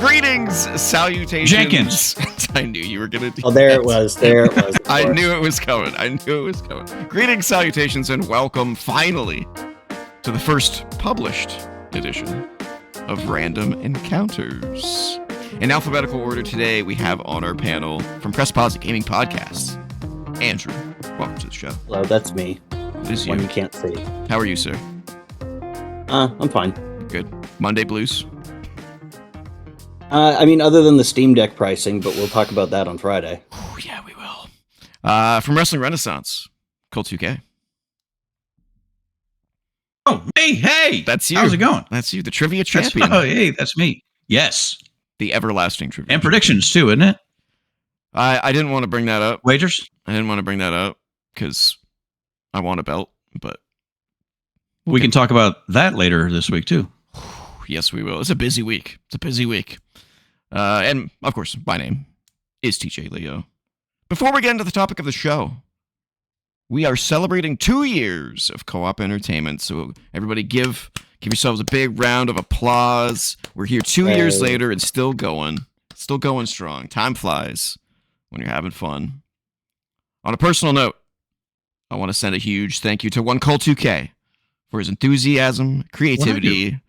Greetings, salutations. Jenkins. I knew you were going to do Oh, there it was. There it was. I knew it was coming. Greetings, salutations, and welcome, finally, to the first published edition of Random Encounters. In alphabetical order today, we have on our panel from Press Pause Gaming Podcasts, Andrew. Welcome to the show. Hello, that's me. It is you. One you can't see. How are you, sir? I'm fine. Good. Monday blues? I mean, other than the Steam Deck pricing, but we'll talk about that on Friday. Oh, yeah, we will. From Wrestling Renaissance, Colt 2K. Oh, hey! That's you. How's it going? That's you, the trivia champion. Hey, that's me. Yes. The everlasting trivia. And predictions, too, isn't it? I didn't want to bring that up. Wagers? I didn't want to bring that up because I want a belt, but... We can talk about that later this week, too. Yes, we will. It's a busy week. And, of course, my name is TJ Leo. Before we get into the topic of the show, we are celebrating 2 years of co-op entertainment, so everybody give yourselves a big round of applause. We're here 2 years later and still going strong. Time flies when you're having fun. On a personal note, I want to send a huge thank you to one Colt 2K for his enthusiasm, creativity,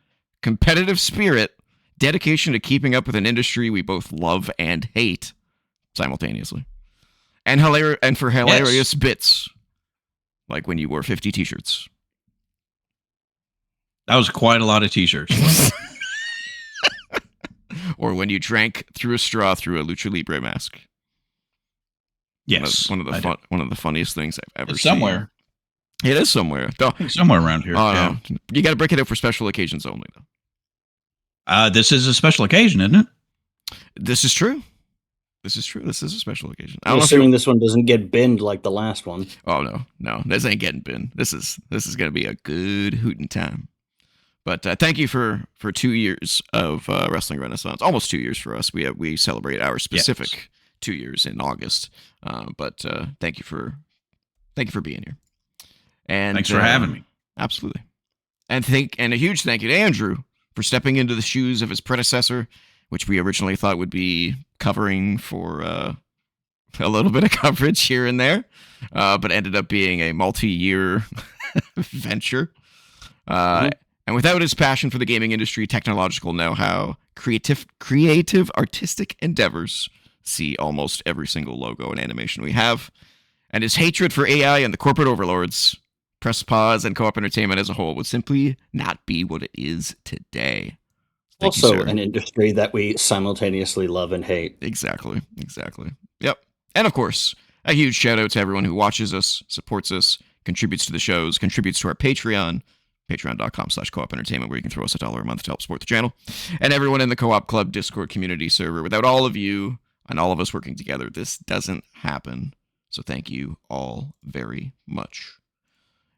competitive spirit, dedication to keeping up with an industry we both love and hate simultaneously, and for hilarious bits, like when you wore 50 t-shirts. That was quite a lot of t-shirts. Or when you drank through a straw through a Lucha Libre mask. Yes. One of the funniest things I've ever it's seen. Somewhere. It is somewhere. Somewhere around here. Yeah. No. You got to break it out for special occasions only, though. This is a special occasion, isn't it? This is true. This is a special occasion. I'm assuming this one doesn't get binned like the last one. Oh, no. This ain't getting binned. This is going to be a good hootin' time. But thank you for 2 years of Wrestling Renaissance. Almost 2 years for us. We celebrate our specific 2 years in August. But thank you for being here. And thanks for having me. Absolutely. And a huge thank you to Andrew for stepping into the shoes of his predecessor, which we originally thought would be covering for a little bit of coverage here and there, but ended up being a multi-year venture. And without his passion for the gaming industry, technological know-how, creative artistic endeavors, see almost every single logo and animation we have, and his hatred for AI and the corporate overlords, Press Pause and co-op entertainment as a whole would simply not be what it is today. Thank you, sir. An industry that we simultaneously love and hate. Exactly. Yep. And of course, a huge shout out to everyone who watches us, supports us, contributes to the shows, contributes to our Patreon, patreon.com/co-op entertainment, where you can throw us $1 a month to help support the channel, and everyone in the Co-op Club Discord community server. Without all of you and all of us working together, this doesn't happen. So thank you all very much.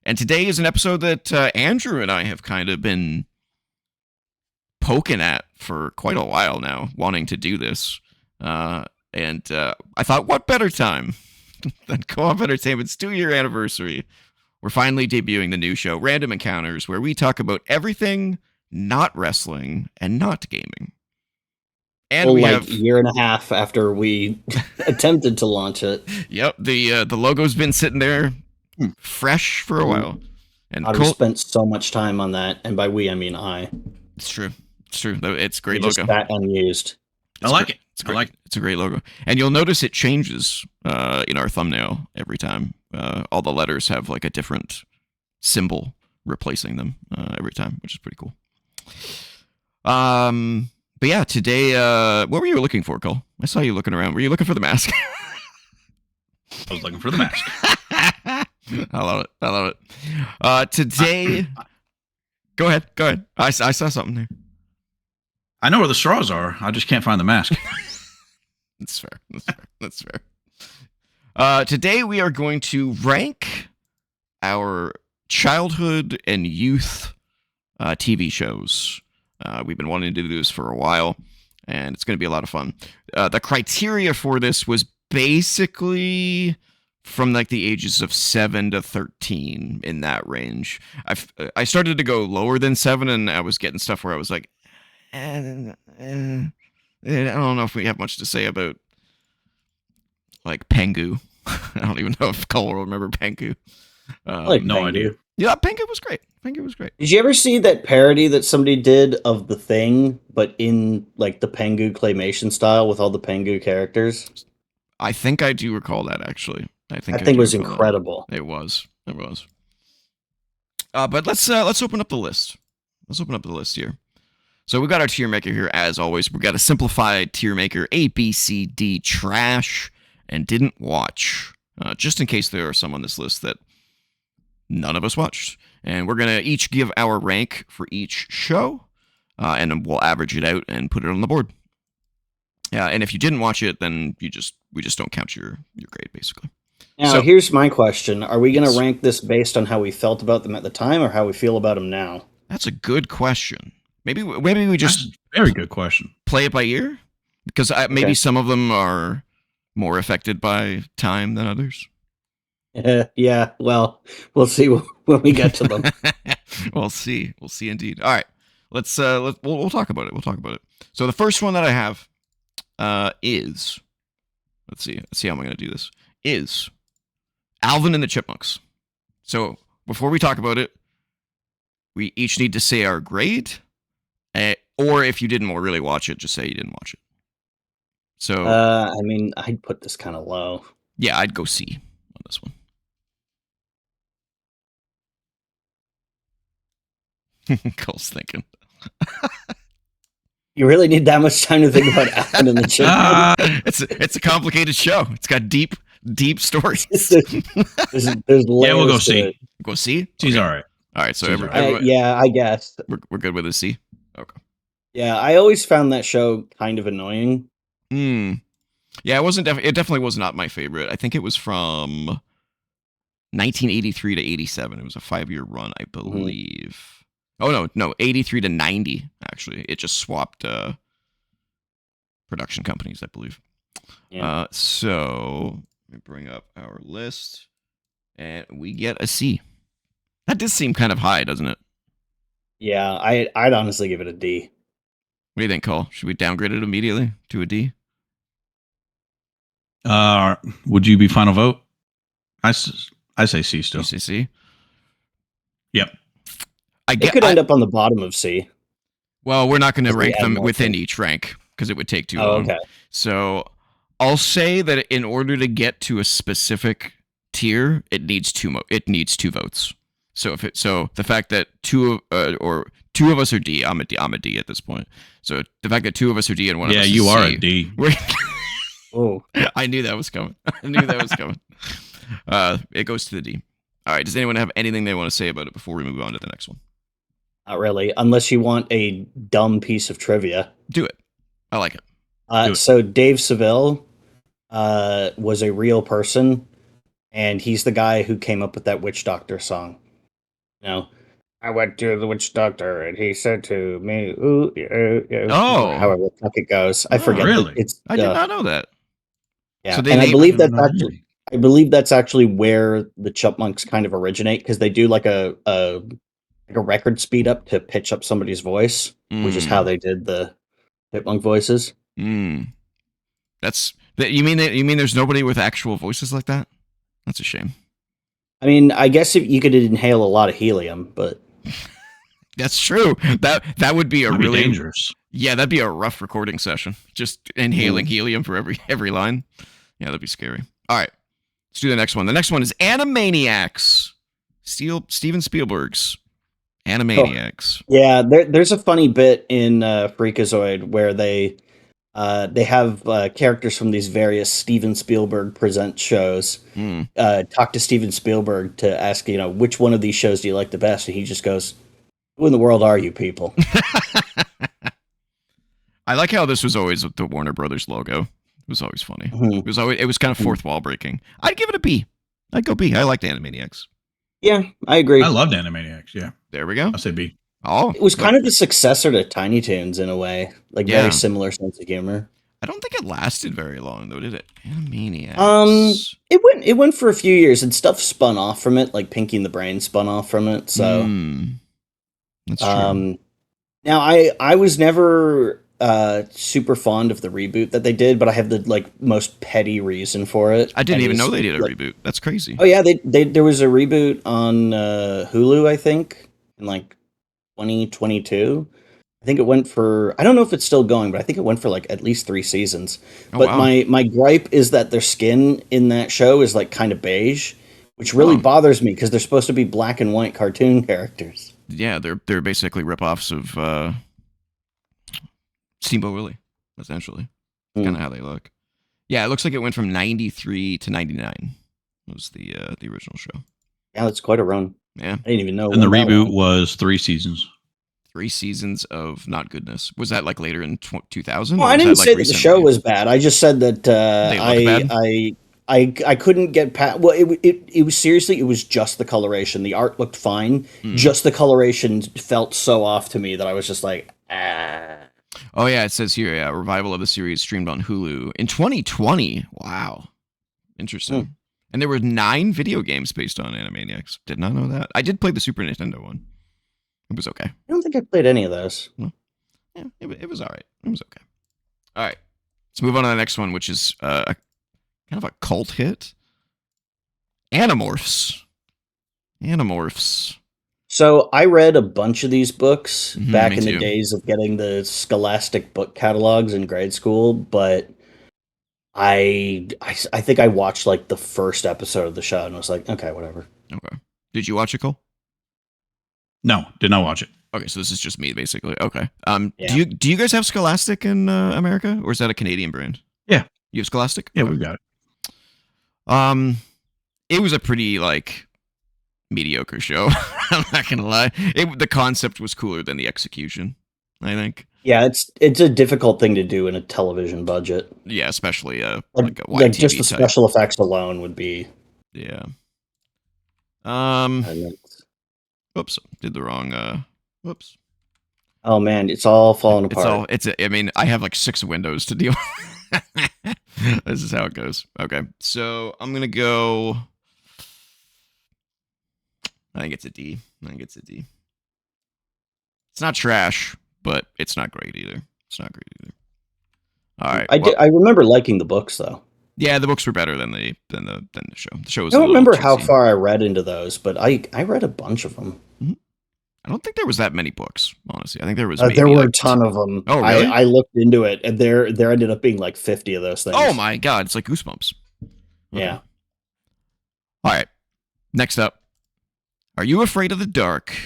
And today is an episode that Andrew and I have kind of been poking at for quite a while now, wanting to do this. And I thought, what better time than Co-op Entertainment's 2-year anniversary? We're finally debuting the new show, Random Encounters, where we talk about everything not wrestling and not gaming. And we have a year and a half after we attempted to launch it. Yep, the logo's been sitting there fresh for a while. And I've spent so much time on that, and by we I mean I. It's true. It's a great logo. Just that unused. I like it. It's a great logo, and you'll notice it changes in our thumbnail every time. All the letters have like a different symbol replacing them every time, which is pretty cool. But yeah, today, what were you looking for, Cole? I saw you looking around. Were you looking for the mask? I was looking for the mask. I love it. Today, go ahead. I saw something there. I know where the straws are. I just can't find the mask. That's fair. Today we are going to rank our childhood and youth TV shows. We've been wanting to do this for a while, and it's going to be a lot of fun. The criteria for this was basically from like the ages of 7 to 13, in that range. I started to go lower than 7, and I was getting stuff where I was like, I don't know if we have much to say about like Pengu. I don't even know if Cole will remember Pengu. No Pengu. idea. Yeah, Pengu was great. Pengu was great. Did you ever see that parody that somebody did of The Thing, but in like the Pengu claymation style with all the Pengu characters? I think I do recall that actually. I think it was recall that. incredible. It was. It was. But let's open up the list. Let's open up the list here. So we got our tier maker here as always. We got a simplified tier maker: A, B, C, D, trash, and didn't watch. Just in case there are some on this list that none of us watched. And we're going to each give our rank for each show, and then we'll average it out and put it on the board. Yeah, and if you didn't watch it, then we just don't count your grade, basically. Now, here's my question. Are we going to rank this based on how we felt about them at the time or how we feel about them now? That's a good question. Maybe we just... That's a very good question. Play it by ear? Because maybe some of them are more affected by time than others. Yeah, well, we'll see when we get to them. We'll see indeed. All right, we'll talk about it. We'll talk about it. So the first one that I have is, let's see how I'm going to do this, is Alvin and the Chipmunks. So before we talk about it, we each need to say our grade, or if you didn't really watch it, just say you didn't watch it. So I mean, I'd put this kind of low. Yeah, I'd go C on this one. Cole's thinking. You really need that much time to think about Alvin and the Chipmunks? It's a complicated show. It's got deep stories. there's Yeah, we'll go C. Go C? C's Okay. all right. All right, so yeah, I guess. We're good with a C? Okay. Yeah, I always found that show kind of annoying. Yeah, it definitely was not my favorite. I think it was from 1983 to 87. It was a 5-year run, I believe. Oh, no, 83 to 90, actually. It just swapped production companies, I believe. Yeah. So, let me bring up our list, and we get a C. That does seem kind of high, doesn't it? Yeah, I'd honestly give it a D. What do you think, Cole? Should we downgrade it immediately to a D? Would you be final vote? I say C still. You say C? Yep. It could end up on the bottom of C. Well, we're not going to Because we rank add them more within things. each rank because it would take too Oh, long. okay. So I'll say that in order to get to a specific tier, it needs two votes. So the fact that two of us are D, I'm a D at this point. So the fact that two of us are D and one of us is you are C, a D. Oh, I knew that was coming. It goes to the D. All right. Does anyone have anything they want to say about it before we move on to the next one? not really. Unless you want a dumb piece of trivia. Do it. I like it. So Dave Seville was a real person, and he's the guy who came up with that Witch Doctor song. You know, I went to the witch doctor, and he said to me, "Ooh, Oh. however the fuck it goes." I forget. really? It's I did not know that. yeah, So they and I named- believe I don't that's know. actually. I believe that's actually where the Chipmunks kind of originate because they do like a record speed up to pitch up somebody's voice, which is how they did the Chipmunk voices. You mean there's nobody with actual voices like that? That's a shame. I mean, I guess if you could inhale a lot of helium, but That's true. That would be That'd be dangerous. Yeah, that'd be a rough recording session. Just inhaling helium for every line. Yeah, that'd be scary. All right, let's do the next one. The next one is Animaniacs. Steven Spielberg's Animaniacs. yeah, there's a funny bit in Freakazoid where they have characters from these various Steven Spielberg present shows talk to Steven Spielberg to ask, which one of these shows do you like the best? And he just goes, "Who in the world are you people?" I like how this was always with the Warner Brothers logo. It was always funny. Mhm. It was kind of fourth wall breaking. I'd give it a B. I'd go B. I liked Animaniacs. Yeah, I agree. I loved Animaniacs. Yeah, There we go. I'll say B. Oh, It was kind of the successor to Tiny Toons in a way, like Yeah. very similar sense of humor. I don't think it lasted very long though, did it? Animaniacs. It went for a few years, and stuff spun off from it, like Pinky and the Brain spun off from it. So, That's true. now I was never super fond of the reboot that they did, but I have the like most petty reason for it. I didn't and even it's, know they did a like, reboot. That's crazy. Oh yeah, they there was a reboot on Hulu, I think, in like 2022. I think it went for, I don't know if it's still going, but I think it went for like at least 3 seasons. Oh, But wow. my gripe is that their skin in that show is like kind of beige, which really Oh. bothers me because they're supposed to be black and white cartoon characters. Yeah, they're basically ripoffs of Steamboat Willie, essentially. Hmm. Kind of how they look. Yeah, it looks like it went from 93 to 99. Was the original show. Yeah, that's quite a run. Yeah, I didn't even know. it And the went that reboot long. was 3 seasons. 3 seasons of not goodness. Was that like later in 2000? Well, or I was didn't that, like, say that the show recently? was bad. I just said that They look bad? I couldn't get past. Well, it was seriously, it was just the coloration. The art looked fine. Hmm. Just the coloration felt so off to me that I was just like, ah. Oh yeah, it says here, yeah, revival of the series streamed on Hulu in 2020. Wow, interesting. And there were 9 video games based on Animaniacs. Did not know that. I did play the Super Nintendo one. It was okay. I don't think I played any of those. Yeah, it was all right. It was okay. All right, let's move on to the next one, which is kind of a cult hit. Animorphs. Animorphs. So I read a bunch of these books Mhm, back me in the too. days of getting the Scholastic book catalogs in grade school, but I think I watched like the first episode of the show and was like, okay, whatever. Okay. Did you watch it, Cole? No, did not watch it. Okay, so this is just me, basically. Okay. Yeah. Do you guys have Scholastic in America, or is that a Canadian brand? Yeah. You have Scholastic? Yeah, Okay. we've got it. It was a pretty like mediocre show. I'm not gonna lie. The concept was cooler than the execution, I think. Yeah, it's a difficult thing to do in a television budget. Yeah, especially Like, like a like just YTV the type. special effects alone would be Yeah. immense. Oops, did the wrong. Whoops. Oh man, it's all falling It's apart. all. I mean, I have like 6 windows to deal with. This is how it goes. Okay, so I'm gonna go. I think it's a D. It's not trash, but it's not great either. All right. I remember liking the books though. Yeah, the books were better than the show. The show was. I a don't little remember how cheesy. far I read into those, but I read a bunch of them. I don't think there was that many books. Honestly, I think there was. There maybe, were like, a ton of them. Oh, really? I looked into it, and there ended up being like 50 of those things. Oh my god, it's like Goosebumps. Okay. Yeah. All right. Next up, Are You Afraid of the Dark?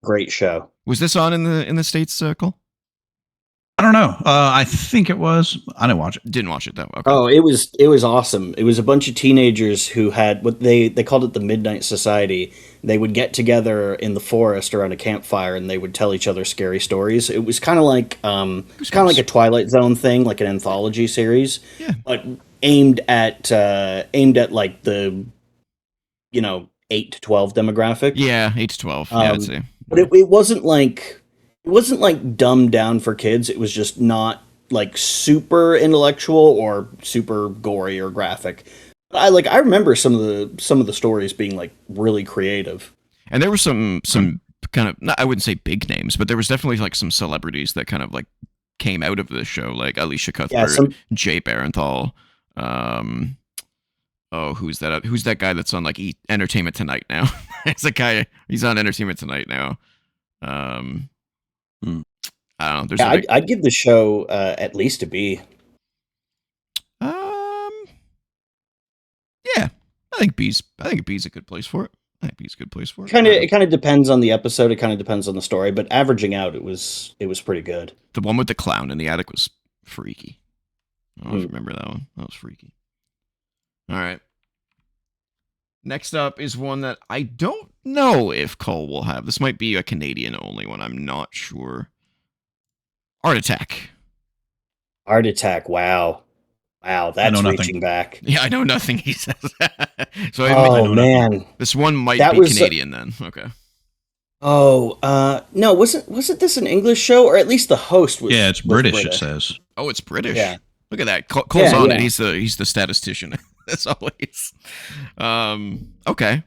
Great show. Was this on in the States, Cole? I don't know. I think it was. I didn't watch it. Didn't watch it though. Okay. Oh, it was awesome. It was a bunch of teenagers who had what they called it the Midnight Society. They would get together in the forest around a campfire and they would tell each other scary stories. It was kind of like a Twilight Zone thing, like an anthology series, Yeah. but aimed at like the 8 to 12 demographic. Yeah, 8 to 12. Yeah, I'd say. But it wasn't like dumbed down for kids. It was just not like super intellectual or super gory or graphic. I remember some of the stories being like really creative. And there were some kind of, not, I wouldn't say big names, but there was definitely like some celebrities that kind of like came out of this show, like Alicia Cuthbert, Jay Barenthal. Who's that guy that's on like Entertainment Tonight now? It's a guy. He's on Entertainment Tonight now. I don't know. There's I'd give the show at least a B. Yeah, I think B's a good place for it. It kind of depends on the episode. It kind of depends on the story, but averaging out, it was pretty good. The one with the clown in the attic was freaky. I don't remember that one. That was freaky. All right. Next up is one that I don't know if Cole will have. This might be a Canadian only one. I'm not sure. Art Attack. Art Attack. Wow, that's reaching back. Yeah, I know nothing. He says. So man, this one might be Canadian then. Okay. Oh, no, wasn't this an English show, or at least the host was? Yeah, it's British. It says. Oh, it's British. Yeah. Look at that. Cole's on it. He's the statistician as always. Okay.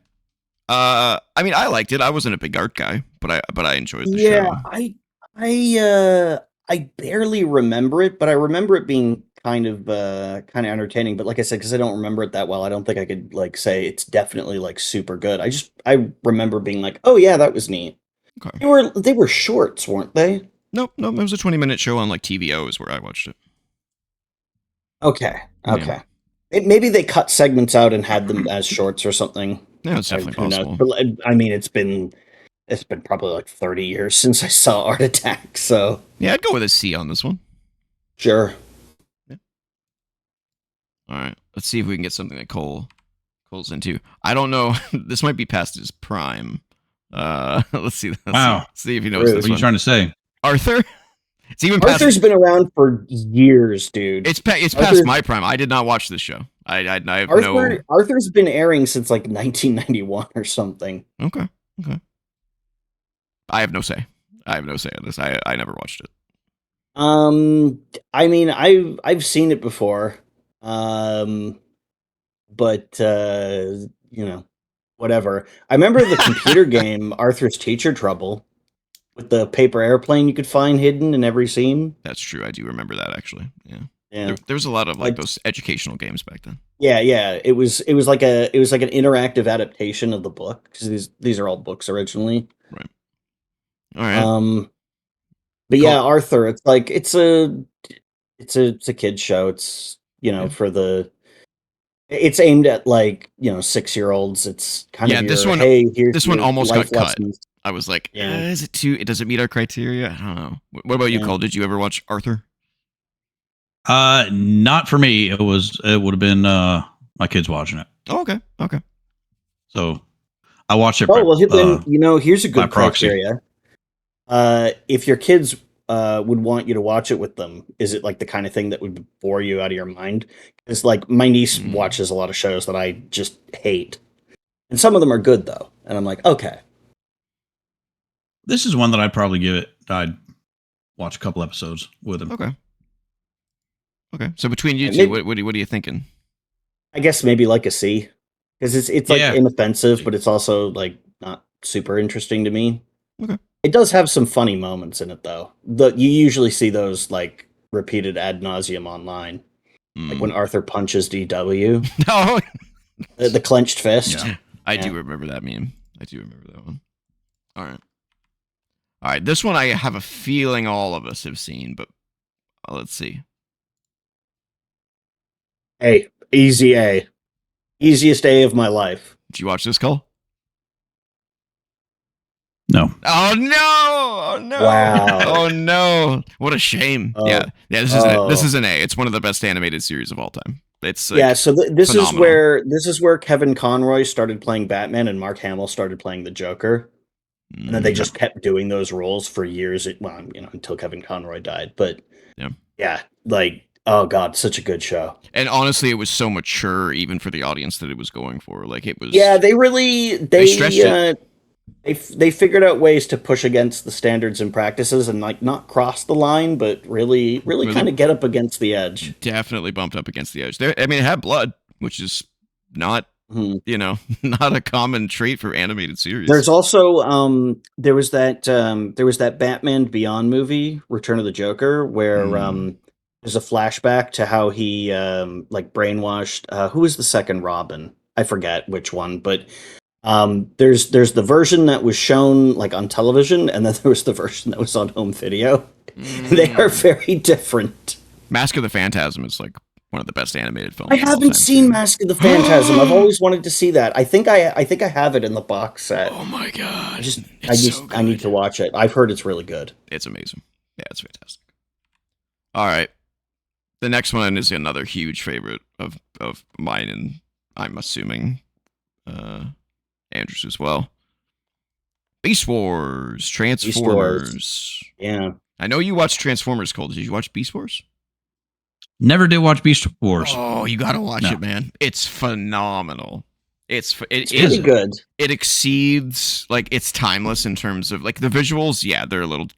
I mean, I liked it. I wasn't a big art guy, but I enjoyed the show. Yeah, I barely remember it, but I remember it being kind of entertaining. But like I said, because I don't remember it that well, I don't think I could like say it's definitely like super good. I remember being like, oh yeah, that was neat. Okay. They were shorts, weren't they? Nope. It was a 20-minute show on like TVO is where I watched it. Okay. Yeah. Maybe they cut segments out and had them as shorts or something. Yeah, it's definitely Who knows? possible. But I mean, it's been probably like 30 years since I saw Art Attack. So Yeah, I'd go with a C on this one. sure. All right. Let's see if we can get something that Cole's into. I don't know. This might be past his prime. Let's see. Wow. See if he knows Rude. this What are you one. trying to say? Arthur? It's even past. Arthur's been around for years, dude. It's past Arthur's- my prime. I did not watch this show. I have no. Arthur's been airing since like 1991 or something. Okay. I have no say. I have no say on this. I never watched it. I mean, I've seen it before. But whatever. I remember the computer game Arthur's Teacher Trouble with the paper airplane you could find hidden in every scene. That's true. I do remember that actually. Yeah. Yeah. There was a lot of like those educational games back then. Yeah. It was like an interactive adaptation of the book because these are all books originally. Right. All right. But yeah, Arthur. It's like it's a kid's show. It's for the. It's aimed at like 6-year-olds. It's kind of this one. Hey, here's this one almost got lessons. cut. I was like, Yeah. is it too? Does it meet our criteria? I don't know. What about you, Yeah. Cole? Did you ever watch Arthur? Not for me. It would have been my kids watching it. Oh, okay. So I watched it. Oh well, then here's a good proxy. criteria. If your kids would want you to watch it with them, is it like the kind of thing that would bore you out of your mind? Because like my niece watches a lot of shows that I just hate, and some of them are good though, and I'm like, okay. This is one that I'd probably give it. I'd watch a couple episodes with him. Okay. So between you Yeah, two, maybe- what are you thinking? I guess maybe like a C, because it's like Yeah. inoffensive, but it's also like not super interesting to me. Okay. It does have some funny moments in it though. You usually see those like repeated ad nauseum online. Like when Arthur punches DW, No, the clenched fist. Yeah. I do remember that meme. I do remember that one. All right. This one I have a feeling all of us have seen, but let's see. Hey, easy A. Easiest A of my life. Did you watch this, Cole? No. Oh no! Oh no! Wow. Oh no! What a shame. Oh. Yeah. This is an A. It's one of the best animated series of all time. It's like, Yeah, so this phenomenal. is where Kevin Conroy started playing Batman and Mark Hamill started playing the Joker. And then they just kept doing those roles for years. Until Kevin Conroy died. But yeah, like, oh god, such a good show. And honestly, it was so mature, even for the audience that it was going for. Like it was. Yeah, they stretched it. They figured out ways to push against the standards and practices and like not cross the line, but really kind of get up against the edge. Definitely bumped up against the edge. It had blood, which is not not a common trait for animated series. There's also there was that Batman Beyond movie, Return of the Joker, where there's a flashback to how he like brainwashed who was the second Robin? I forget which one, but there's the version that was shown like on television, and then there was the version that was on home video. They are very different. Mask of the Phantasm is like one of the best animated films. I of all haven't time, seen too. Mask of the Phantasm. I've always wanted to see that. I think I have it in the box set. Oh my god! I need to watch it. I've heard it's really good. It's amazing. Yeah, it's fantastic. All right, the next one is another huge favorite of mine, and I'm assuming Andrew's as well. Beast Wars, Transformers. Yeah. I know you watched Transformers, Cole. Did you watch Beast Wars? Never did watch Beast Wars. Oh, you gotta watch it, man. It's phenomenal. It's really good. It exceeds, like, it's timeless in terms of like the visuals. Yeah, they're a little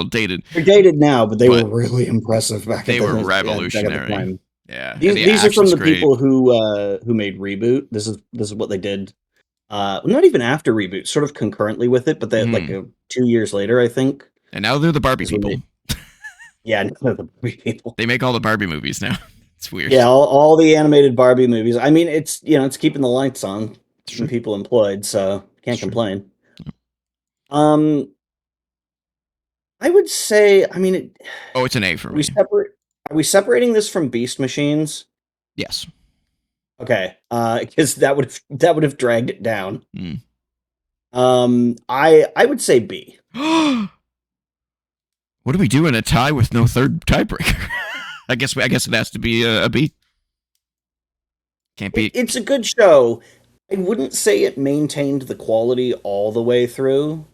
dated. They're dated now, but they were really impressive back. They were back revolutionary. at the time. Yeah, these are from the great. people who made Reboot. This is what they did. Not even after Reboot, sort of concurrently with it, but then like 2 years later, I think. And now they're the Barbie people. Yeah, none of the Barbie people. They make all the Barbie movies now. It's weird. Yeah, all the animated Barbie movies. I mean, it's it's keeping the lights on, keeping true. people employed, so can't It's true. complain. I would say, I mean, It's an A for are me. we separate? Are we separating this from Beast Machines? Yes. Okay, because that would have dragged it down. Mm. I would say B. What do we do in a tie with no third tiebreaker? I guess it has to be a B. Can't be. It's a good show. I wouldn't say it maintained the quality all the way through.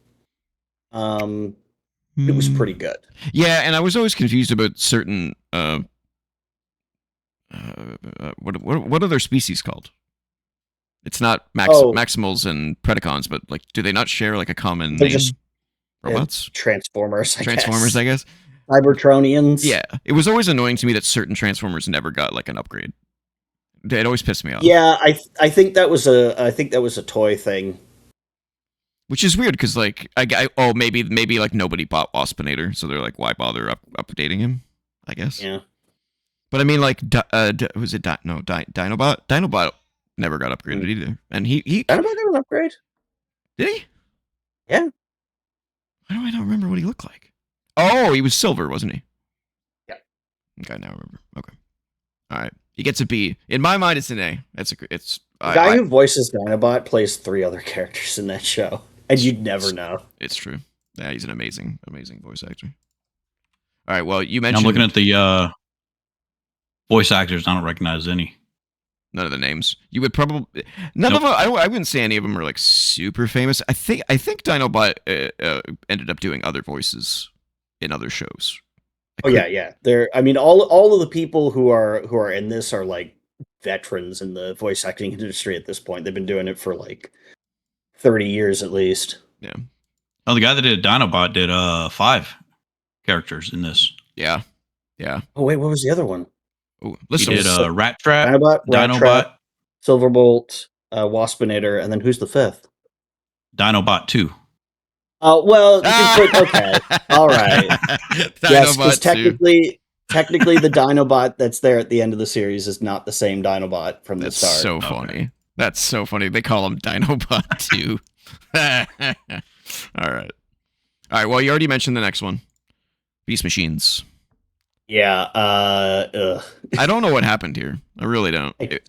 It was pretty good. Yeah, and I was always confused about certain what are their species called? It's not Maximals and Predacons, but like, do they not share like a common name? Just robots, Transformers, I guess. Cybertronians. Yeah, it was always annoying to me that certain Transformers never got like an upgrade. It always pissed me off. Yeah, I think that was a toy thing. Which is weird because like maybe like nobody bought Waspinator, so they're like, why bother updating him? I guess. Yeah. But I mean, like, was it Dinobot? Dinobot never got upgraded either, and he Dinobot got an upgrade. Did he? Yeah. Why do I not remember what he looked like? Oh, he was silver, wasn't he? Yeah. Okay, now I remember. Okay. All right. He gets a B. In my mind, it's an A. The guy who voices Dinobot plays 3 other characters in that show, and you'd never know. It's true. Yeah, he's an amazing voice actor. All right. Well, you mentioned. I'm looking at the voice actors. I don't recognize any. None of the names. You would probably none of them. I wouldn't say any of them are like super famous. I think Dinobot ended up doing other voices in other shows. Yeah. I mean, all of the people who are in this are like veterans in the voice acting industry at this point. They've been doing it for like 30 years at least. Yeah. Oh, the guy that did Dinobot did 5 characters in this. Yeah. Oh wait, what was the other one? Oh, he did Rat Trap, Dinobot, Silverbolt, Waspinator, and then who's the 5th? Dinobot 2. Oh well, you can put okay. All right. Yes, because technically the Dinobot that's there at the end of the series is not the same Dinobot from the start. That's so funny. Okay. That's so funny. They call him Dinobot 2. All right. Well, you already mentioned the next one, Beast Machines. Yeah. I don't know what happened here. I really don't. I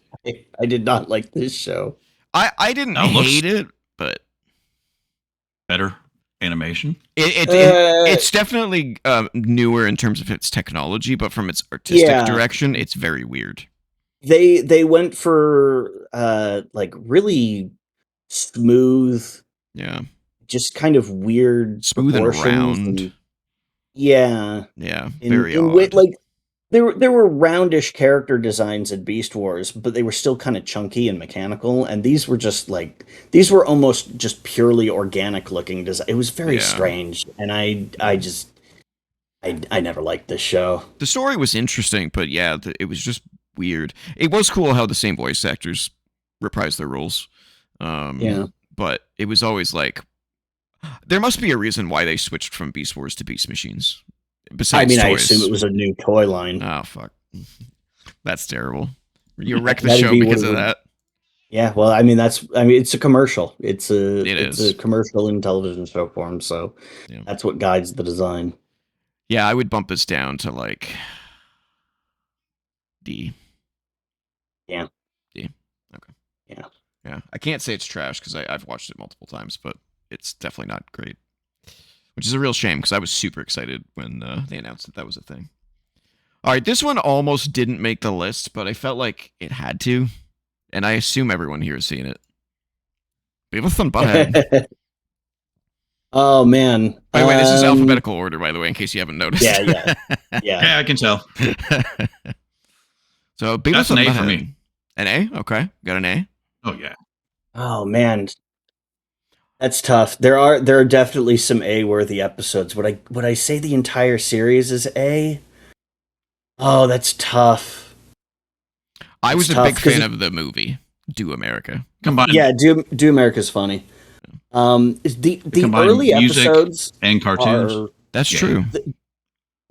did not like this show. I didn't hate it, but better animation. It's definitely newer in terms of its technology, but from its artistic direction, it's very weird. They went for like really smooth, just kind of weird, smooth and round. Very odd. Like there were roundish character designs in Beast Wars, but they were still kind of chunky and mechanical, and these were almost just purely organic looking design. It was very strange, and I never liked this show. The story was interesting, but it was just weird. It was cool how the same voice actors reprised their roles. But it was always like, there must be a reason why they switched from Beast Wars to Beast Machines. Besides toys. I assume it was a new toy line. Oh, fuck. That's terrible. You wrecked the show because of that. Yeah, well, it's a commercial. It's a commercial in television show form, so that's what guides the design. Yeah, I would bump this down to like D. Yeah. D. Okay. Yeah. Yeah. I can't say it's trash because I've watched it multiple times, but it's definitely not great. Which is a real shame because I was super excited when they announced that was a thing. All right, this one almost didn't make the list, but I felt like it had to, and I assume everyone here has seen it. Beavis and Butthead. Oh man! By the way, this is alphabetical order, by the way, in case you haven't noticed. Yeah. Yeah, I can tell. So Beavis That's and an A Butthead. for me. An A? Okay, got an A. Oh yeah. Oh man. That's tough. There are definitely some A-worthy episodes. Would I say the entire series is A? Oh, that's tough. I was a big fan of the movie Do America. Combined. Yeah, Do America's funny. The early episodes and cartoons. That's true.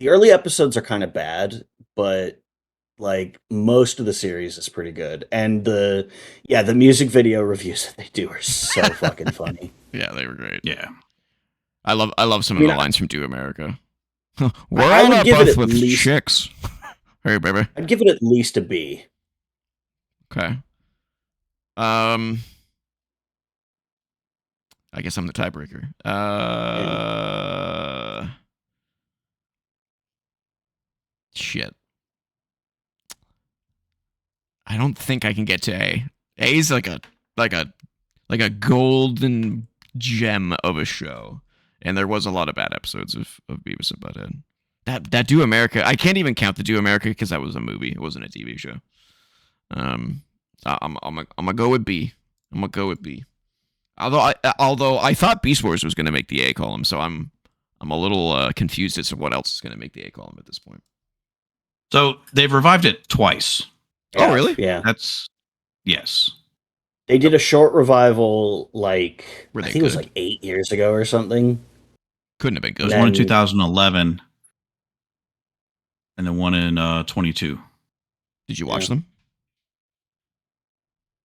the early episodes are kind of bad, but like most of the series is pretty good. And the music video reviews that they do are so fucking funny. Yeah, they were great. Yeah. I love some I mean, of the lines from Do America. We're I on would a give it bus at with least- chicks. Hey, baby. I'd give it at least a B. Okay. I guess I'm the tiebreaker. Shit. I don't think I can get to A. A is like a golden gem of a show, and there was a lot of bad episodes of Beavis and Butthead. That Do America, I can't even count the Do America because that was a movie. It wasn't a TV show. I'm gonna go with B. I'm gonna go with B. Although I thought Beast Wars was gonna make the A column, so I'm a little confused as to what else is gonna make the A column at this point. So they've revived it twice. Oh, really? Yeah. Yes. They did a short revival like Were I they think it was good? like 8 years ago or something. Couldn't have been There's good. one in Then- 2011 and then one in 22. Did you watch Yeah. them?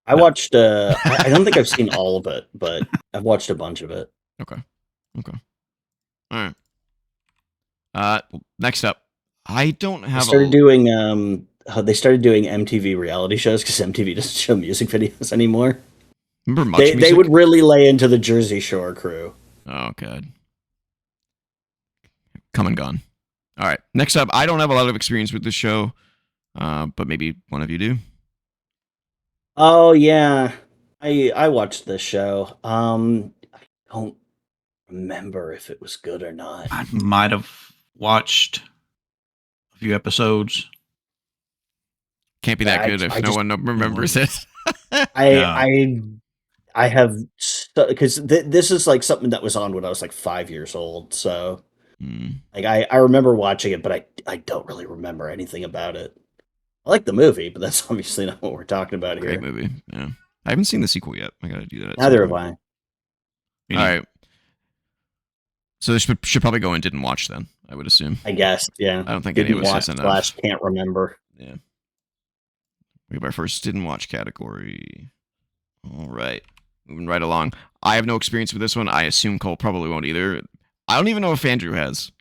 I watched I don't think I've seen all of it, but I've watched a bunch of it. Okay. All right. Next up, I don't They have started doing MTV reality shows because MTV doesn't show music videos anymore. remember much They music. would really lay into the Jersey Shore crew. Oh god. Come and gone. All right. Next up, I don't have a lot of experience with this show, but maybe one of you do. Oh yeah, I watched this show. I don't remember if it was good or not. I might have watched a few episodes. Can't be that I- good if I no just- one remembers it. I have because this is like something that was on when I was like 5 years old. So Hmm. like I remember watching it, but I don't really remember anything about it. I like the movie, but that's obviously not what we're talking about Great here. movie. Yeah. I haven't seen the sequel yet. I gotta do that. at some Neither have point. I. All right. So this should probably go and didn't watch then. I would assume. I guess, yeah. I don't think any Didn't of us watch has enough. / can't remember. Yeah. We have our first didn't watch category. All right. Moving right along. I have no experience with this one. I assume Cole probably won't either. I don't even know if Andrew has.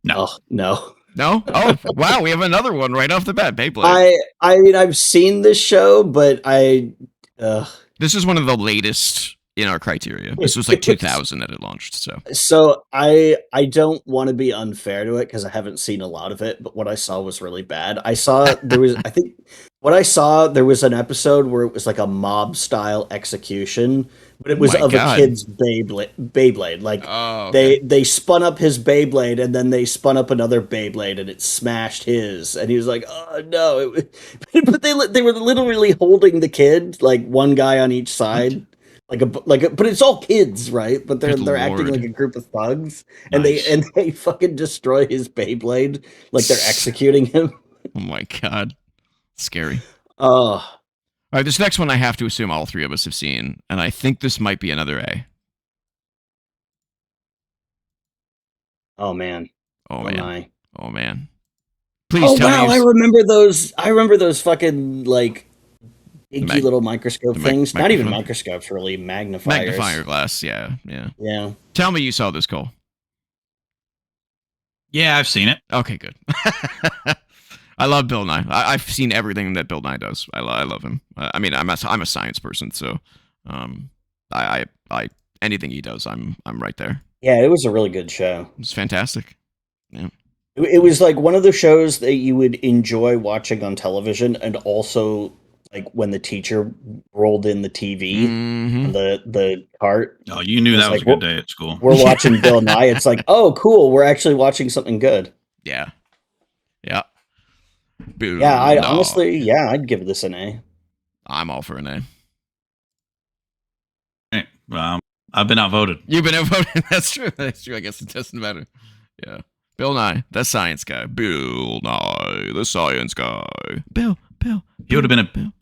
No. Oh no. No? Oh, wow. We have another one right off the bat. Beyblade. I mean I've seen this show, but This is one of the latest in our criteria. This was like 2000 that it launched. So I don't want to be unfair to it because I haven't seen a lot of it, but what I saw was really bad. I saw there was I think what I saw there was an episode where it was like a mob style execution, but it was my of God. a kid's Beyblade. Like oh, okay. they spun up his Beyblade and then they spun up another Beyblade and it smashed his and he was like, oh no! But they were literally holding the kid, like one guy on each side. But it's all kids, right? But Good they're acting Lord. like a group of thugs, and Nice. they fucking destroy his Beyblade, like they're executing him. Oh my God. Scary. Oh, All right, this next one I have to assume all three of us have seen, and I think this might be another A. oh man, Oh, oh man. my. Oh, man. Please Oh tell wow, me. I remember those. I remember those fucking like inky little microscope things. Not even microphone. microscopes, really magnifiers. Magnifier glass. Yeah. Yeah. Tell me you saw this, Cole. Yeah, I've seen it. Okay, good. I love Bill Nye. I've seen everything that Bill Nye does. I love him. I mean, I'm a science person, so I anything he does, I'm right there. Yeah, it was a really good show. It's fantastic. It was like one of the shows that you would enjoy watching on television, and also like when the teacher rolled in the TV Mhm. on the cart. Oh, you knew It's that was like, a good day at school. We're watching Bill Nye. It's like, oh, cool. We're actually watching something good. Yeah. Bill Yeah, Nye. I'd give this an A. I'm all for an A. Hey, I've been outvoted. You've been outvoted. That's true. I guess it doesn't matter. Yeah. Bill Nye, the science guy. Bill Nye, the science guy. Bill. He would have been a Bill.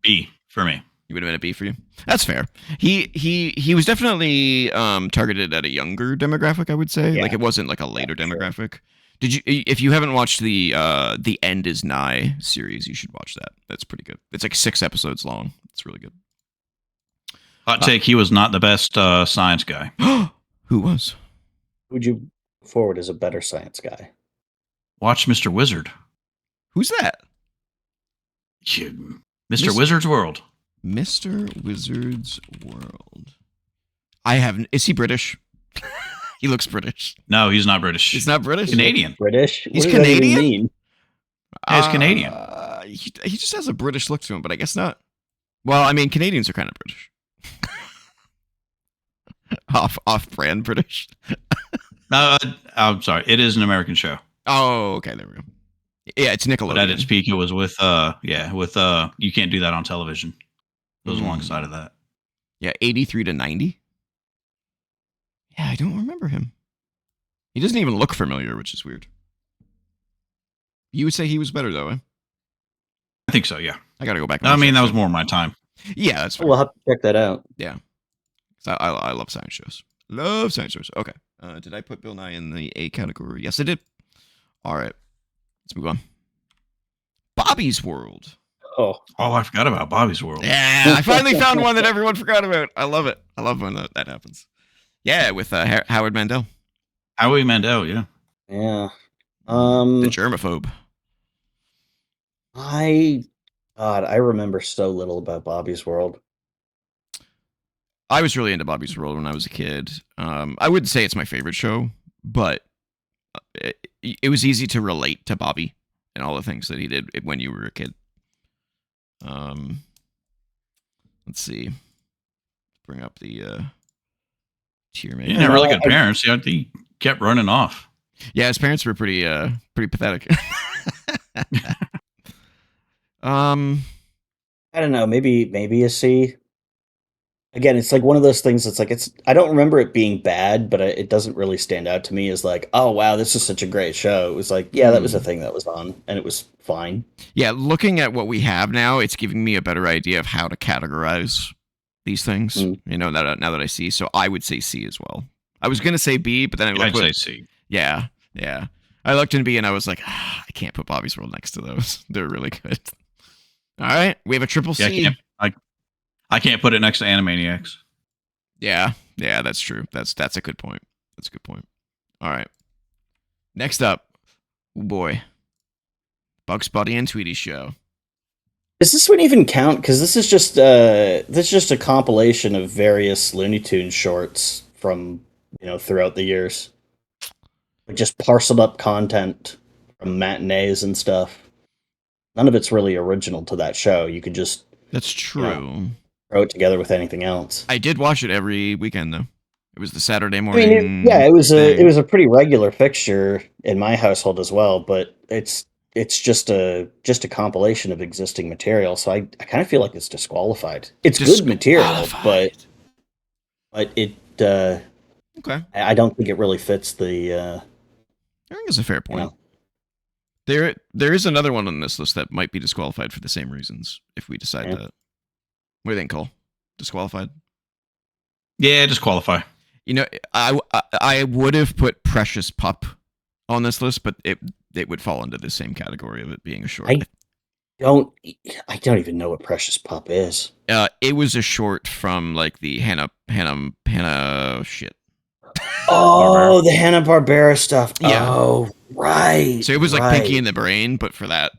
B for me. He would have been a B for you. That's fair. He was definitely targeted at a younger demographic, I would say. Yeah. Like it wasn't like a later demographic. Did you? If you haven't watched the End Is Nigh series, you should watch that. That's pretty good. It's like 6 episodes long. It's really good. Hot take: he was not the best science guy. Who was? Who'd you forward as a better science guy? Watch Mr. Wizard. Who's that? Mr. Wizard's World. Mr. Wizard's World. I haven't. Is he British? He looks British. No, he's not British. He's not British. Canadian. British? He's What does that even Canadian? mean? Yeah, he's Canadian. He just has a British look to him, but I guess not. Well, I mean, Canadians are kind of British. Off-brand British. I'm sorry. It is an American show. Oh, okay, there we go. Yeah, it's Nickelodeon. But at its peak, it was with You Can't Do That on Television. It was alongside of that. Yeah, 83 to 90. Yeah, I don't remember him. He doesn't even look familiar, which is weird. You would say he was better, though, eh? I think so, yeah. I gotta go back. I mean, that was more my time. Yeah, that's fine. We'll have to check that out. Yeah. I love science shows. Love science shows. Okay. Did I put Bill Nye in the A category? Yes, I did. All right. Let's move on. Bobby's World. Oh, I forgot about Bobby's World. Yeah, I finally found one that everyone forgot about. I love it. I love when that happens. Yeah, with Howard Mandel. Howie Mandel, yeah. yeah. The germaphobe. I remember so little about Bobby's World. I was really into Bobby's World when I was a kid. I wouldn't say it's my favorite show, but it was easy to relate to Bobby and all the things that he did when you were a kid. Let's see. Bring up the tier He man. didn't have really good parents. He kept running off. Yeah, his parents were pretty pathetic. I don't know, maybe a C. Again, it's like one of those things that's like I don't remember it being bad, but it doesn't really stand out to me as like, oh wow, this is such a great show. It was like, yeah, that was a thing that was on and it was fine. Yeah, looking at what we have now, it's giving me a better idea of how to categorize these things. You know, now that I see, so I would say C as well. I was gonna say B, but then I looked. I'd say C. Yeah. I looked in B and I was like, I can't put Bobby's World next to those. They're really good. All right, we have a triple C. Yeah, I can't put it next to Animaniacs. Yeah, that's true. That's a good point. That's a good point. All right. Next up, oh boy, Bugs Bunny and Tweety Show. Does this one even count? Because this is just a compilation of various Looney Tunes shorts from throughout the years, just parceled up content from matinees and stuff. None of it's really original to that show. You could just That's true. throw it together with anything else. I did watch it every weekend though. It was the Saturday morning. It was a pretty regular fixture in my household as well. But it's just a compilation of existing material. So I kind of feel like it's disqualified. It's good material, but it okay. I don't think it really fits the. I think it's a fair point. There is another one on this list that might be disqualified for the same reasons if we decide that. What do you think, Cole? Disqualified? Yeah, disqualify. I would have put Precious Pup on this list, but it would fall into the same category of it being a short. I don't even know what Precious Pup is. It was a short from like the Hanna shit. Oh, the Hanna-Barbera stuff. Yeah. Oh, right. So it was like Pinky in the Brain, but for that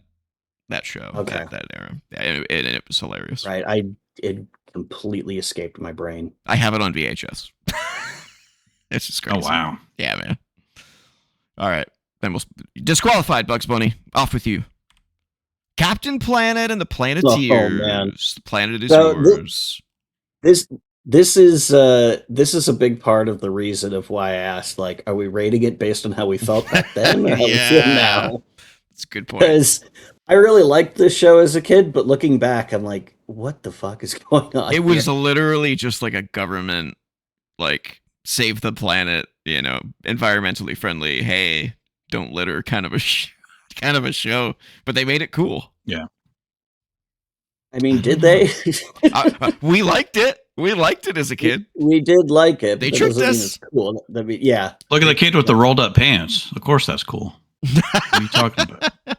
show, okay. that era. Yeah, and it was hilarious. Right. It completely escaped my brain. I have it on VHS. It's just crazy. Oh, wow. Yeah, man. All right. Then we'll disqualified Bugs Bunny. Off with you. Captain Planet and the Planeteers. Oh, man. The planet is yours. This is a big part of the reason of why I asked, like, are we rating it based on how we felt back then or how we feel now? That's a good point. Because I really liked this show as a kid, but looking back, I'm like, what the fuck is going on? It was literally just like a government, like, save the planet, environmentally friendly. Hey, don't litter kind of a show, but they made it cool. Yeah. I mean, I did don't know. they? We liked it. We liked it as a kid. We did like it. They But that tricked doesn't mean us. it's cool. I mean, yeah. Look at the kid with the rolled up pants. Of course, that's cool. What are you talking about?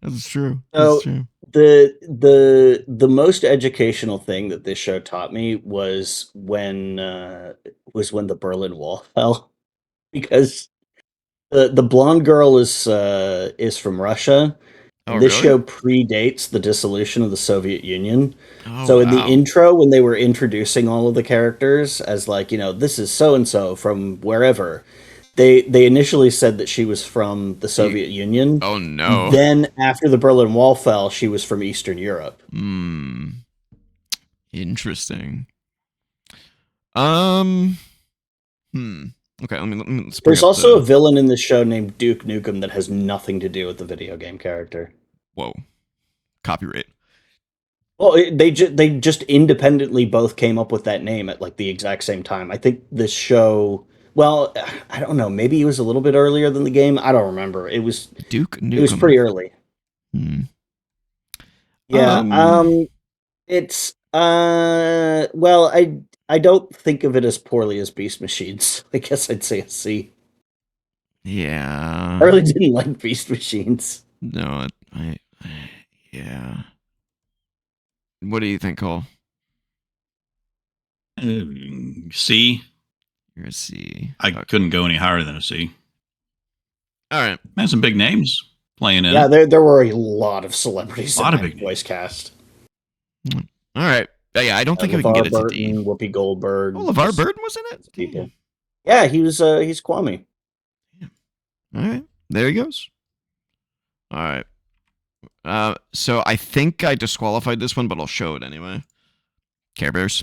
That's true. So That's true. the most educational thing that this show taught me was when the Berlin Wall fell, because the blonde girl is from Russia, Oh, and this really? show predates the dissolution of the Soviet Union. Oh, So in the wow. intro, when they were introducing all of the characters as like, this is so and so from wherever, they initially said that she was from the Soviet Union. Oh, no. Then after the Berlin Wall fell, she was from Eastern Europe. Interesting. Hmm. Okay, let's bring There's up also a villain in this show named Duke Nukem that has nothing to do with the video game character. Whoa. Copyright. Well, they just independently both came up with that name at like the exact same time. I think this show. Well, I don't know. Maybe it was a little bit earlier than the game. I don't remember. Duke Nukem. It was pretty early. Yeah. It's well, I don't think of it as poorly as Beast Machines. I guess I'd say a C. Yeah. I really didn't like Beast Machines. No, yeah. What do you think, Cole? C. You're a C. I couldn't go any higher than a C. All right. Man, some big names playing in. Yeah, it. there were a lot of celebrities A lot in of that big voice cast. All right. Yeah, I don't think we can get it to D. Whoopi Goldberg. Oh, LeVar Burton was in it? People. Yeah, he's Kwame. Yeah. All right. There he goes. All right. So I think I disqualified this one, but I'll show it anyway. Care Bears.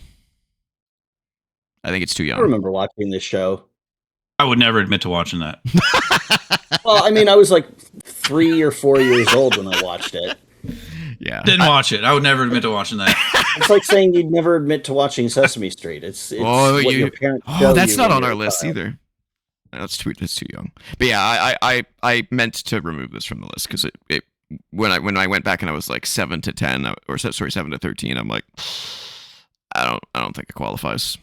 I think it's too young. I remember watching this show. I would never admit to watching that. Well, I mean, I was like 3 or 4 years old when I watched it. Yeah. Didn't watch it. I would never admit to watching that. It's like saying you'd never admit to watching Sesame Street. It's what your parents show that's you not when on you're our a list child. either. That's too young. But yeah, I meant to remove this from the list because it when I went back and I was like 7 to 10 or 7 to 13, I'm like, I don't think it qualifies.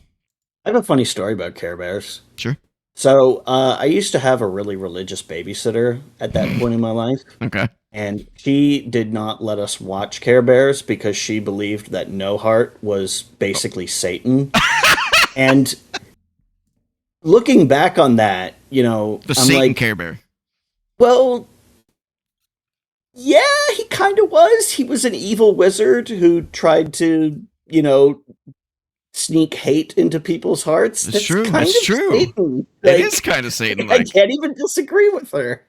I have a funny story about Care Bears. Sure. So I used to have a really religious babysitter at that point in my life. Okay. And she did not let us watch Care Bears because she believed that No Heart was basically Satan. And looking back on that, the I'm Satan like, Care Bear. well, yeah, he kind of was. He was an evil wizard who tried to, sneak hate into people's hearts. That's true. That's true. Satan. It is kind of Satan. I can't even disagree with her.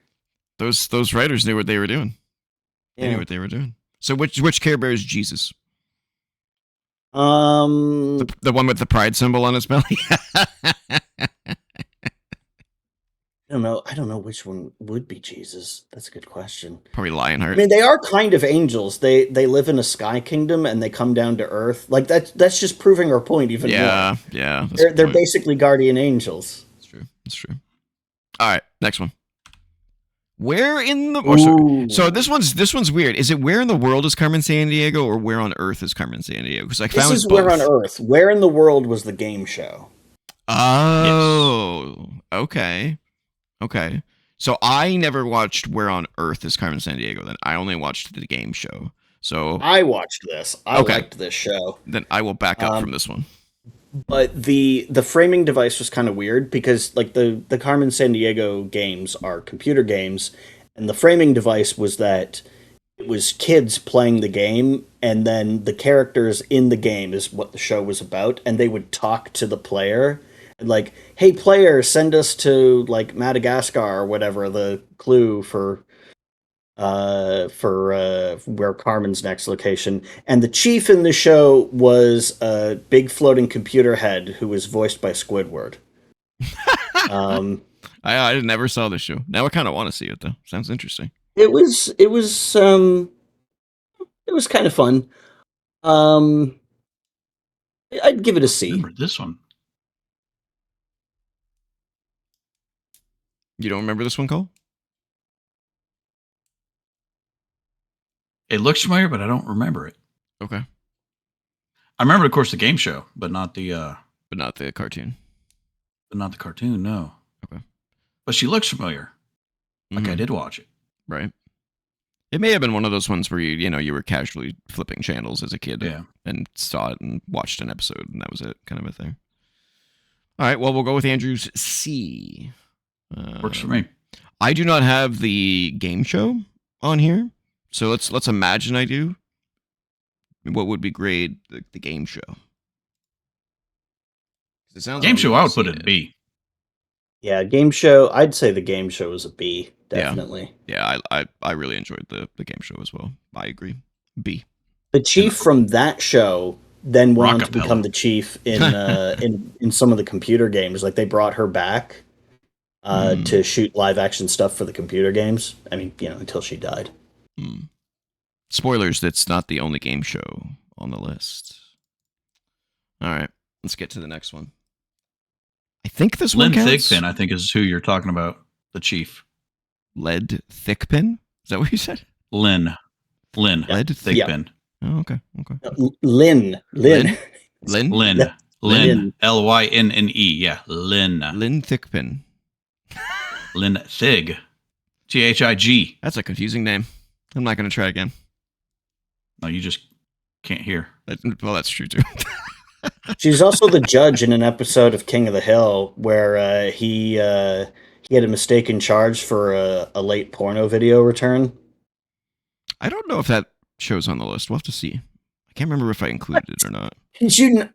Those writers knew what they were doing. They knew what they were doing. So which Care Bear is Jesus? The one with the pride symbol on his belly. I don't know which one would be Jesus. That's a good question. Probably Lionheart. I mean, they are kind of angels. They live in a sky kingdom and they come down to Earth. Like that's just proving our point even more. Yeah. They're basically guardian angels. That's true. All right, next one. Where in the so this one's weird. Is it where in the world is Carmen Sandiego or where on Earth is Carmen Sandiego? Because I found this is both. Where on Earth. Where in the world was the game show? Oh, yes. Okay. So I never watched Where on Earth is Carmen Sandiego. Then I only watched the game show. So I watched this. I liked this show. Then I will back up from this one. But the framing device was kind of weird because like the Carmen Sandiego games are computer games, and the framing device was that it was kids playing the game, and then the characters in the game is what the show was about, and they would talk to the player. Like, hey player, send us to like Madagascar or whatever the clue for where Carmen's next location. And the chief in the show was a big floating computer head who was voiced by Squidward. I never saw this show. Now I kind of want to see it though. Sounds interesting. It was kind of fun. I'd give it a C. Remember this one? You don't remember this one, Cole? It looks familiar, but I don't remember it. Okay. I remember, of course, the game show, but not the cartoon. but not the cartoon. No. Okay. But she looks familiar. Like I Mhm. did watch it. Right. It may have been one of those ones where you were casually flipping channels as a kid Yeah. and saw it and watched an episode and that was it, kind of a thing. All right, well, we'll go with Andrew's C. Works for me. I do not have the game show on here, so let's imagine I do. What would be grade the game show? It sounds Game like show, we've I all would put seen it B. Yeah, game show. I'd say the game show is a B. Definitely. Yeah, I really enjoyed the game show as well. I agree. B. The chief from that show then went on to Rockapella. become the chief in some of the computer games. Like they brought her back to shoot live action stuff for the computer games. I mean, until she died. Spoilers, that's not the only game show on the list. All right, let's get to the next one. I think this Lynn one counts. Thigpen, I think, is who you're talking about. The chief. Lead Thickpin? Is that what you said? Lynn. Lead Thigpen. Oh, okay. Lynn. Lynn? Lynn. Lynnne. Yeah, Lynn. Lynn Thickpin. Lynn Thig. Thig. That's a confusing name. I'm not going to try again. No, you just can't hear. Well, that's true too. She's also the judge in an episode of King of the Hill where he had a mistaken charge for a late porno video return. I don't know if that show's on the list. We'll have to see. I can't remember if I included it or not.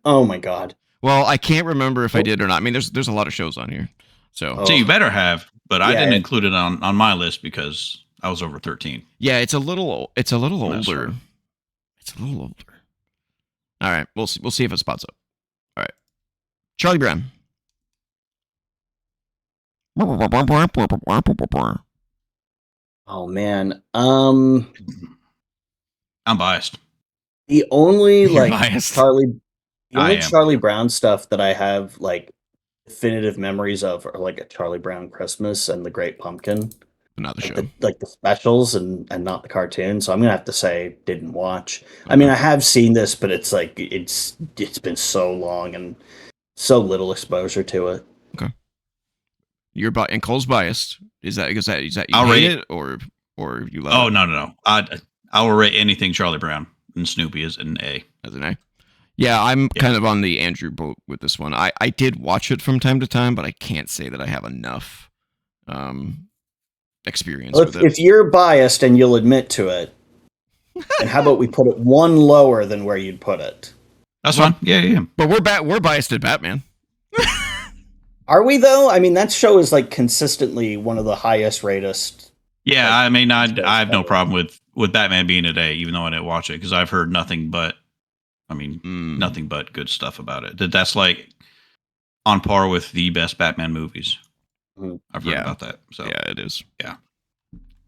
Oh my god. Well, I can't remember if I did or not. I mean, there's a lot of shows on here. So So you better have, but I Yeah. didn't include it on my list because I was over 13. yeah, it's a little older. That's right. It's a little older. All right, we'll see if it spots up. All right, Charlie Brown. Oh man. I'm biased. The only You're like biased. I am. Charlie Brown stuff that I have like definitive memories of are like a Charlie Brown Christmas and the Great Pumpkin. But not the Like show. the specials and not the cartoon. So I'm gonna have to say didn't watch. I mean I have seen this, but it's like it's been so long and so little exposure to it. You're and Cole's biased. Is that you I'll hate rate it or you love Oh, it no. I will rate anything Charlie Brown and Snoopy as an A. as an A? Yeah, I'm kind of on the Andrew boat with this one. I did watch it from time to time, but I can't say that I have enough experience Well, with it. if you're biased and you'll admit to it, then how about we put it one lower than where you'd put it? That's fine. Yeah. But we're biased at Batman. Are we though? I mean, that show is like consistently one of the highest rated. Yeah, I mean, I have no better. problem with Batman being an A, even though I didn't watch it, because I've heard nothing but good stuff about it. That's like on par with the best Batman movies. Mhm. I've heard Yeah. about that. So Yeah, it is. Yeah.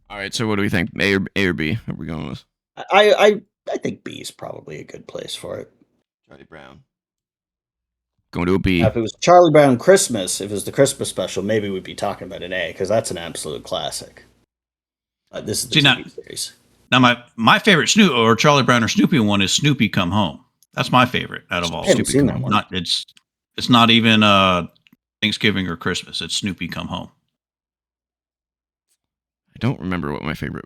All right, so what do we think? A or B? Are we going with I think B is probably a good place for it. Charlie Brown? Going to a B. Now, if it was Charlie Brown Christmas, if it was the Christmas special, maybe we'd be talking about an A because that's an absolute classic. This is the See, now- TV series. now my favorite Snoop or Charlie Brown or Snoopy one is Snoopy Come Home. That's my favorite out of all. I haven't Snoopy seen Come that one. Not it's not even Thanksgiving or Christmas. It's Snoopy Come Home. I don't remember what my favorite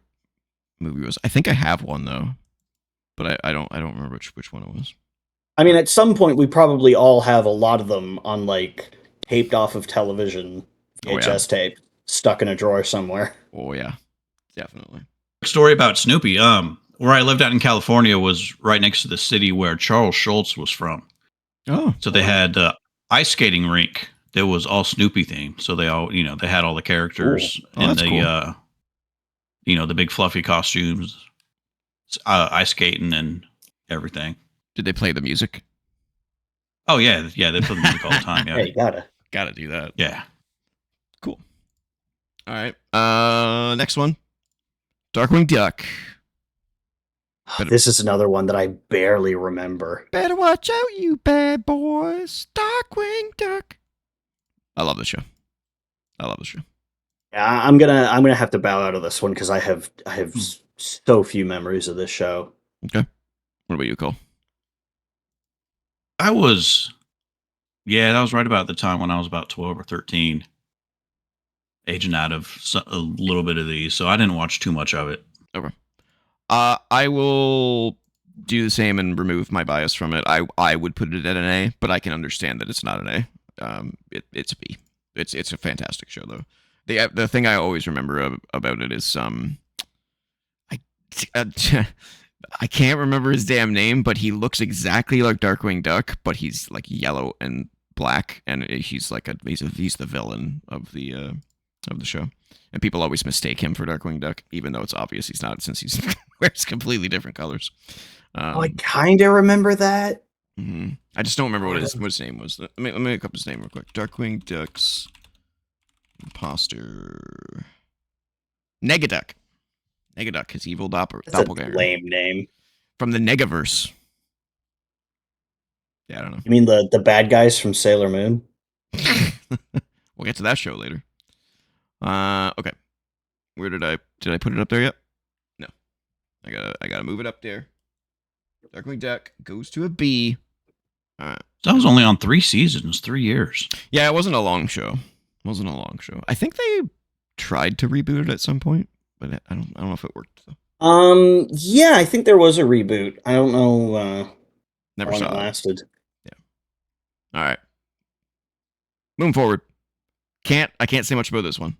movie was. I think I have one though, but I don't remember which one it was. I mean, at some point, we probably all have a lot of them on like taped off of television, VHS tape, stuck in a drawer somewhere. Oh yeah, definitely. Story about Snoopy. Where I lived out in California was right next to the city where Charles Schultz was from. Oh, So they had ice skating rink that was all Snoopy themed. So they all, they had all the characters Oh, and that's the, the big fluffy costumes, ice skating and everything. did they play the music? Oh yeah, they play the music all the time. Yeah, Hey, Gotta do that. yeah. Cool. All right. Next one. Darkwing Duck. this is another one that I barely remember. Better watch out, you bad boys. Darkwing Duck. I love the show. Yeah, I'm gonna have to bow out of this one because I have so few memories of this show. Okay. What about you, Cole? I was, yeah, that was right about the time when I was about 12 or 13, aging out of a little bit of these, so I didn't watch too much of it. Okay. I will do the same and remove my bias from it. I would put it at an A, but I can understand that it's not an A. It's a B. It's a fantastic show though. The thing I always remember about it is I uh, I can't remember his damn name, but he looks exactly like Darkwing Duck, but he's like yellow and black, and he's like he's the villain of the show. And people always mistake him for Darkwing Duck, even though it's obvious he's not, since he wears completely different colors. I kind of remember that. Mm-hmm. I just don't remember what his name was. Let me look up his name real quick. Darkwing Duck's imposter. Negaduck. Negaduck, his evil doppelganger. A lame name. From the Negaverse. Yeah, I don't know. You mean the bad guys from Sailor Moon? We'll get to that show later. Okay. Where did I put it up there yet? No. I gotta move it up there. Darkwing Duck goes to a B. All right. That was only on 3 seasons, 3 years. Yeah, it wasn't a long show. I think they tried to reboot it at some point, but I don't know if it worked though. Yeah, I think there was a reboot. I don't know. Never how long saw it it. lasted. Yeah. All right. Moving forward. I can't say much about this one.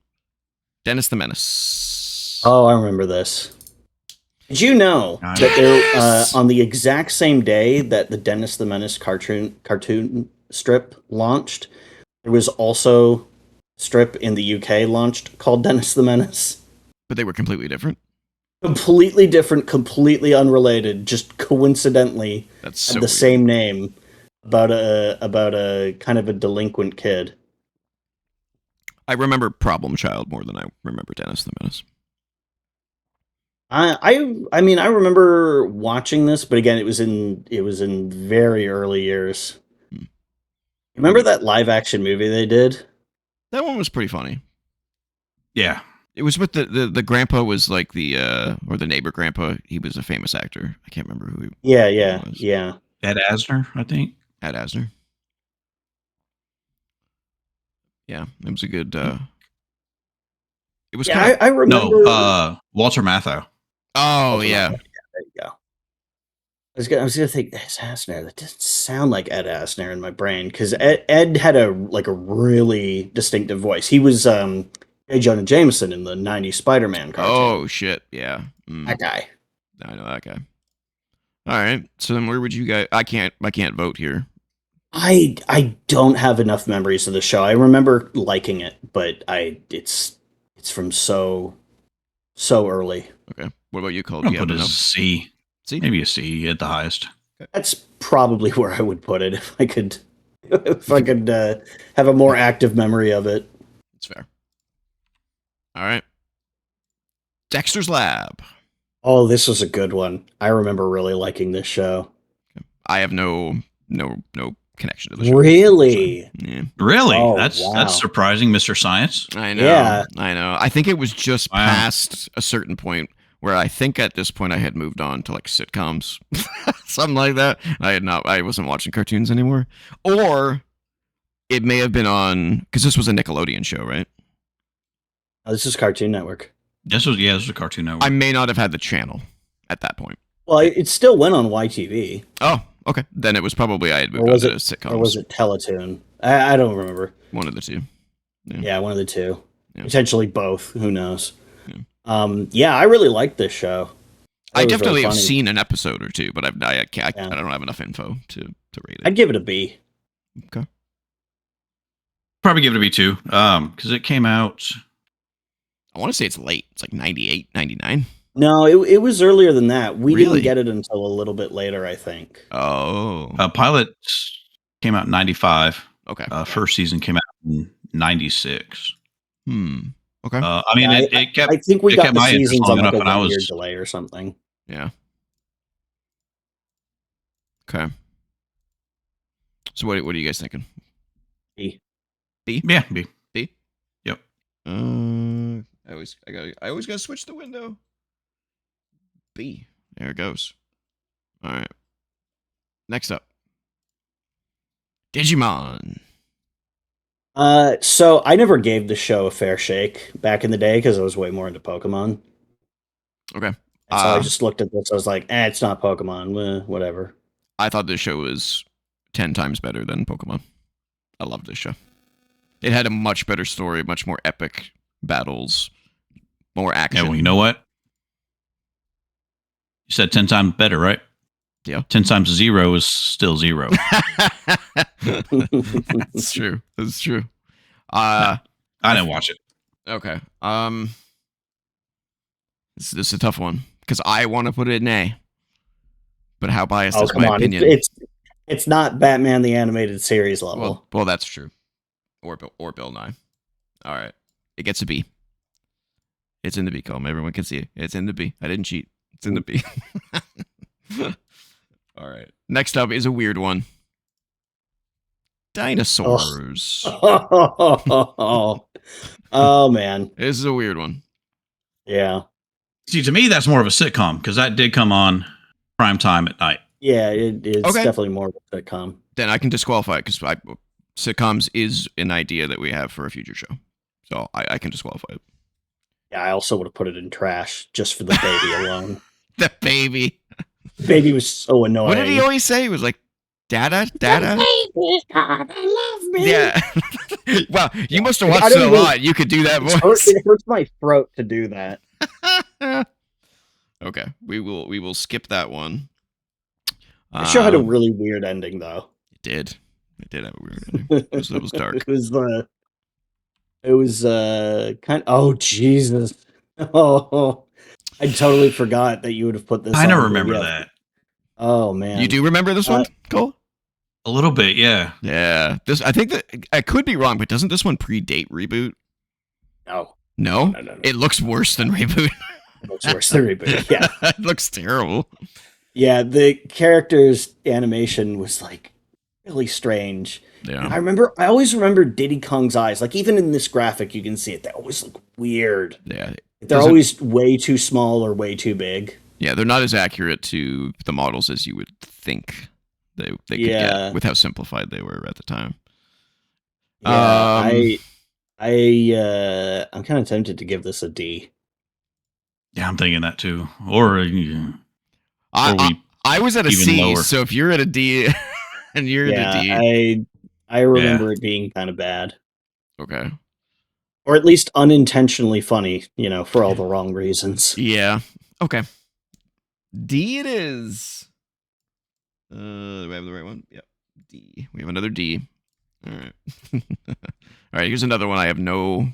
Dennis the Menace. Oh, I remember this. Did you know that there, on the exact same day that the Dennis the Menace cartoon strip launched, there was also a strip in the UK launched called Dennis the Menace? But they were completely different. Completely different, completely unrelated, just coincidentally That's so had the weird. same name, about a kind of a delinquent kid. I remember Problem Child more than I remember Dennis the Menace. I mean, I remember watching this, but again, it was in very early years. Remember that live action movie they did? That one was pretty funny. Yeah. It was with the grandpa was like or the neighbor grandpa. He was a famous actor. I can't remember who he was. Yeah. Ed Asner, I think. Ed Asner. Yeah, it was a good. It was Yeah, I remember. No, Walter Matthau. Oh yeah. There you go. I was gonna think Ed Asner. That doesn't sound like Ed Asner in my brain, because Ed had a really distinctive voice. He was J. Jonah Jameson in the '90s Spider-Man cartoon. Oh shit, yeah. That guy. I know that guy. All right, so then where would you guys? I can't vote here. I don't have enough memories of the show. I remember liking it, but it's from so early. Okay, what about you, Cole? I'll Do you have put it as enough? a C. C? Maybe a C at the highest. That's probably where I would put it if I could have a more active memory of it. That's fair. All right, Dexter's Lab. Oh, this was a good one. I remember really liking this show. I have no connection to the show. Really? Yeah. Really? Oh, That's wow. surprising, Mr. Science. I know. Yeah. I know. I think it was just Wow. past a certain point where I think at this point I had moved on to like sitcoms, something like that. I wasn't watching cartoons anymore. Or it may have been on, because this was a Nickelodeon show, right? Oh, this is Cartoon Network. This was a Cartoon Network. I may not have had the channel at that point. Well, it still went on YTV. Oh, okay. Then it was probably I had moved Or on was to it sitcoms. Or was it Teletoon? I don't remember. One of the two. Yeah, one of the two. Yeah. Potentially both. Who knows? Yeah. Yeah, I really liked this show. I It was definitely really have funny. seen an episode or two, but I Yeah. don't have enough info to rate it. I'd give it a B. Okay. Probably give it a B too, because it came out. I want to say it's late. It's like 98, 99. No, it was earlier than that. We Really? didn't get it until a little bit later, I think. Oh. Pilot came out in 95. Okay. First season came out in 96. Okay. I mean, Yeah, it kept. I think we it got kept the my interest seasons long on like enough a when I 1 year was. delay or something. Yeah. Okay. So what are you guys thinking? B. B? Yeah, B. B? Yep. I always gotta switch the window. B. There it goes. All right. Next up. Digimon. So I never gave the show a fair shake back in the day because I was way more into Pokemon. Okay. And so I just looked at this. I was like, it's not Pokemon. Whatever. I thought this show was 10 times better than Pokemon. I loved this show. It had a much better story, much more epic battles, more action. Yeah, well, you know what? You said 10 times better, right? Yeah. 10 times 0 is still 0. That's true. That's true. I didn't watch it. Okay. This is a tough one because I want to put it in A. But how biased is my opinion? It's not Batman the Animated Series level. Well, that's true. Or Bill Nye. All right. It gets a B. It's in the B column. Everyone can see it. It's in the B. I didn't cheat. It's in the B. All right. Next up is a weird one. Dinosaurs. Oh man. This is a weird one. Yeah. See, to me, that's more of a sitcom because that did come on prime time at night. Yeah, it's definitely more of a sitcom. Then I can disqualify it because sitcoms is an idea that we have for a future show. So I can disqualify it. Yeah, I also would have put it in trash just for the baby alone. The baby. The baby was so annoying. What did he always say? He was like, Dada? Dada? Baby, God, I love me. Yeah. Well, you must have watched it a lot. You could do that voice. It hurts my throat to do that. Okay. We will skip that one. The show had a really weird ending, though. It did. It did have a weird ending. It was dark. It was kind of, oh Jesus. Oh, I totally forgot that you would have put this. I never remember that. Oh man. You do remember this one, Cole? A little bit, yeah. Yeah. I think that I could be wrong, but doesn't this one predate Reboot? No. No? It looks worse than Reboot. It looks worse than Reboot. Yeah. It looks terrible. Yeah, the character's animation was like really strange. Yeah. I always remember Diddy Kong's eyes. Like even in this graphic, you can see it. They always look weird. Yeah. They're always way too small or way too big. Yeah, they're not as accurate to the models as you would think they could get with how simplified they were at the time. Yeah, I'm kind of tempted to give this a D. Yeah, I'm thinking that too. Or I was at a C, lower. so if you're at a D and you're at a D, I remember it being kind of bad. Okay. Or at least unintentionally funny, for all the wrong reasons. Yeah. Okay. D it is. Do we have the right one? Yep. D. We have another D. All right. All right, here's another one I have no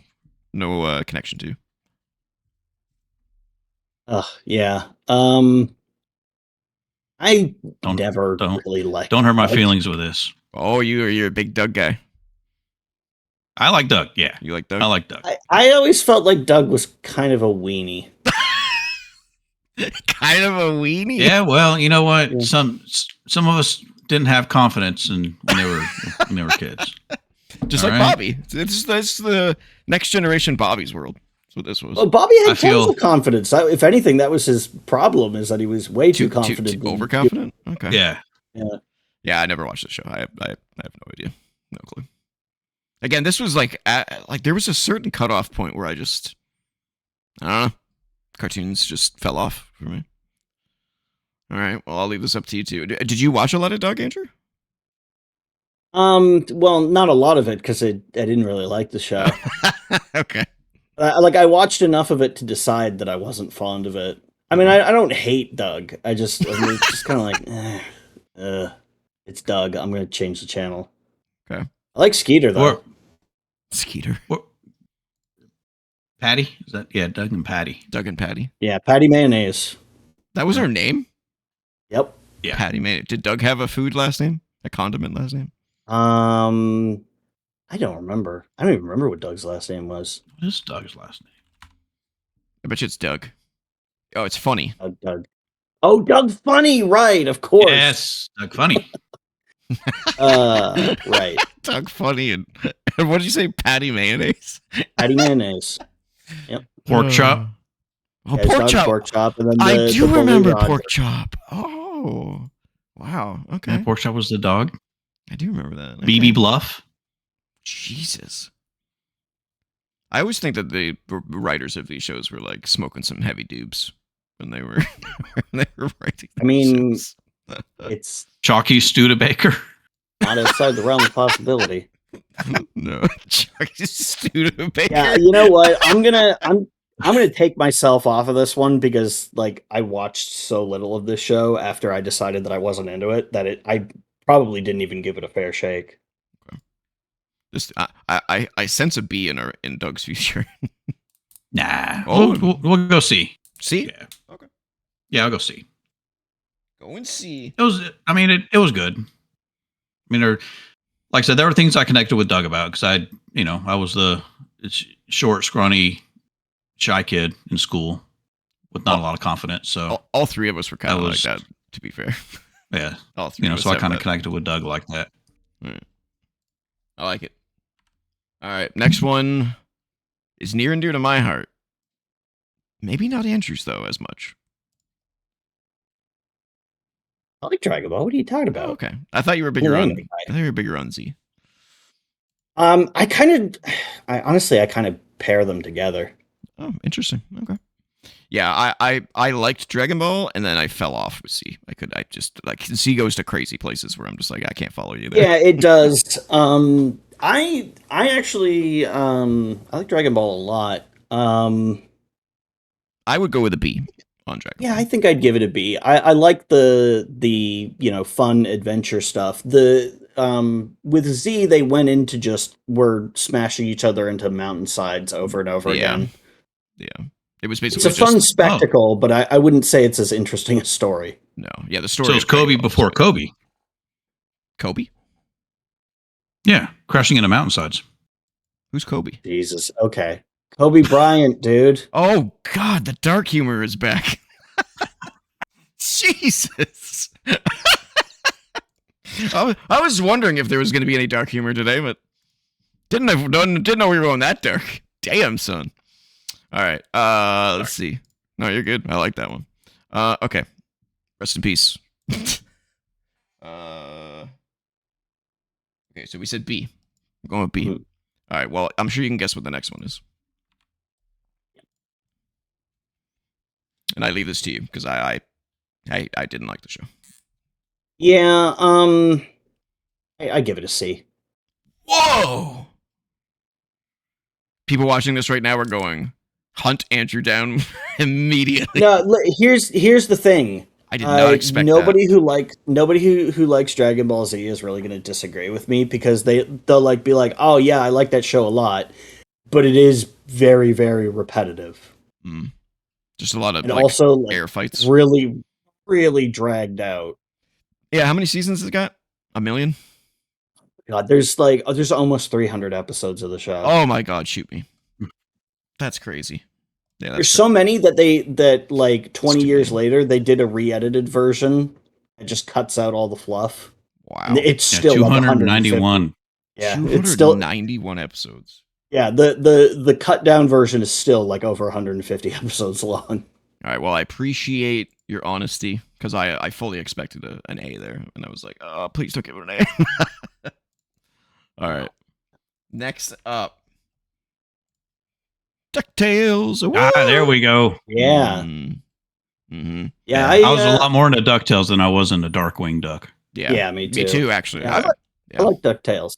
connection to. Yeah. I never really liked. Don't hurt my feelings with this. Oh, you're a big Doug guy. I like Doug. Yeah, you like Doug. I like Doug. I always felt like Doug was kind of a weenie. Kind of a weenie. Yeah. Well, you know what? Yeah. Some of us didn't have confidence when they were kids. Just all like right? Bobby. It's the next generation Bobby's world. That's what this was. Well, Bobby had tons of confidence. If anything, that was his problem, is that he was way too confident. Too overconfident? Okay. Yeah. Yeah, I never watched the show. I have no idea. No clue. Again, this was like there was a certain cutoff point where I don't know. Cartoons just fell off for me. All right. Well, I'll leave this up to you two. Did you watch a lot of Doug, Andrew? Well, not a lot of it because I didn't really like the show. Okay. I watched enough of it to decide that I wasn't fond of it. I mean, I don't hate Doug. It's just kind of like, it's Doug. I'm going to change the channel. Okay. I like Skeeter though. Skeeter. Patty? Is that Doug and Patty? Doug and Patty. Yeah, Patty Mayonnaise. That was her name? Yep. Yeah. Patty Mayonnaise. Did Doug have a food last name? A condiment last name? I don't remember. I don't even remember what Doug's last name was. What is Doug's last name? I bet you it's Doug. Oh, it's Funny. Doug. Oh, Doug Funny, right, of course. Yes, Doug Funny. Right. Doug Funny and what did you say? Patty Mayonnaise? Patty Mayonnaise. Yep. Pork chop. Oh, pork chop. Pork chop. And then I do remember pork chop. Oh, wow. Okay. Yeah, pork chop was the dog. I do remember that. Okay. BB Bluff. Jesus. I always think that the writers of these shows were like smoking some heavy dupes when they were writing. I mean, shows. it's Chalky Studebaker. not outside the realm of possibility. No, Chucky Studebaker. Yeah, you know what? I'm gonna take myself off of this one because like I watched so little of this show after I decided that I wasn't into it that I probably didn't even give it a fair shake. Just I sense a B in Doug's future. Nah. Oh. We'll go see. See? Yeah. Okay. Yeah, I'll go see. Go and see. It was. I mean, it was good. I mean, like I said, there were things I connected with Doug about because I was the short, scrawny, shy kid in school with not a lot of confidence. So all three of us were kind of like that, to be fair. Yeah. All three of us so I have kind of that. connected with Doug like that. Right. I like it. All right, next one is near and dear to my heart. Maybe not Andrew's though as much. I like Dragon Ball. What are you talking about? Oh, okay, I thought you were bigger on. Anime. I thought you were bigger on Z. I honestly kind of pair them together. Oh, interesting. Okay. Yeah, I liked Dragon Ball, and then I fell off with C. I just like Z goes to crazy places where I'm just like I can't follow you there. Yeah, it does. I actually I like Dragon Ball a lot. I would go with a B on Dragon Ball. Yeah, I think I'd give it a B. I like the fun adventure stuff. With Z they went into just were smashing each other into mountainsides over and over again. Yeah. It was basically it's a fun spectacle, but I wouldn't say it's as interesting a story. No, yeah, the story. So it's Kobe before Kobe. Kobe? Yeah, crashing into mountainsides. Who's Kobe? Jesus. Okay. Kobe Bryant, dude. Oh God, the dark humor is back. Jesus. I was wondering if there was going to be any dark humor today, but didn't know we were going that dark. Damn, son. All right. Let's see. No, you're good. I like that one. Okay. Rest in peace. Okay, so we said B. I'm going with B. All right. Well, I'm sure you can guess what the next one is. And I leave this to you because I didn't like the show. Yeah. I give it a C. Whoa! People watching this right now are going, hunt Andrew down immediately. No, here's the thing. I did not expect nobody that. Nobody who likes Dragon Ball Z is really going to disagree with me because they'll like be like, oh yeah, I like that show a lot, but it is very, very repetitive. Just a lot of also air fights. Really, really dragged out. Yeah, how many seasons has it got? 1 million? God, there's almost 300 episodes of the show. Oh my God, shoot me. That's crazy. Yeah, there's so many that like 20 years later they did a re-edited version. It just cuts out all the fluff. Wow. And it's still 291. Yeah, 291 episodes. Yeah, the cut down version is still like over 150 episodes long. All right, well, I appreciate your honesty because I fully expected an A there, and I was like, oh, please don't give it an A. All right. Next up, DuckTales. There we go. Yeah. Mm-hmm. Yeah, I was a lot more into DuckTales than I was into Darkwing Duck. Yeah, me too. Me too, actually. Yeah, I like DuckTales.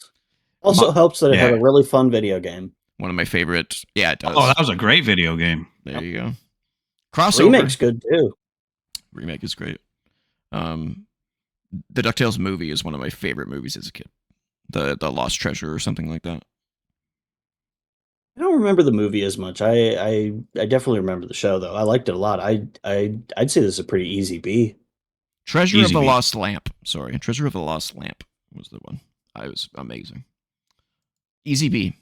Also helps that it had a really fun video game. One of my favorite. Yeah, it does. Oh, that was a great video game. There you go. Crossover. Remake's good too. Remake is great. The DuckTales movie is one of my favorite movies as a kid. The Lost Treasure or something like that. I don't remember the movie as much. I definitely remember the show though. I liked it a lot. I'd say this is a pretty easy B. Treasure of the Lost Lamp. Sorry, Treasure of the Lost Lamp was the one. It was amazing. Easy B.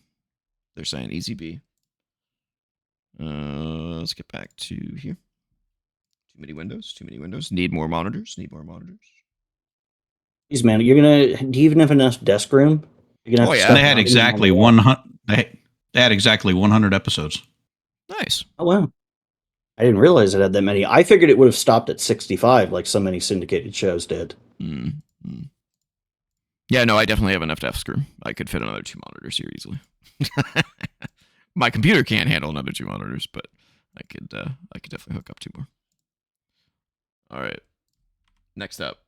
They're saying easy B. Let's get back to here. Too many windows. Need more monitors. Jeez, man, do you even have enough desk room? Oh yeah, they had exactly 100. They had exactly 100 episodes. Nice. Oh wow, I didn't realize it had that many. I figured it would have stopped at 65, like so many syndicated shows did. Yeah, no, I definitely have enough to F-screw. I could fit another 2 monitors here easily. My computer can't handle another 2 monitors, but I could definitely hook up 2 more. All right. Next up,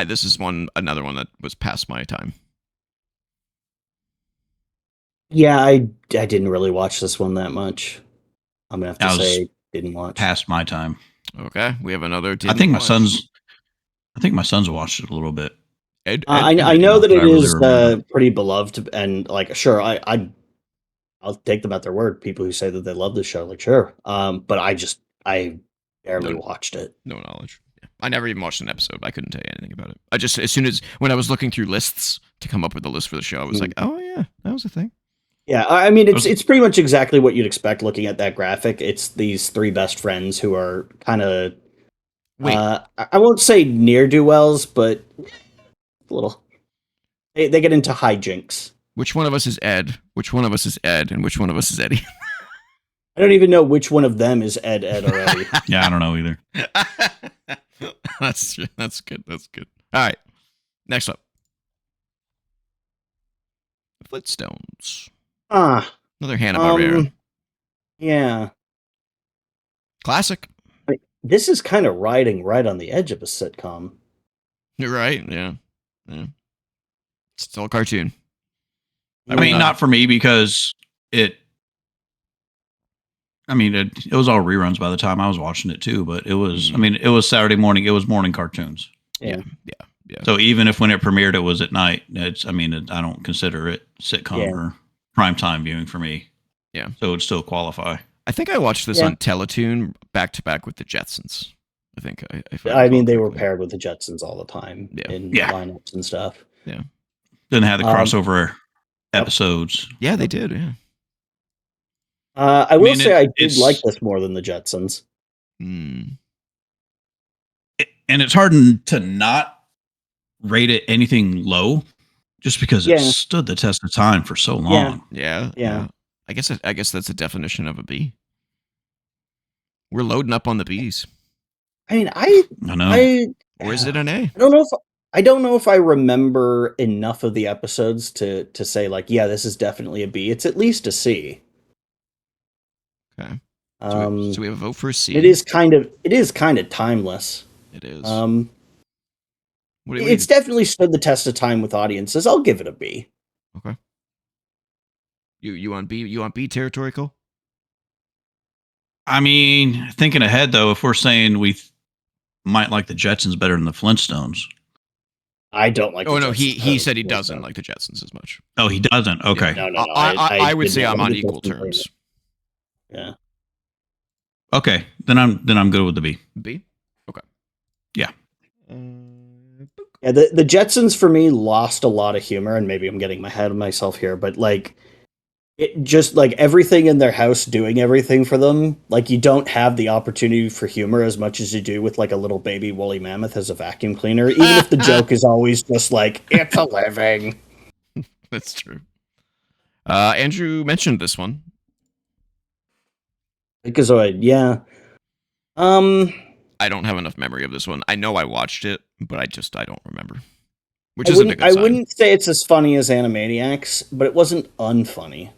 this is another one that was past my time. Yeah, I didn't really watch this one that much. I'm gonna have to say didn't watch. Past my time. Okay, we have another. I think my sons watched it a little bit. I know that it is pretty beloved, and like, sure, I'll take them at their word. People who say that they love this show, like, sure. But I barely watched it. No knowledge. Yeah. I never even watched an episode. I couldn't tell you anything about it. I just, as soon as when I was looking through lists to come up with a list for the show, I was like, oh yeah, that was a thing. Yeah, I mean, it's pretty much exactly what you'd expect looking at that graphic. It's these 3 best friends who are kind of, I won't say ne'er-do-wells, but a little. They get into hijinks. Which one of us is Ed? Which one of us is Ed? And which one of us is Eddie? I don't even know which one of them is Ed already. Yeah, I don't know either. That's good. That's good. All right. Next up. Flintstones. Another Hanna-Barbera. Yeah. Classic. This is kind of riding right on the edge of a sitcom. You're right. Yeah. It's still a cartoon. I mean, not for me because it was all reruns by the time I was watching it too, but it was, it was Saturday morning. It was morning cartoons. Yeah. So even if when it premiered, it was at night, I don't consider it sitcom or primetime viewing for me. Yeah. So it would still qualify. I think I watched this on Teletoon back to back with the Jetsons. I think they were paired with the Jetsons all the time in lineups and stuff. Yeah. Didn't have the crossover episodes. Yeah, they did. Yeah. I will say I did like this more than the Jetsons. And it's hard to not rate it anything low, just because it stood the test of time for so long. Yeah. I guess that's the definition of a B. We're loading up on the Bs. I mean, I know. Or is it an A? I don't know if I remember enough of the episodes to say like, yeah, this is definitely a B. It's at least a C. Okay. So we have a vote for a C. It is kind of timeless. It is. It's definitely stood the test of time with audiences. I'll give it a B. Okay. You on B? You on B territory, Cole? I mean, thinking ahead though, if we're saying we might like the Jetsons better than the Flintstones. I don't like. Oh no, he said he doesn't like the Jetsons as much. Oh, he doesn't. Okay. No. I would say I'm on equal terms. Yeah. Okay, then I'm good with the B. B. Okay. Yeah. Yeah. The Jetsons for me lost a lot of humor, and maybe I'm getting ahead of myself here, but like, it just like everything in their house doing everything for them. Like you don't have the opportunity for humor as much as you do with like a little baby woolly mammoth as a vacuum cleaner. Even if the joke is always just like it's a living. That's true. Andrew mentioned this one. Freakazoid, yeah. I don't have enough memory of this one. I know I watched it, but I don't remember. Which isn't a good sign. I wouldn't say it's as funny as Animaniacs, but it wasn't unfunny.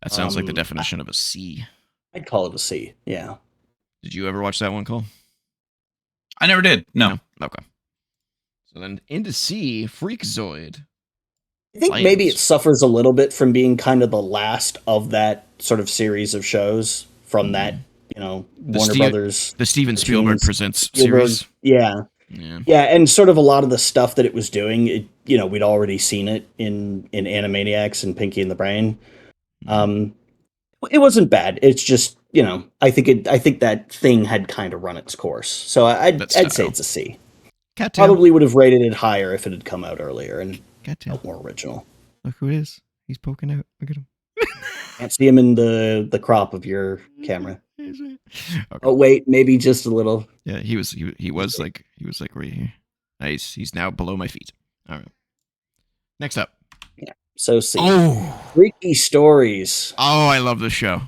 That sounds like the definition of a C. I'd call it a C, yeah. Did you ever watch that one, Cole? I never did. No. Okay. So then into C, Freakazoid. I think maybe it suffers a little bit from being kind of the last of that sort of series of shows from that, Warner Brothers. The Steven Spielberg Presents series. Yeah, and sort of a lot of the stuff that it was doing, we'd already seen it in Animaniacs and Pinky and the Brain. It wasn't bad. It's just, I think that thing had kind of run its course. So I'd say it's a C. Cattail. Probably would have rated it higher if it had come out earlier and felt more original. Look who it is. He's poking out. Look at him. Can't see him in the crop of your camera. Okay. Oh wait, maybe just a little. Yeah, he was like right here. Nice. He's now below my feet. All right. Next up. Yeah. So C. Oh, Freaky Stories. Oh, I love this show.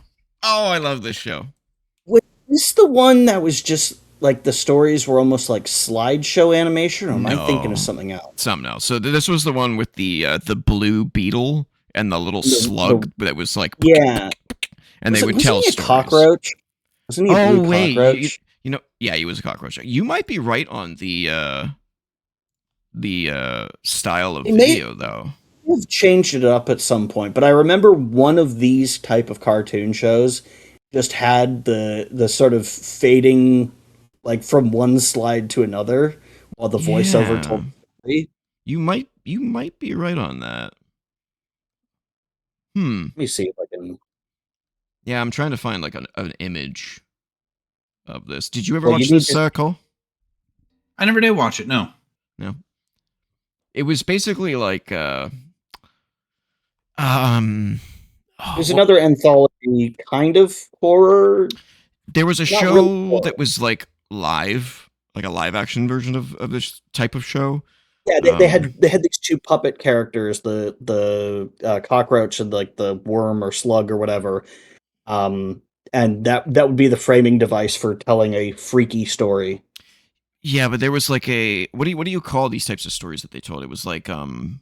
Was this the one that was just like the stories were almost like slideshow animation, or am I thinking No. of something else? Something else. So this was the one with the blue beetle and the little slug that was like, Yeah. and they would Wasn't tell he a stories. cockroach? Wasn't he a blue wait, cockroach? you know, yeah, he was a cockroach. You might be right on the style of He may- video though. They've changed it up at some point, but I remember one of these type of cartoon shows just had the sort of fading like from one slide to another while the voiceover told the story. You might be right on that. Let me see if I can. Yeah, I'm trying to find like an image of this. Did you ever Well, you watch need this, to- Cole? I never did watch it. No. No. It was basically like There's well, another anthology kind of horror. there was a not show really horror. that was like live, like a live action version of this type of show. Yeah, they had these two puppet characters, the cockroach and like the worm or slug or whatever. And that would be the framing device for telling a freaky story. Yeah, but there was like a what do you call these types of stories that they told? It was like urban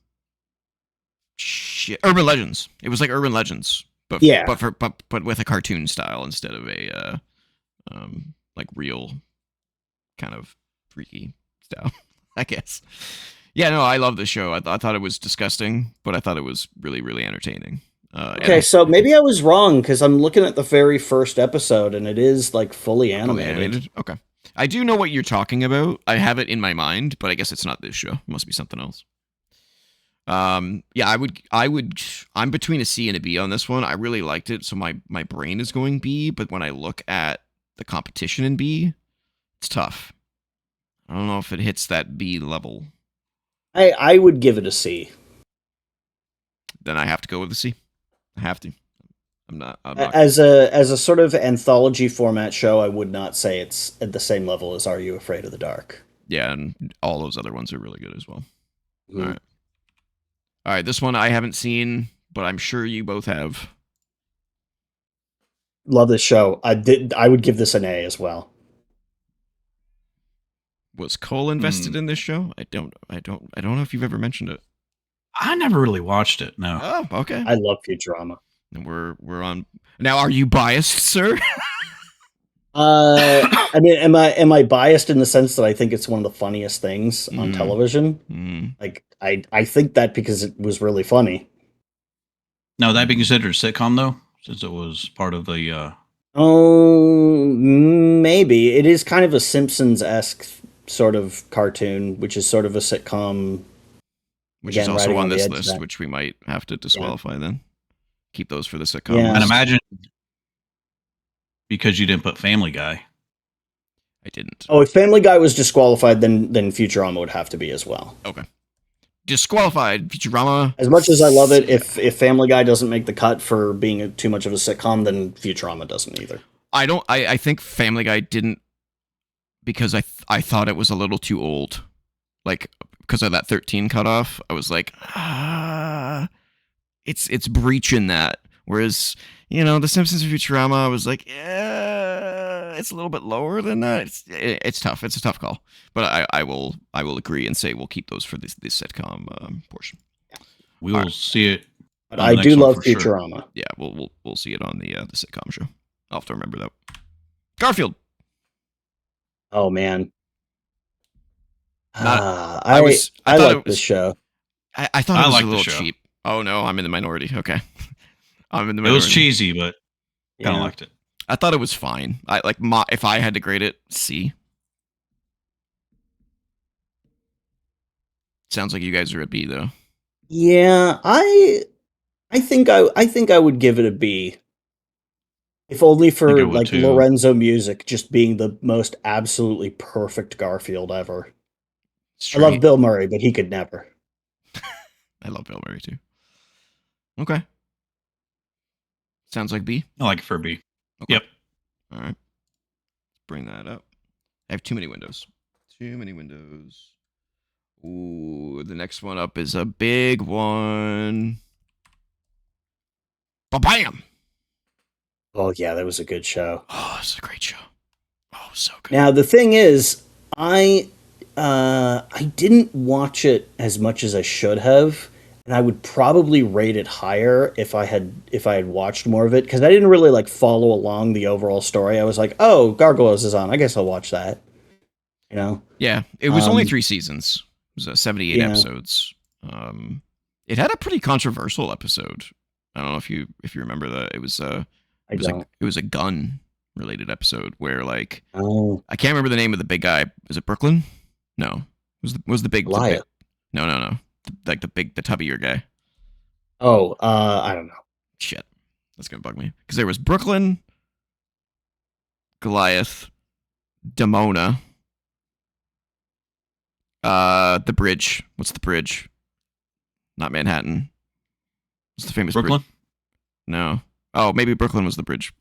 legends. It was like urban legends, but Yeah. but with a cartoon style instead of a like real kind of freaky style, I guess. Yeah, no, I love the show. I thought it was disgusting, but I thought it was really, really entertaining. Okay, so maybe I was wrong because I'm looking at the very first episode and it is like fully animated. Okay. I do know what you're talking about. I have it in my mind, but I guess it's not this show. It must be something else. Yeah, I'm between a C and a B on this one. I really liked it, so my brain is going B, but when I look at the competition in B, it's tough. I don't know if it hits that B level. I would give it a C. Then I have to go with a C. I have to. I'm not. As a sort of anthology format show, I would not say it's at the same level as Are You Afraid of the Dark? Yeah, and all those other ones are really good as well. Mhm. All right. This one I haven't seen, but I'm sure you both have. Love this show. I would give this an A as well. Was Cole invested in this show? I don't know if you've ever mentioned it. I never really watched it. No. Oh, okay. I love Futurama. And we're on now. Are you biased, sir? I mean, am I biased in the sense that I think it's one of the funniest things on television? Like, I think that because it was really funny. No, that be considered a sitcom though, since it was part of the. Oh, maybe it is kind of a Simpsons-esque sort of cartoon, which is sort of a sitcom. Which Again, is also riding on on the this edge of list, that. which we might have to disqualify then. Keep those for the sitcom Yeah. And list. imagine because you didn't put Family Guy. I didn't. Oh, if Family Guy was disqualified, then Futurama would have to be as well. Okay. Disqualified. Futurama. As much as I love it, if Family Guy doesn't make the cut for being too much of a sitcom, then Futurama doesn't either. I think Family Guy didn't because I thought it was a little too old. Like because of that 13 cutoff, I was like, it's breaching that. Whereas, The Simpsons and Futurama, I was like, yeah, it's a little bit lower than that. It's tough. It's a tough call. But I will agree and say we'll keep those for this sitcom portion. We will see it. But on I the do next one love for sure. Futurama. Yeah, we'll see it on the sitcom show. I'll have to remember that. Garfield. Oh man, I I thought like it was- this show. I thought I it was like a the little show. cheap. Oh no, I'm in the minority. Okay, I'm in the It minority. was cheesy, but kind of Yeah. liked it. I thought it was fine. If I had to grade it, C. Sounds like you guys are at B though. Yeah, I think I would give it a B. If only I for would like too. Lorenzo Music just being the most absolutely perfect Garfield ever. I love Bill Murray, but he could never. I love Bill Murray too. Okay. Sounds like B. I like it for a B. Okay. Yep. All right. Bring that up. I have too many windows. Too many windows. Ooh, the next one up is a big one. Ba-bam! Oh yeah, that was a good show. Oh, this is a great show. Oh, so good. Now the thing is, I didn't watch it as much as I should have, and I would probably rate it higher if I had watched more of it, because I didn't really like follow along the overall story. I was like, oh, Gargoyles is on, I guess I'll watch that. You know? Yeah, it was only 3 seasons. It was 78 episodes. It had a pretty controversial episode. I don't know if you remember that. It was it was a gun related episode where like I can't remember the name of the big guy. Is it Brooklyn? No. Was the big Goliath? No. Like the tubbier guy. Oh, I don't know. Shit, that's gonna bug me because there was Brooklyn, Goliath, Demona, the bridge. What's the bridge? Not Manhattan. What's the famous Brooklyn? bridge? No. Oh, maybe Brooklyn was the bridge.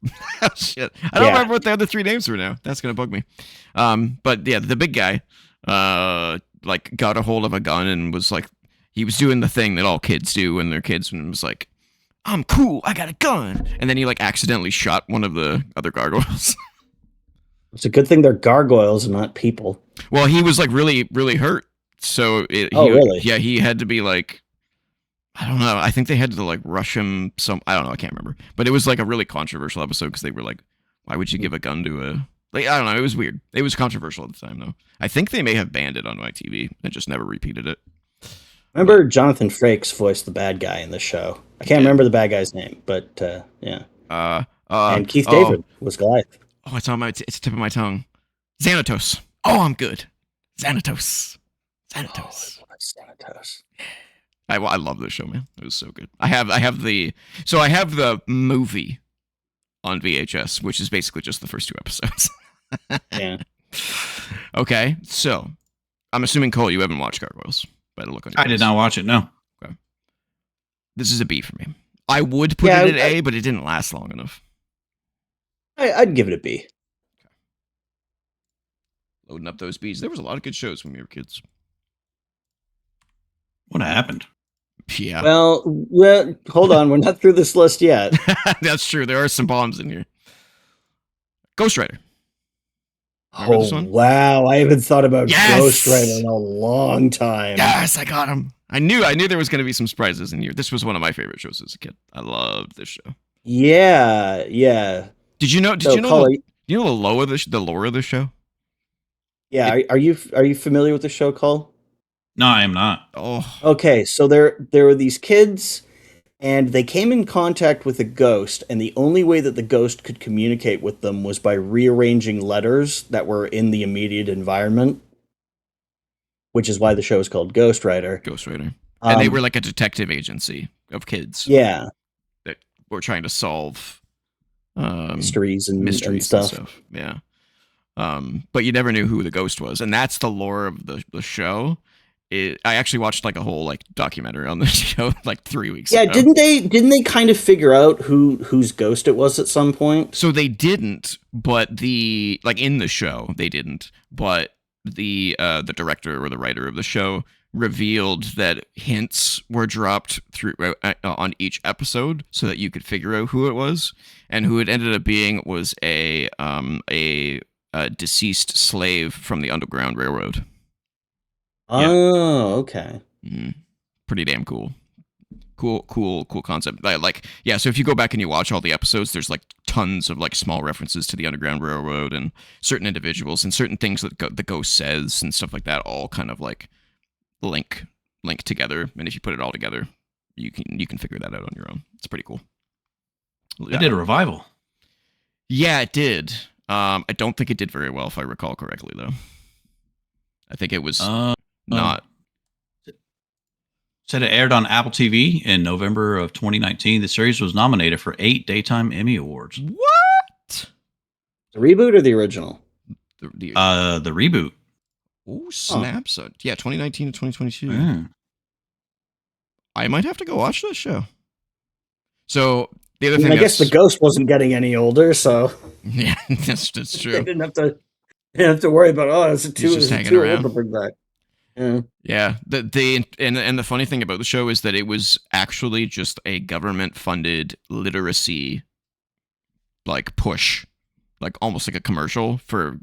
Oh, shit. I don't remember what the other 3 names were now. That's gonna bug me. But yeah, the big guy, like got a hold of a gun and was like, he was doing the thing that all kids do when they're kids, and was like, I'm cool, I got a gun. And then he like accidentally shot one of the other gargoyles. It's a good thing they're gargoyles and not people. Well, he was like really, really hurt. So really? Yeah, he had to be like, I don't know. I think they had to like rush him I don't know. I can't remember. But it was like a really controversial episode because they were like, why would you give a gun to a... Like, I don't know. It was weird. It was controversial at the time, though. I think they may have banned it on ITV and just never repeated it. Remember Jonathan Frakes voiced the bad guy in the show. I can't remember the bad guy's name, but yeah. And Keith David was Goliath. Oh, it's on it's tip of my tongue. Xanatos. Oh, I'm good. Xanatos. Xanatos. I love this show, man. It was so good. I have the movie on VHS, which is basically just the first 2 episodes. Yeah. Okay, so I'm assuming, Cole, you haven't watched Gargoyles by the look on your I did not watch it. No. Okay. This is a B for me. I would put it at A, but it didn't last long enough. I'd give it a B. Okay. Loading up those Bs. There was a lot of good shows when we were kids. What happened? Yeah. Well, hold on. We're not through this list yet. That's true. There are some bombs in here. Ghost Rider. Remember this one? Wow. I haven't thought about Yes! Ghost Rider in a long time. Yes, I got him. I knew there was going to be some surprises in here. This was one of my favorite shows as a kid. I loved this show. Yeah. Did you know Colin, the lore of the show? Yeah. Are you familiar with the show, Cole? No, I am not. Oh. Okay, so there were these kids, and they came in contact with a ghost, and the only way that the ghost could communicate with them was by rearranging letters that were in the immediate environment, which is why the show is called Ghost Rider. Ghost Rider. And they were like a detective agency of kids. Yeah. That were trying to solve mysteries and stuff. Yeah. But you never knew who the ghost was, and that's the lore of the show. I actually watched like a whole like documentary on the show like 3 weeks ago. Yeah, didn't they kind of figure out whose ghost it was at some point? So they didn't, but in the show they didn't, but the director or the writer of the show revealed that hints were dropped through on each episode so that you could figure out who it was, and who it ended up being was a deceased slave from the Underground Railroad. Oh, okay. Pretty damn cool. Cool concept. So if you go back and you watch all the episodes, there's like tons of like small references to the Underground Railroad and certain individuals and certain things that the ghost says and stuff like that, all kind of like link together. And if you put it all together, you can figure that out on your own. It's pretty cool. It did a revival. Yeah, it did. I don't think it did very well, if I recall correctly, though. I think it was not. Said it aired on Apple TV in November of 2019. The series was nominated for 8 Daytime Emmy Awards. What? The reboot or the original? The reboot. Oh, snaps. Yeah, 2019 to 2022. Mm. I might have to go watch this show. So the other thing, I guess the ghost wasn't getting any older, so yeah, that's true. They didn't have to worry about it's too old to bring back. Yeah. The funny thing about the show is that it was actually just a government funded literacy like push like almost like a commercial for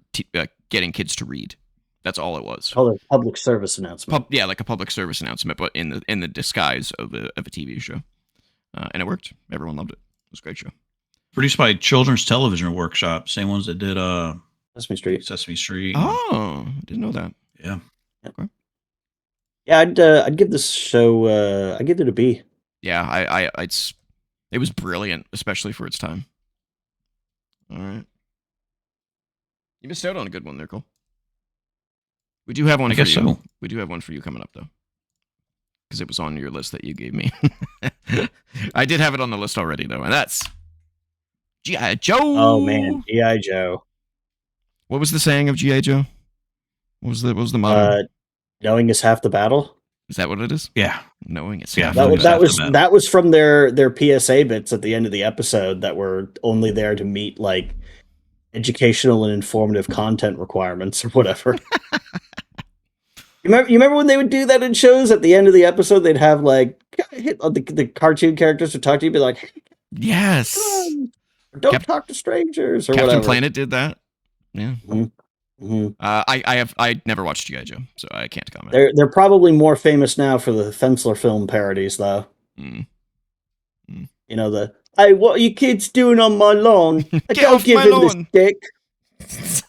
getting kids to read. That's all it was. Called a public service announcement. Yeah, like a public service announcement, but in the disguise of a TV show, and it worked. Everyone loved it. It was a great show. Produced by Children's Television Workshop, same ones that did Sesame Street. Oh, I didn't know that. Yeah. Okay. Yeah, I'd give this show. I'd give it a B. Yeah, it was brilliant, especially for its time. All right. You missed out on a good one there, Cole. We do have one I for guess you. so. We do have one for you coming up, though. Because it was on your list that you gave me. I did have it on the list already, though, and that's G.I. Joe! Oh, man. G.I. Joe. What was the saying of G.I. Joe? What was the motto? Knowing is half the battle. Is that what it is? Yeah. Knowing it's Yeah, half That the was battle. that was from their PSA bits at the end of the episode that were only there to meet like educational and informative content requirements or whatever. You remember when they would do that in shows at the end of the episode? They'd have like the cartoon characters would talk to you, be like, "Hey, Yes. don't talk to strangers," or Captain whatever. Planet did that. Yeah. Mm-hmm. I never watched G.I. Joe, so I can't comment. They're probably more famous now for the Fensler film parodies, though. Mm. You know hey, what are you kids doing on my lawn? Get Don't off give my him lawn. the stick.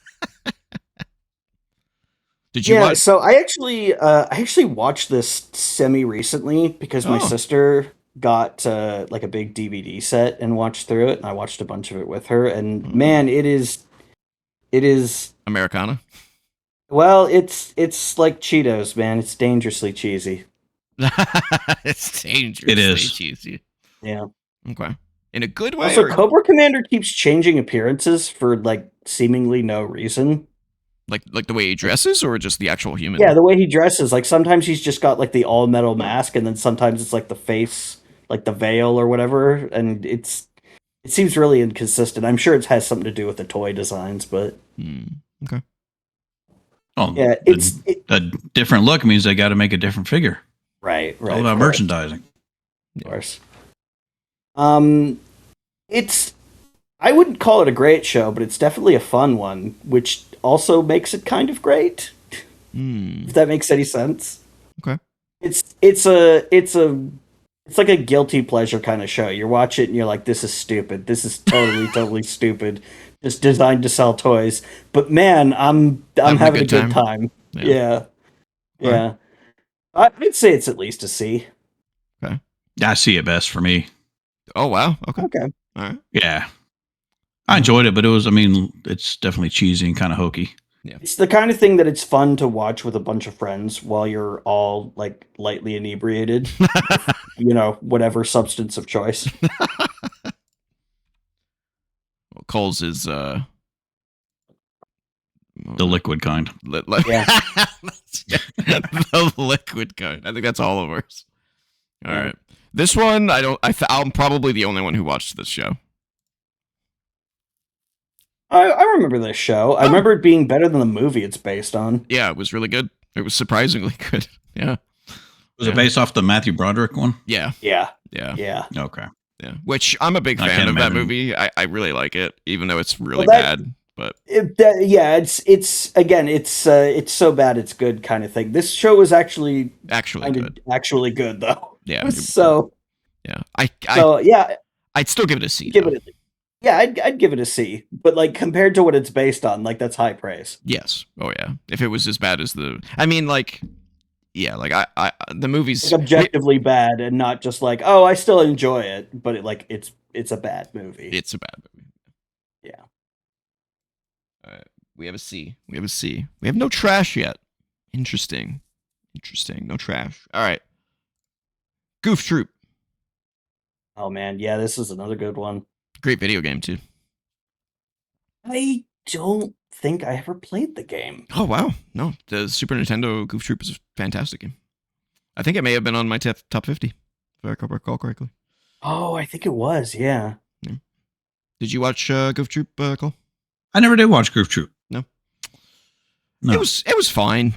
Did you watch? So I actually watched this semi recently because my sister got like a big DVD set and watched through it, and I watched a bunch of it with her. And man, it is Americana. Well, it's like Cheetos, man. It's dangerously cheesy. It's dangerously It is. cheesy. Yeah. Okay. In a good way. Also, Cobra Commander keeps changing appearances for like seemingly no reason. Like the way he dresses, or just the actual human? Yeah, the way he dresses. Like sometimes he's just got like the all metal mask, and then sometimes it's like the face, like the veil or whatever. And it seems really inconsistent. I'm sure it has something to do with the toy designs, but Okay. Oh, yeah, a different look means they got to make a different figure. Right. All about merchandising. Of course. I wouldn't call it a great show, but it's definitely a fun one, which also makes it kind of great. If that makes any sense. Okay. It's like a guilty pleasure kind of show. You watch it and you're like, this is stupid. This is totally stupid. Just designed to sell toys. But man, I'm having a good time. Yeah. Right. I'd say it's at least a C. Okay. I see it best for me. Oh wow. Okay. Okay. All right. Yeah. I enjoyed it, but it's definitely cheesy and kind of hokey. Yeah. It's the kind of thing that it's fun to watch with a bunch of friends while you're all like lightly inebriated. Whatever substance of choice. Well, Cole's is The liquid kind. Yeah. The liquid kind. I think that's all of ours. All right. This one, I'm probably the only one who watched this show. I remember this show. I remember it being better than the movie it's based on. Yeah, it was really good. It was surprisingly good. Yeah. Was it based off the Matthew Broderick one? Yeah. Yeah. Yeah. Yeah. Okay. Yeah. Which I'm a big I fan can't of that imagine. movie. I really like it, even though it's really Well, that- bad. But It's so bad it's good kind of thing. This show was actually actually good. actually good though. Yeah. So Yeah. I'd still give it a C. give though. it. I'd give it a C. But like compared to what it's based on, like that's high praise. Yes. Oh yeah. If it was as bad as the the movie's It's objectively bad and not just like, oh, I still enjoy it, but it's a bad movie. It's a bad movie. Yeah. All right. We have a C. We have no trash yet. Interesting. No trash. All right. Goof Troop. Oh man, yeah, this is another good one. Great video game too. I don't think I ever played the game. Oh wow. No, the Super Nintendo Goof Troop is a fantastic game. I think it may have been on my top 50, if I recall correctly. Oh, I think it was, yeah. Did you watch Goof Troop, Cole? I never did watch Goof Troop. No. No. It was fine.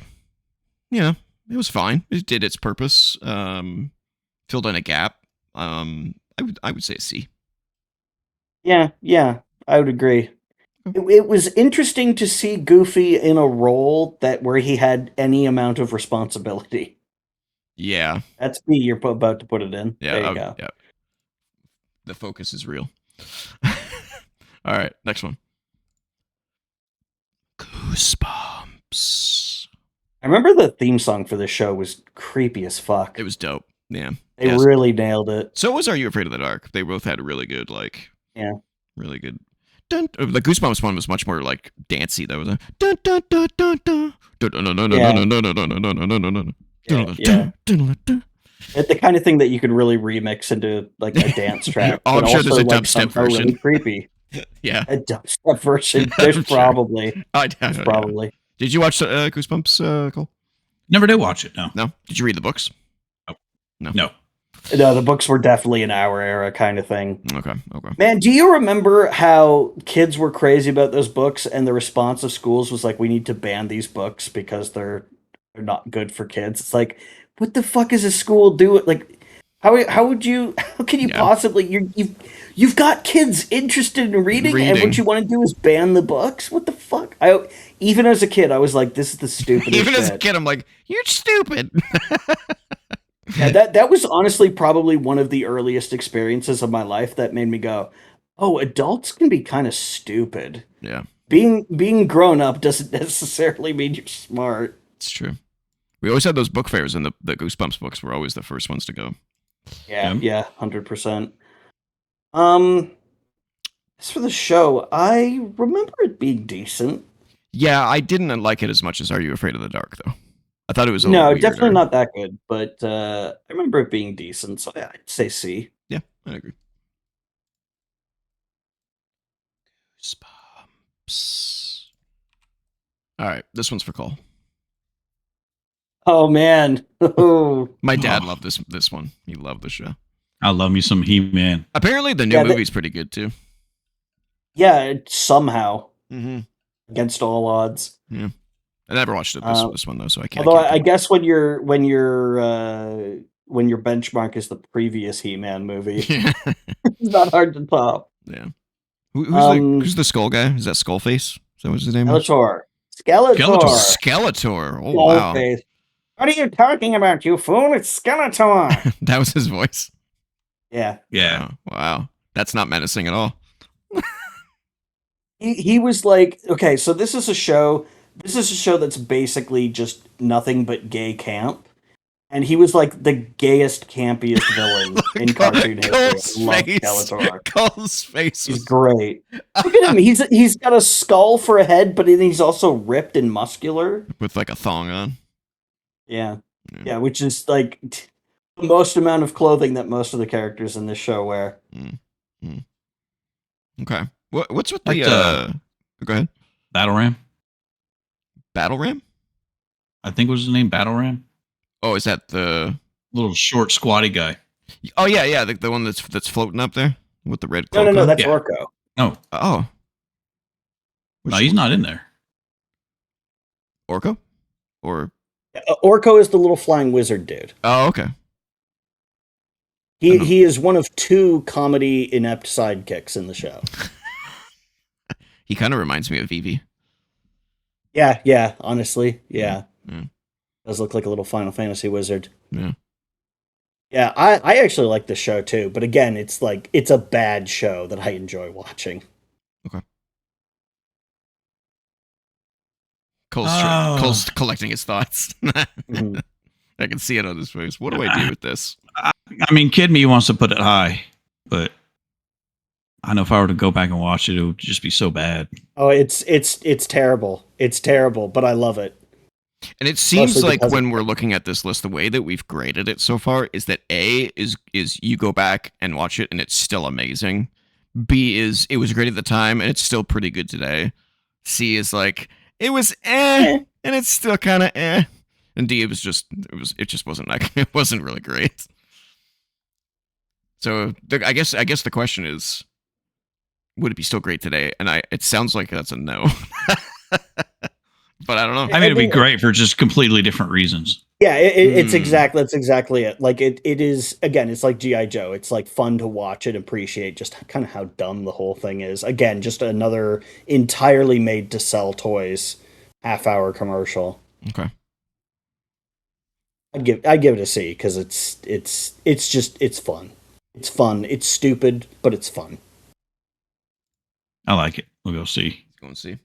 Yeah, it was fine. It did its purpose. Filled in a gap. I would say a C. Yeah, I would agree. It was interesting to see Goofy in a role where he had any amount of responsibility. Yeah. That's me. You're about to put it in. Yeah. There you go. Yeah. The focus is real. All right. Next one. Goosebumps. I remember the theme song for this show was creepy as fuck. It was dope. Yeah. They really nailed it. So was Are You Afraid of the Dark? They both had really good, really good. The Goosebumps one was much more like dancey. That was a dun dun dun dun dun dun dun dun It's the kind of thing that you could really remix into like a dance track. I'm sure there's a dubstep version. Really creepy. Yeah, a dubstep version. There's probably. Probably. Did you watch Goosebumps, Cole? Never did watch it. No. No. Did you read the books? No. No, the books were definitely an our era kind of thing. Okay. Man, do you remember how kids were crazy about those books and the response of schools was like, we need to ban these books because they're not good for kids? It's like, what the fuck is a school doing? Like, how can you possibly, you've got kids interested in reading and what you want to do is ban the books? What the fuck? Even as a kid, I was like, this is the stupidest Even shit. as a kid, I'm like, you're stupid. Yeah, that was honestly probably one of the earliest experiences of my life that made me go, oh, adults can be kind of stupid. Yeah. Being grown up doesn't necessarily mean you're smart. It's true. We always had those book fairs, and the Goosebumps books were always the first ones to go. Yeah, 100%. As for the show, I remember it being decent. Yeah, I didn't like it as much as Are You Afraid of the Dark, though. I thought it was a little weirder. Definitely not that good, but I remember it being decent, so I'd say C. Yeah, I agree. Goosebumps. All right, this one's for Cole. Oh man, my dad loved this one. He loved the show. I love me some He-Man. Apparently, the new movie's pretty good too. Yeah, somehow against all odds. Yeah. I never watched it this one though, so I can't. Although I guess when your benchmark is the previous He-Man movie, it's not hard to top. Yeah. Who's the skull guy? Is that Skullface? Is that what his name is? Skeletor. Oh wow. What are you talking about, you fool? It's Skeletor. That was his voice. Yeah. Oh, wow. That's not menacing at all. He was like, okay, so this is a show that's basically just nothing but gay camp. And he was like the gayest, campiest villain in cartoon history. I love Skeletor. Cole's face. He's great. Look at him. He's got a skull for a head, but then he's also ripped and muscular. With like a thong on. Yeah, which is like the most amount of clothing that most of the characters in this show wear. Okay. What's with the go ahead. Battle Ram? Battle Ram? I think was his name, Battle Ram. Oh, is that the little short squatty guy? Oh yeah, the one that's floating up there with the red cloak. No, that's Orko. Oh. No, he's not in there. Orko? Or Orko is the little flying wizard dude. Oh, okay. He is one of two comedy inept sidekicks in the show. He kind of reminds me of Vivi. Yeah, honestly, yeah. Does look like a little Final Fantasy wizard. Yeah, I actually like this show too, but again, it's a bad show that I enjoy watching. Okay. Cole's collecting his thoughts. I can see it on his face. What do I do with this? I mean, Kid Me wants to put it high, but I know if I were to go back and watch it, it would just be so bad. Oh, it's terrible. It's terrible, but I love it. And it seems like when we're looking at this list, the way that we've graded it so far is that A is you go back and watch it and it's still amazing. B is it was great at the time and it's still pretty good today. C is like it was and it's still kind of And D it just wasn't like it wasn't really great. So I guess the question is, would it be still great today? And it sounds like that's a no. but I don't know. I mean, it'd be great for just completely different reasons. Yeah, it's that's exactly it. Like it is, again, it's like G.I. Joe. It's like fun to watch and appreciate just kind of how dumb the whole thing is. Again, just another entirely made to sell toys half-hour commercial. Okay. I'd give it a C because it's fun. It's fun. It's stupid, but it's fun. I like it. We'll go see. Let's go and see.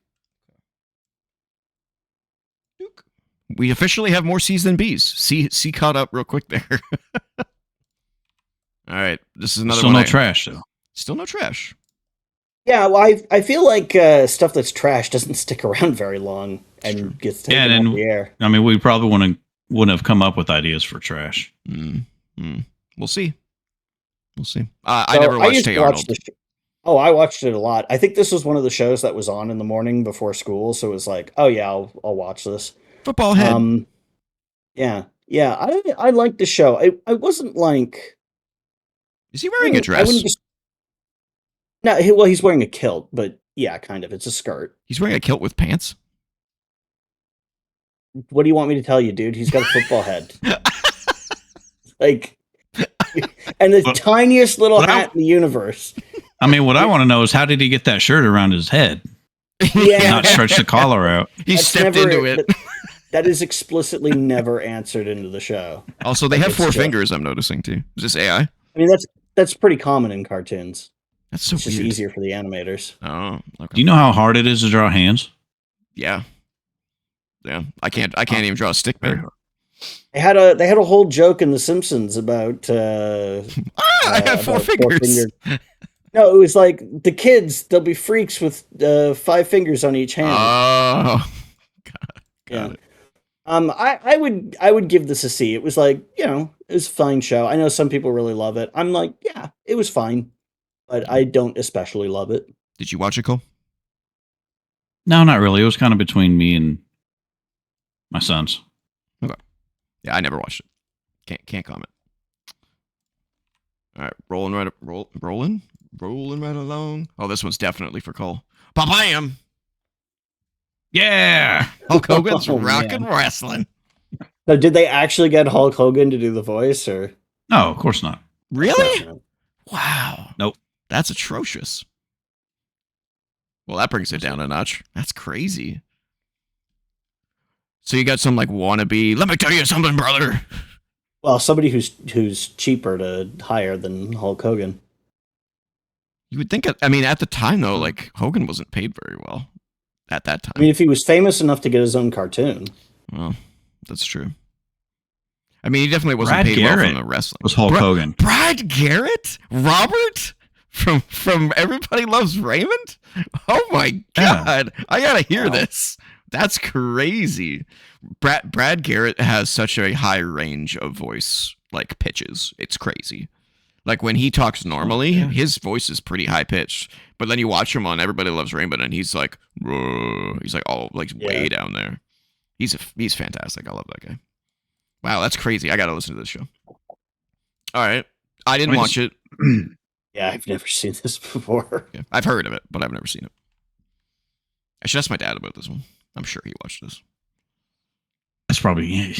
We officially have more C's than B's. C caught up real quick there. All right, this is another Still one. no trash though. Still no trash. Yeah, well, I feel like stuff that's trash doesn't stick around very long and gets taken off the air. I mean, we probably wouldn't have come up with ideas for trash. We'll see. We'll see. I never watched Hey Arnold. I watched it a lot. I think this was one of the shows that was on in the morning before school, so it was like, oh yeah, I'll watch this. Football head. Yeah. I liked the show. I wasn't like. Is he wearing a dress? No, well, he's wearing a kilt, but yeah, kind of. It's a skirt. He's wearing a kilt with pants? What do you want me to tell you, dude? He's got a football head. Like, and the tiniest little hat in the universe. I mean, what I want to know is how did he get that shirt around his head? Yeah. Not stretch the collar out. He stepped into it. That is explicitly never answered into the show. Also, they have 4 fingers, I'm noticing, too. Is this AI? I mean, that's pretty common in cartoons. That's so it's weird. just easier for the animators. Oh, okay. Do you know how hard it is to draw hands? Yeah. I can't even draw a stick man. They had a whole joke in The Simpsons about I have 4 fingers. No, it was like the kids, they'll be freaks with 5 fingers on each hand. Oh. Got it. I would give this a C. It was like, it was a fine show. I know some people really love it. I'm like, yeah, it was fine. But I don't especially love it. Did you watch it, Cole? No, not really. It was kind of between me and my sons. Okay. Yeah, I never watched it. Can't comment. All right, rolling right along. Oh, this one's definitely for Cole. Bam! Yeah. Hulk Hogan's rockin' wrestling. So did they actually get Hulk Hogan to do the voice, or? No, of course not. Really? No. Wow. Nope. That's atrocious. Well, that brings it down a notch. That's crazy. So you got some like wannabe, let me tell you something, brother. Well, somebody who's cheaper to hire than Hulk Hogan. You would think, I mean, at the time though, like Hogan wasn't paid very well at that time. I mean, if he was famous enough to get his own cartoon. Well, that's true. I mean, he definitely wasn't paid well from the wrestling. Was Hulk Hogan. Brad Garrett? Robert? From Everybody Loves Raymond? Oh my God. Yeah. I gotta hear this. That's crazy. Brad Garrett has such a high range of voice, like pitches. It's crazy. Like when he talks normally, his voice is pretty high pitched. But then you watch him on Everybody Loves Raymond, and he's like, way down there. He's fantastic. I love that guy. Wow, that's crazy. I gotta listen to this show. All right, I didn't watch it. Yeah, I've never seen this before. Yeah, I've heard of it, but I've never seen it. I should ask my dad about this one. I'm sure he watched this. That's probably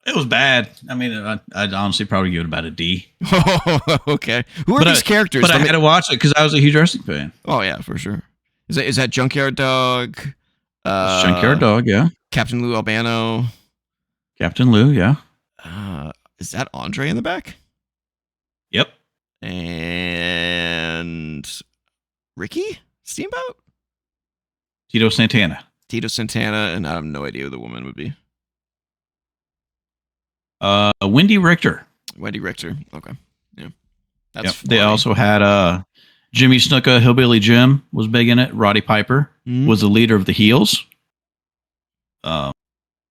it was bad. I mean, I'd honestly probably give it about a D. Oh, okay. Who are these characters? But I had to watch it because I was a huge wrestling fan. Oh yeah, for sure. Is that Junkyard Dog? Junkyard Dog, yeah. Captain Lou Albano. Captain Lou, yeah. Is that Andre in the back? Yep. And Ricky Steamboat? Tito Santana, and I have no idea who the woman would be. Wendy Richter. Okay. Yeah. That's They also had Jimmy Snuka, Hillbilly Jim was big in it. Roddy Piper was the leader of the Heels. The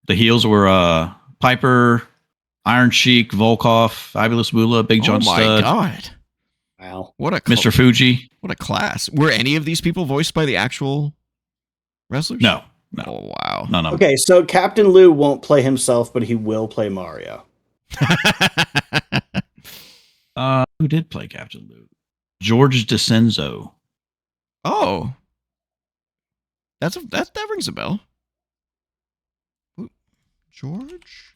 Heels were Piper, Iron Sheik, Volkov, Fabulous Moolah, Big John Studd. Oh my God. Wow. What a Mr. Fuji. What a class. Were any of these people voiced by the actual wrestlers? No. Oh, wow. None of them. Okay, so Captain Lou won't play himself, but he will play Mario. Who did play Captain Lou? George DeCenzo. Oh. That rings a bell. George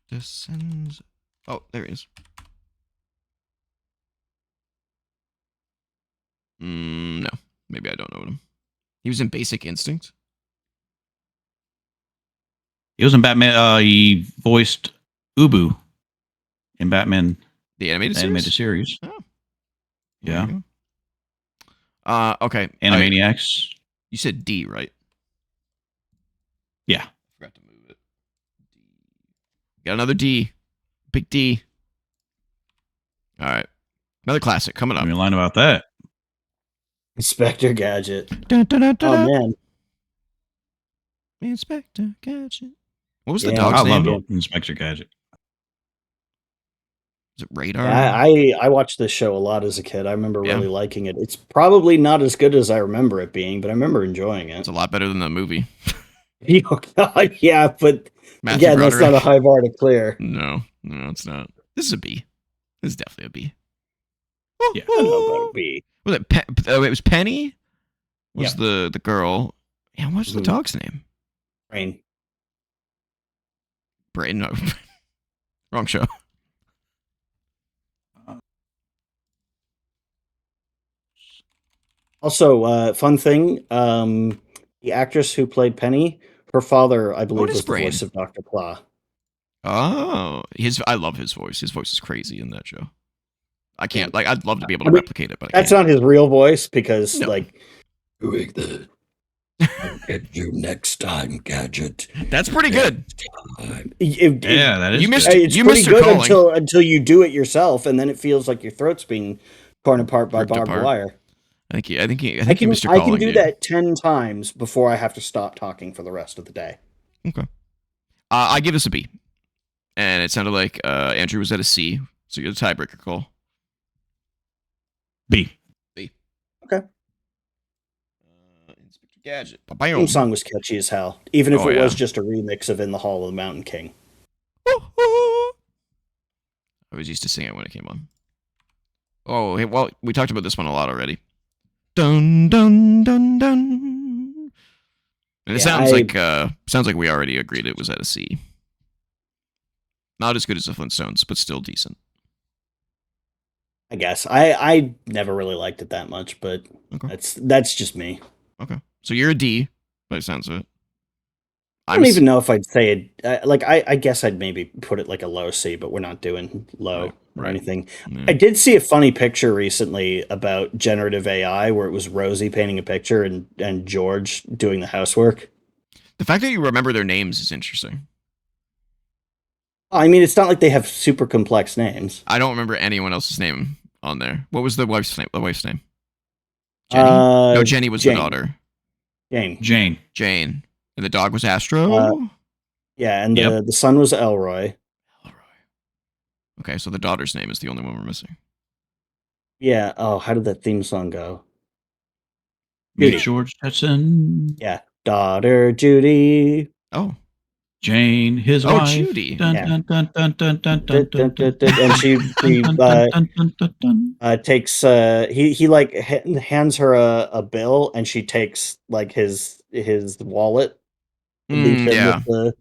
descends. Oh, there he is. No, maybe I don't know him. He was in Basic Instinct. He was in Batman. He voiced Ubu in Batman The animated the series. animated series. Oh, Yeah. there you go. Okay. Animaniacs. You said D, right? Yeah. Forgot to move it. D. Got another D. Big D. All right. Another classic coming up. Give me a line about that. Inspector Gadget. Dun, dun, dun, dun, Oh dun. man, Inspector Gadget. What was the Yeah, dog's I name? love Inspector Gadget. Is it Radar? yeah, I watched this show a lot as a kid. I remember Yeah. really liking it. It's probably not as good as I remember it being, but I remember enjoying it. It's a lot better than the movie. Oh, God, yeah, but Matthew again, that's Broderick. not a high bar to clear. No, it's not. This is a B. This is definitely a B. Yeah. I don't know about a B. Was it? It was Penny. Was Yeah. the girl? Yeah. What's the Mhm. dog's name? Rain. Brain. No, wrong show. Also, fun thing, the actress who played Penny, her father, I believe, is was the Brain? voice of Dr. Claw. Oh, I love his voice. His voice is crazy in that show. I can't like. I'd love to be able to I mean, replicate it, but I That's can't. not his real voice because, No. like, doing the I'll get you next time, Gadget. That's pretty good. Yeah, that is. You missed good. it. It's You pretty missed your good calling. until you do it yourself, and then it feels like your throat's being torn apart by Ripped barbed apart. wire. I think you I missed your I calling. can do dude. that 10 times before I have to stop talking for the rest of the day. Okay. I give this a B, and it sounded like Andrew was at a C, so you're the tiebreaker call. B. Okay. Inspector Gadget. The Bam. theme song was catchy as hell, even if Oh, it was yeah. just a remix of In the Hall of the Mountain King. I was used to sing it when it came on. Oh, hey, well, we talked about this one a lot already. Dun dun dun dun. And it Yeah, sounds like we already agreed it was at a C. Not as good as the Flintstones, but still decent. I guess. I never really liked it that much, but Okay. that's just me. Okay. So you're a D, by the sounds of it. I don't even know if I'd say it. I guess I'd maybe put it like a low C, but we're not doing low or Right. anything. Yeah. I did see a funny picture recently about generative AI where it was Rosie painting a picture and George doing the housework. The fact that you remember their names is interesting. I mean, it's not like they have super complex names. I don't remember anyone else's name on there. What was the wife's name? Jenny? No, Jenny was Jane. the daughter. Jane. Jane. And the dog was Astro? Yeah, and Yep. the son was Elroy. Okay, so the daughter's name is the only one we're missing. Yeah. Oh, how did that theme song go? Meet Judy. George Jetson. Yeah. Daughter Judy. Oh. Jane, his Oh, wife. Judy. Dun, Yeah. dun, dun, dun, dun, dun, dun, dun, dun, And she dun, dun, dun, dun, dun, dun. takes he like hands her a bill and she takes like his wallet and leaves him Yeah. with the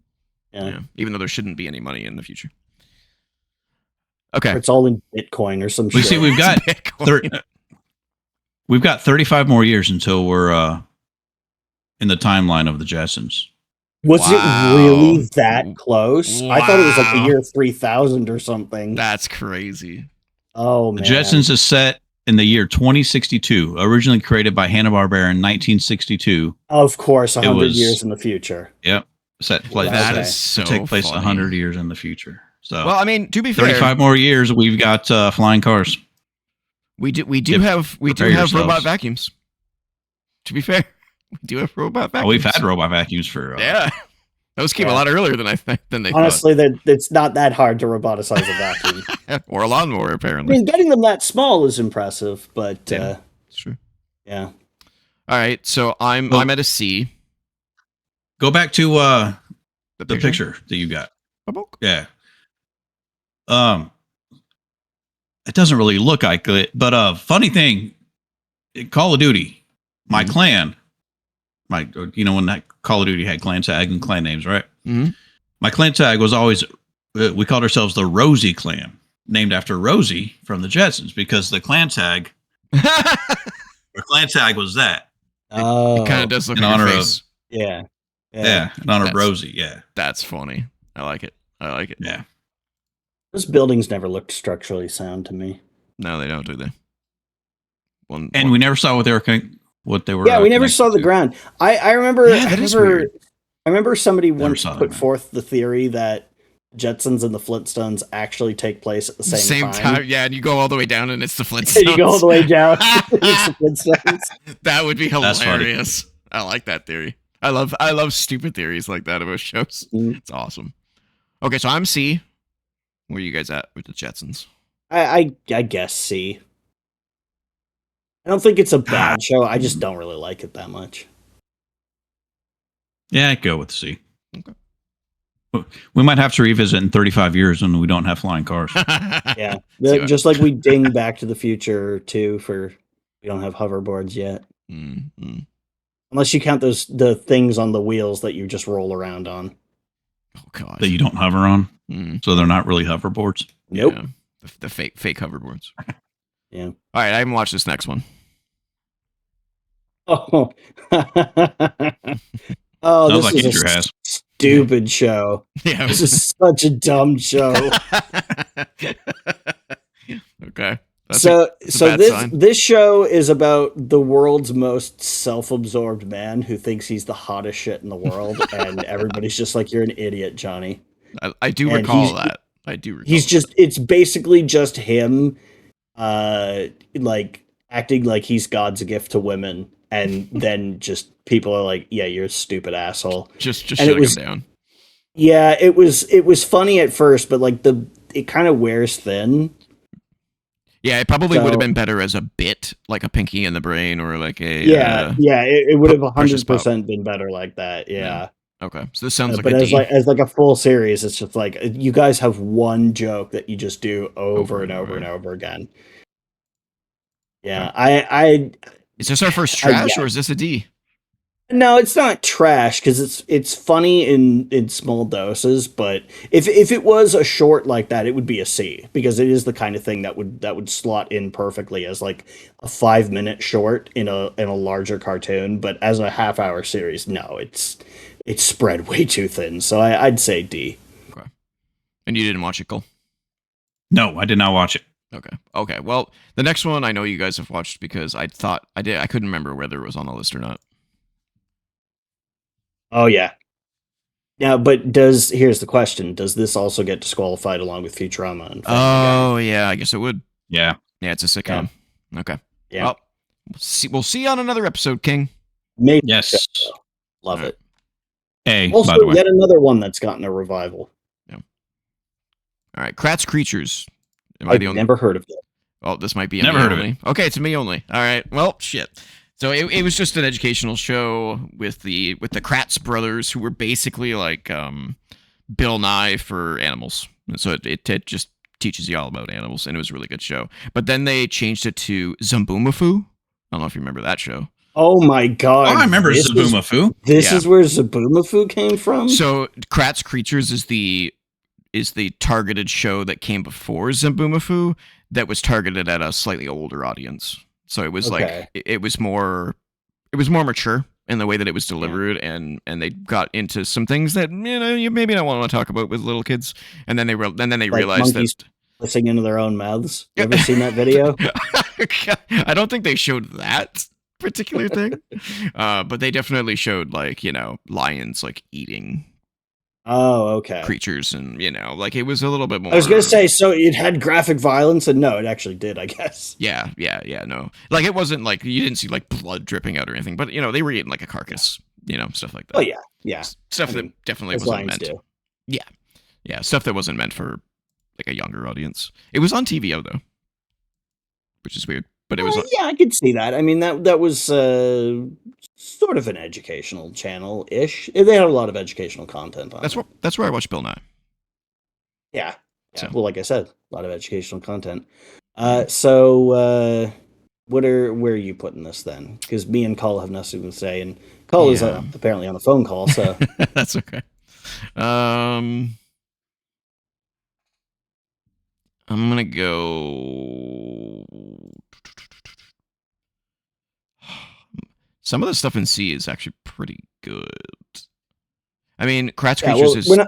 Yeah. Even though there shouldn't be any money in the future. Okay. it's all in Bitcoin or some We shit. see we've got Bitcoin. we've got 35 more years until we're in the timeline of the Jetsons. Was Wow. it really that close? I thought it was like the Wow. year 3000 or something. That's crazy. Oh The man. Jetsons is set in the year 2062, originally created by Hanna-Barbera in 1962. Of course, 100 was- years in the future. Yep. Set place That Okay. is so take place funny. 100 years in the future. So Well, I mean, to be fair, 35 more years, we've got flying cars. we do Yep. have Prepare robot yourselves. vacuums. To be fair, we do have robot vacuums. Oh, we've had robot vacuums for Yeah. Those came a Yeah. lot earlier than they Honestly, it's not that hard to roboticize a vacuum. thought. Or a lawnmower, I apparently. mean, getting them that small is impressive, but Yeah. It's true. yeah. All right, so I'm Well- at a C. Go back to The the picture that you got. Ba-bonk. Yeah. It doesn't really look like it, but funny thing, Call of Duty, my Mhm. clan, when that Call of Duty had clan tag and clan names, right? Mhm. My clan tag was always, we called ourselves the Rosie Clan, named after Rosie from the Jetsons, because the clan tag, our clan tag was that. Oh, It kind of does look In like your honor face. yeah. Yeah, in honor of That's- Rosie. Yeah, That's funny. I like it. yeah. Those buildings never looked structurally sound to me. No, they don't, do they? And we never saw what they were. Yeah, we never connected saw the to. ground. I remember. Yeah, that is weird. I remember somebody once saw that, put man. forth the theory that Jetsons and the Flintstones actually take place at the same time. Yeah, and you go all the way down, and it's the Flintstones. And you go all the way down. It's the Flintstones. That would be That's funny. hilarious. I like that theory. I love stupid theories like that about shows. Mhm. It's awesome. Okay, so I'm C. Where are you guys at with the Jetsons? I guess C. I don't think it's a bad show. I just don't really like it that much. Yeah, I'd go with C. Okay. We might have to revisit in 35 years when we don't have flying cars. Yeah, See what- just like we ding Back to the Future too for we don't have hoverboards yet, Mm-hmm. unless you count the things on the wheels that you just roll around on. Oh god. That you don't hover on, Mm, so they're not really hoverboards. Nope. yeah. The fake hoverboards. Yeah. All right, I haven't watched this next one. Oh, Sounds this like is Andrew a has. stupid show. Yeah. This is such a dumb show. Okay. That's so a so bad this sign. this show is about the world's most self-absorbed man who thinks he's the hottest shit in the world, and everybody's just like, "You're an idiot, Johnny." I do and recall he's- that. I do recall. He's just it's basically just him like acting like he's God's gift to women, and then just people are like, "Yeah, you're a stupid asshole." just and shutting it was- him down. Yeah, it was funny at first, but like it kind of wears thin. Yeah, it probably would So- have been better as a bit, like a Pinky in the Brain, or like a Yeah, it would have Precious Pop. 100% been better like that. Yeah. Okay, so this sounds like But a D. as like a full series, it's just like you guys have one joke that you just do over and over and over again. Yeah, I Is this our first I trash, guess. or is this a D? no, it's not trash because it's funny in small doses. But if it was a short like that, it would be a C because it is the kind of thing that would slot in perfectly as like a 5-minute short in a larger cartoon. But as a half-hour series, no, it's spread way too thin. So I'd say D. And you didn't watch it, Cole? No, I did not watch it. Okay. Well, the next one I know you guys have watched because I thought I did. I couldn't remember whether it was on the list or not. Oh yeah. Now, but here's the question: does this also get disqualified along with Futurama and Family Guy? Oh yeah, I guess it would. Yeah. Yeah, it's a sitcom. Okay. Yeah. Well, we'll see you on another episode, King. Maybe. Yes. Love Alright. it. A, Also, by the way. yet another one that's gotten a revival. All right, Kratz Creatures. Am I I've the only? never heard of it. Oh, this might be a Never me heard of only. Okay, it's a me only. All right. Well, shit. So it was just an educational show with the Kratz brothers, who were basically like Bill Nye for animals. And so it just teaches you all about animals, and it was a really good show. But then they changed it to Zamboomafu. I don't know if you remember that show. Oh my god! Oh, I remember this Zaboomafoo. This Yeah. is where Zaboomafoo came from. So Kratz Creatures is the targeted show that came before Zamboomafu that was targeted at a slightly older audience. So it was Okay. like it was more mature in the way that it was delivered, and they got into some things that you maybe don't want to talk about with little kids. And then they Like realized monkeys that pissing into their own mouths. You ever seen that video? I don't think they showed that particular thing, but they definitely showed like lions like eating Oh, okay. creatures, and like it was a little bit more. I was gonna say, so it had graphic violence, and no, it actually did, I guess. Yeah, no, like it wasn't like you didn't see like blood dripping out or anything, but they were eating like a carcass, stuff like that. Oh yeah. Stuff I that mean, definitely As wasn't lions meant. do. Yeah, stuff that wasn't meant for like a younger audience. It was on TVO though, which is weird, but it was. Yeah, I could see that. I mean, that was sort of an educational channel ish. They had a lot of educational content on. That's where I watched Bill Nye. Yeah. So- Well, like I said, a lot of educational content. So where are you putting this then? Because me and Cole have nothing to say, and Cole is Yeah. apparently on a phone call. So That's okay. I'm gonna go. Some of the stuff in C is actually pretty good. I mean, Kratz Yeah, Creatures well, is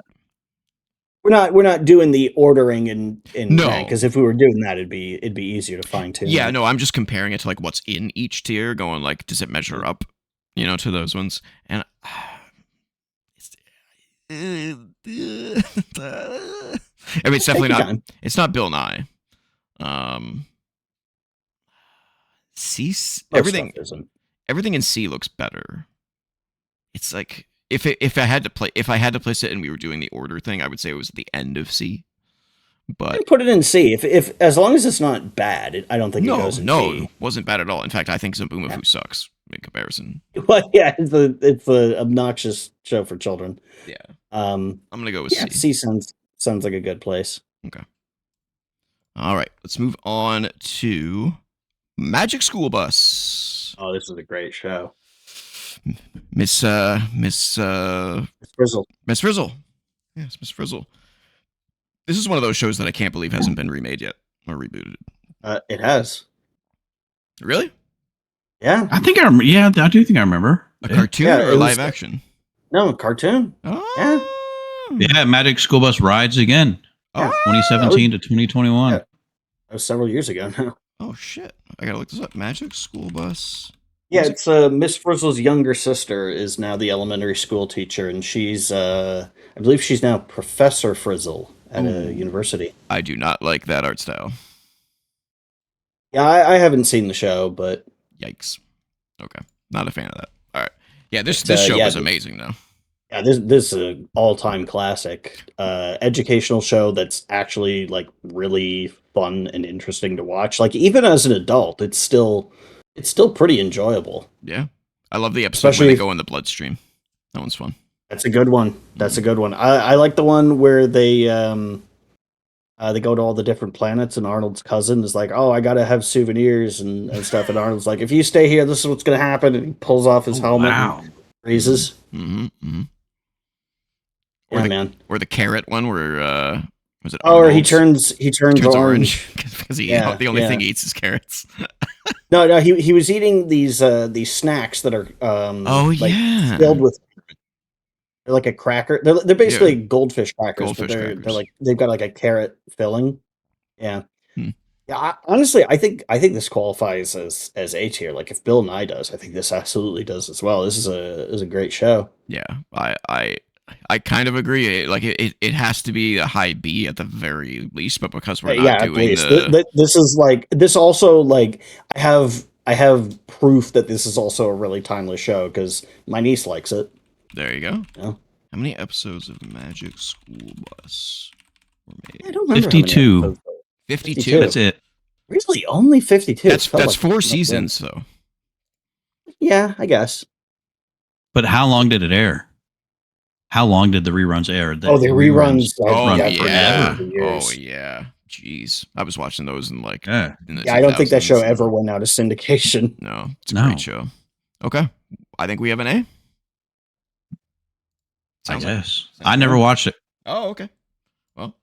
we're not doing the ordering in No. rank, because if we were doing that, it'd be easier to fine tune. yeah, no. I'm just comparing it to like what's in each tier, going like, does it measure up, to those ones? And I mean, it's definitely Take your not. time. It's not Bill Nye. C Most everything stuff isn't. everything in C looks better. It's like if I had to place it and we were doing the order thing, I would say it was at the end of C. But I'd put it in C. If as long as it's not bad, I don't think it goes in no, C. it wasn't bad at all. In fact, I think Zaboomafoo sucks in comparison. Well, yeah, it's the obnoxious show for children. Yeah, Um, I'm gonna go with yeah, C. C sounds like a good place. Okay. All right, let's move on to Magic School Bus. Oh, this is a great show. Miss Frizzle. Frizzle. Yes, Miss Frizzle. This is one of those shows that I can't believe hasn't been remade yet or rebooted. It has. Really? Yeah. I think I remember. Yeah, I do think I remember. A cartoon Yeah, or a it live was- action? No, cartoon. Oh. Yeah, Magic School Bus rides again. Oh. 2017 to 2021. Yeah. That was several years ago now. Oh shit! I gotta look this up. Magic School Bus. Yeah, it's Miss Frizzle's younger sister is now the elementary school teacher, and she's I believe she's now Professor Frizzle at a university. I do not like that art style. Yeah, I haven't seen the show, but Yikes. Okay, not a fan of that. All right. Yeah, this But, show yeah, was amazing though. yeah, this is an all-time classic educational show that's actually like really fun and interesting to watch. Like even as an adult, it's still pretty enjoyable. Yeah, I love the episode Especially when they if- go in the bloodstream. That one's fun. That's a good one. That's a good one. I like the one where they go to all the different planets, and Arnold's cousin is like, "Oh, I gotta have souvenirs and stuff." And Arnold's like, "If you stay here, this is what's gonna happen." And he pulls off his helmet Wow. and freezes. Mm-hmm. Mm-hmm. Yeah, man. Or the carrot one where was it? Oh, or he Arnold's turns orange. because Yeah, the only yeah. thing he eats is carrots. No, he was eating these snacks that are Yeah. filled with. They're like a cracker. They're basically goldfish crackers, Goldfish but they're crackers. like they've got like a carrot filling. Yeah. Hmm. Yeah, honestly, I think this qualifies as A tier. Like if Bill Nye does, I think this absolutely does as well. This is a great show. Yeah, I kind of agree. Like it has to be a high B at the very least, but because we're not At doing least. the This is like this also like I have proof that this is also a really timeless show because my niece likes it. there you go. Yeah. How many episodes of Magic School Bus were made? I don't remember. 52. 52. That's it. Really, only 52. That's Felt like- 4 seasons though. Yeah, I guess. But how long did it air? How long did the reruns air? The reruns. Oh run yeah. for years. Oh yeah. Jeez, I was watching those in like. Yeah. In the Yeah, I don't think that 2000s. show ever went out of syndication. No, it's a No. great show. Okay, I think we have an A. I Sounds like- guess. I never watched it, Oh, okay. Well,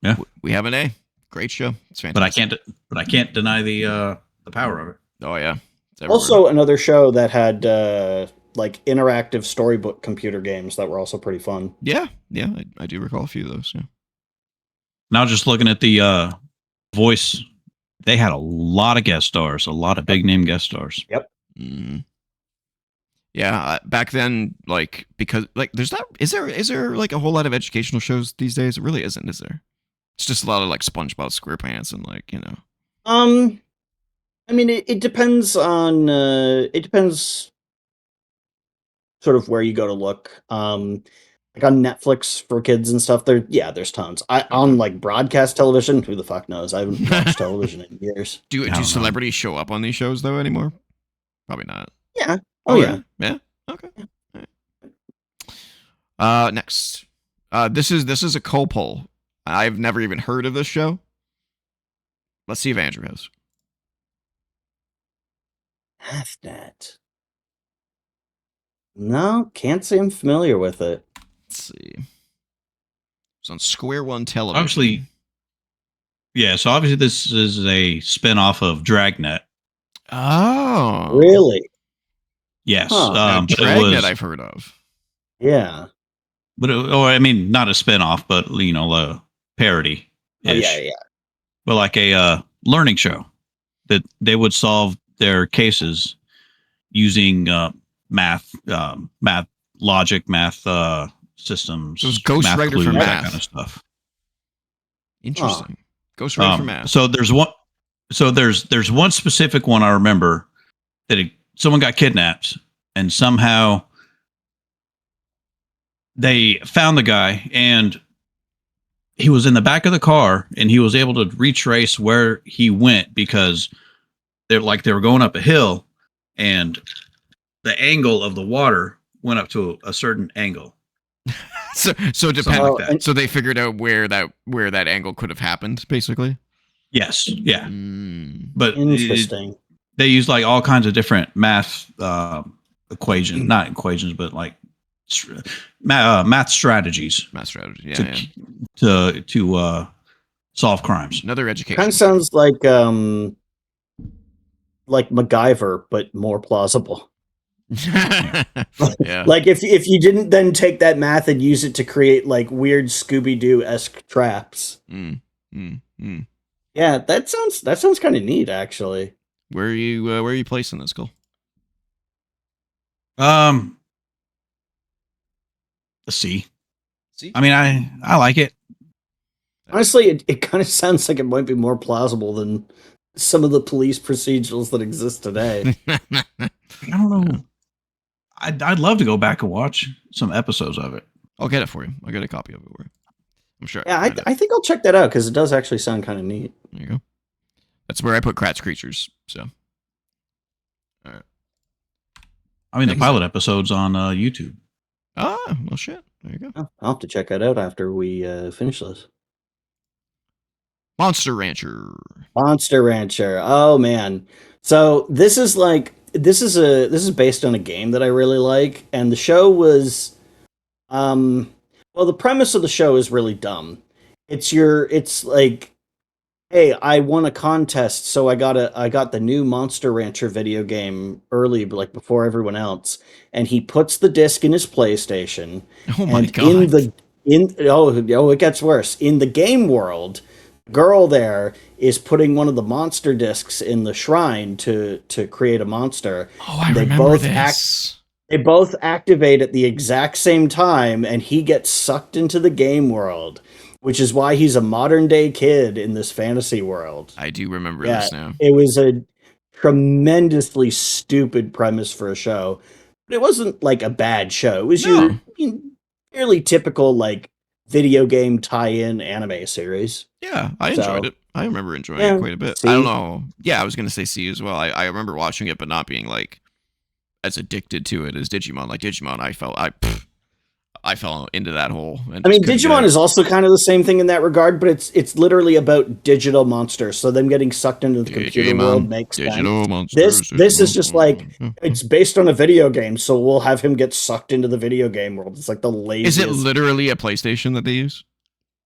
Yeah. we have an A. Great show. It's but fantastic. I can't deny the power of it. Oh yeah. It's everywhere. Also, another show that had like interactive storybook computer games that were also pretty fun. yeah, I do recall a few of those. Yeah. Now just looking at the voice, they had a lot of guest stars, a lot of big name guest stars. Mhm. Yeah, back then, like because like there's not is there like a whole lot of educational shows these days? It really isn't, is there? It's just a lot of like SpongeBob SquarePants and like I mean, it depends on it depends sort of where you go to look. Like on Netflix for kids and stuff, there's tons. On like broadcast television, who the fuck knows? I haven't watched television in years. do I don't know. celebrities show up on these shows though anymore? Probably not. Yeah. Oh yeah. really? Yeah. Okay. All right. Next. This is a coal poll. I've never even heard of this show. Let's see if Andrew has. Half that. No, can't say I'm familiar with it. Let's see. It's on Square One Television. Obviously, yeah. So obviously, this is a spinoff of Dragnet. Oh, Really? Yes, Huh. Now, but it Dragnet was, I've heard of. Yeah. or I mean, not a spinoff, but a parody. Oh, yeah. But like a learning show that they would solve their cases using math logic, math systems. So it was Ghost math Rider clues, for that math. kind of stuff. Interesting. Ghost Rider for math. So there's one. So there's one specific one I remember that someone got kidnapped and somehow they found the guy and he was in the back of the car and he was able to retrace where he went because they were going up a hill and the angle of the water went up to a certain angle. So depends. Like that. So they figured out where that angle could have happened, basically. Yes, yeah. But Interesting. they use like all kinds of different math equations, not equations, but like math strategies. Math strategy, to solve crimes. Another education. Kind of sounds like MacGyver, but more plausible. Yeah. Like if you didn't then take that math and use it to create like weird Scooby-Doo-esque traps. Yeah, that sounds kind of neat, actually. Where are you placing this, Cole? Let's see. I mean, I like it. Honestly, it kind of sounds like it might be more plausible than some of the police procedurals that exist today. I don't know. I'd love to go back and watch some episodes of it. I'll get it for you. I'll get a copy of it. I'm sure. Yeah, I think I'll check that out because it does actually sound kind of neat. There you go. That's where I put Kratz Creatures. So, all right. I mean, the pilot episode's on YouTube. Ah, well, shit. There you go. I'll have to check that out after we finish this. Monster Rancher. Oh man. So this is based on a game that I really like, and the show was well, the premise of the show is really dumb. It's like, hey, I won a contest, so I got the new Monster Rancher video game early, like before everyone else, and he puts the disc in his PlayStation. Oh my and god. it gets worse. In the game world, the girl there is putting one of the monster discs in the shrine to create a monster. Oh, I remember this. They both activate at the exact same time, and he gets sucked into the game world, which is why he's a modern day kid in this fantasy world. I do remember this now. It was a tremendously stupid premise for a show, but it wasn't like a bad show. It was your fairly typical like video game tie-in anime series. Yeah, I enjoyed it. I remember enjoying it quite a bit. I don't know. Yeah, I was gonna say C as well. I remember watching it, but not being like as addicted to it as Digimon. Like Digimon, I fell into that hole. I mean, Digimon is also kind of the same thing in that regard, but it's literally about digital monsters. So them getting sucked into the computer world makes sense. This is just like, it's based on a video game, so we'll have him get sucked into the video game world. It's like the laziest. Is it literally a PlayStation that they use?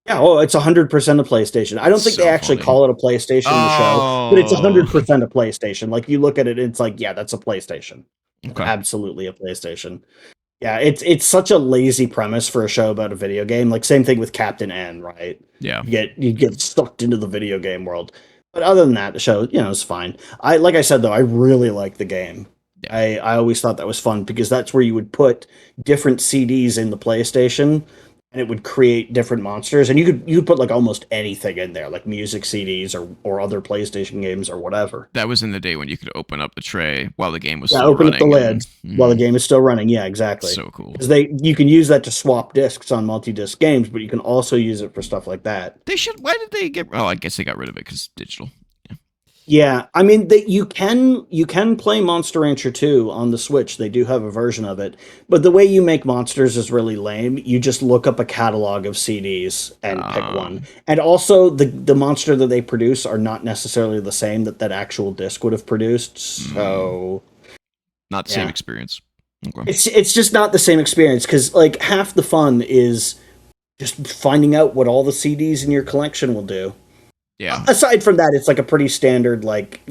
Yeah, it's 100% a PlayStation. I don't think they actually call it a PlayStation in the show, but it's 100% a PlayStation. Like, you look at it, and it's like, yeah, that's a PlayStation. Okay. Absolutely a PlayStation. Yeah, it's such a lazy premise for a show about a video game. Like, same thing with Captain N, right? Yeah. You get sucked into the video game world. But other than that, the show, is fine. Like I said, though, I really like the game. Yeah. I always thought that was fun because that's where you would put different CDs in the PlayStation, and it would create different monsters, and you could put like almost anything in there, like music CDs or other PlayStation games or whatever. That was in the day when you could open up the tray while the game was still open running. Up the lid while the game is still running. Yeah, exactly. So cool. Because you can use that to swap discs on multi-disc games, but you can also use it for stuff like that. They should. Why did they get? Oh, I guess they got rid of it because digital. Yeah, I mean, you can play Monster Rancher 2 on the Switch. They do have a version of it. But the way you make monsters is really lame. You just look up a catalog of CDs and pick one. And also, the monster that they produce are not necessarily the same that actual disc would have produced. So... Not the same experience. Okay. It's just not the same experience because like half the fun is just finding out what all the CDs in your collection will do. Yeah. Aside from that, it's like a pretty standard, like,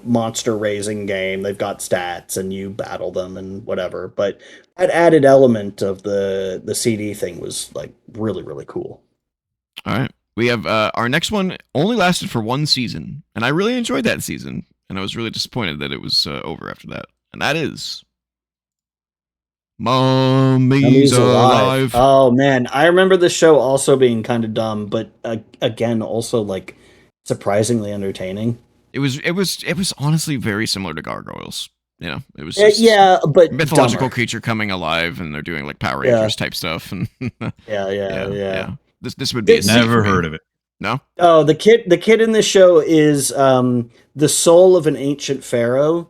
monster raising game. They've got stats and you battle them and whatever. But that added element of the CD thing was like really, really cool. All right. We have our next one only lasted for one season, and I really enjoyed that season, and I was really disappointed that it was over after that. And that is Mummies Alive. Oh man, I remember the show also being kind of dumb, but again, also like surprisingly entertaining. It was honestly very similar to Gargoyles. It was just yeah, but mythological dumber. creature coming alive, and they're doing like Power Rangers type stuff. And Yeah. This would be a Never heard of it. No. Oh, the kid in this show is the soul of an ancient pharaoh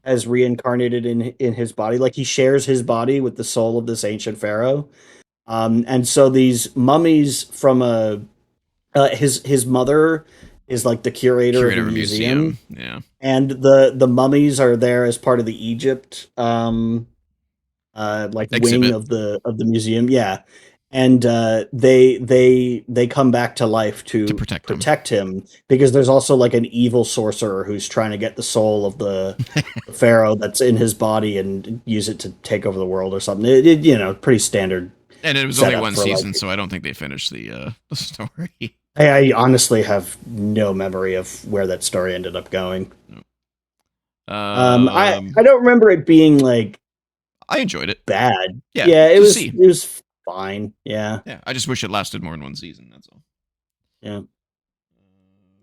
as reincarnated in his body. Like he shares his body with the soul of this ancient pharaoh. And so these mummies from his mother is like the curator of a museum. Yeah. And the mummies are there as part of the Egypt Exhibit. wing of the museum. Yeah. And they come back to life to protect him because there's also like an evil sorcerer who's trying to get the soul of the pharaoh that's in his body and use it to take over the world or something. Pretty standard. And it was only one season, so I don't think they finished the story. I honestly have no memory of where that story ended up going. I don't remember it being like I enjoyed it. Bad. Yeah, it was fine. Yeah. I just wish it lasted more than one season. That's all. Yeah.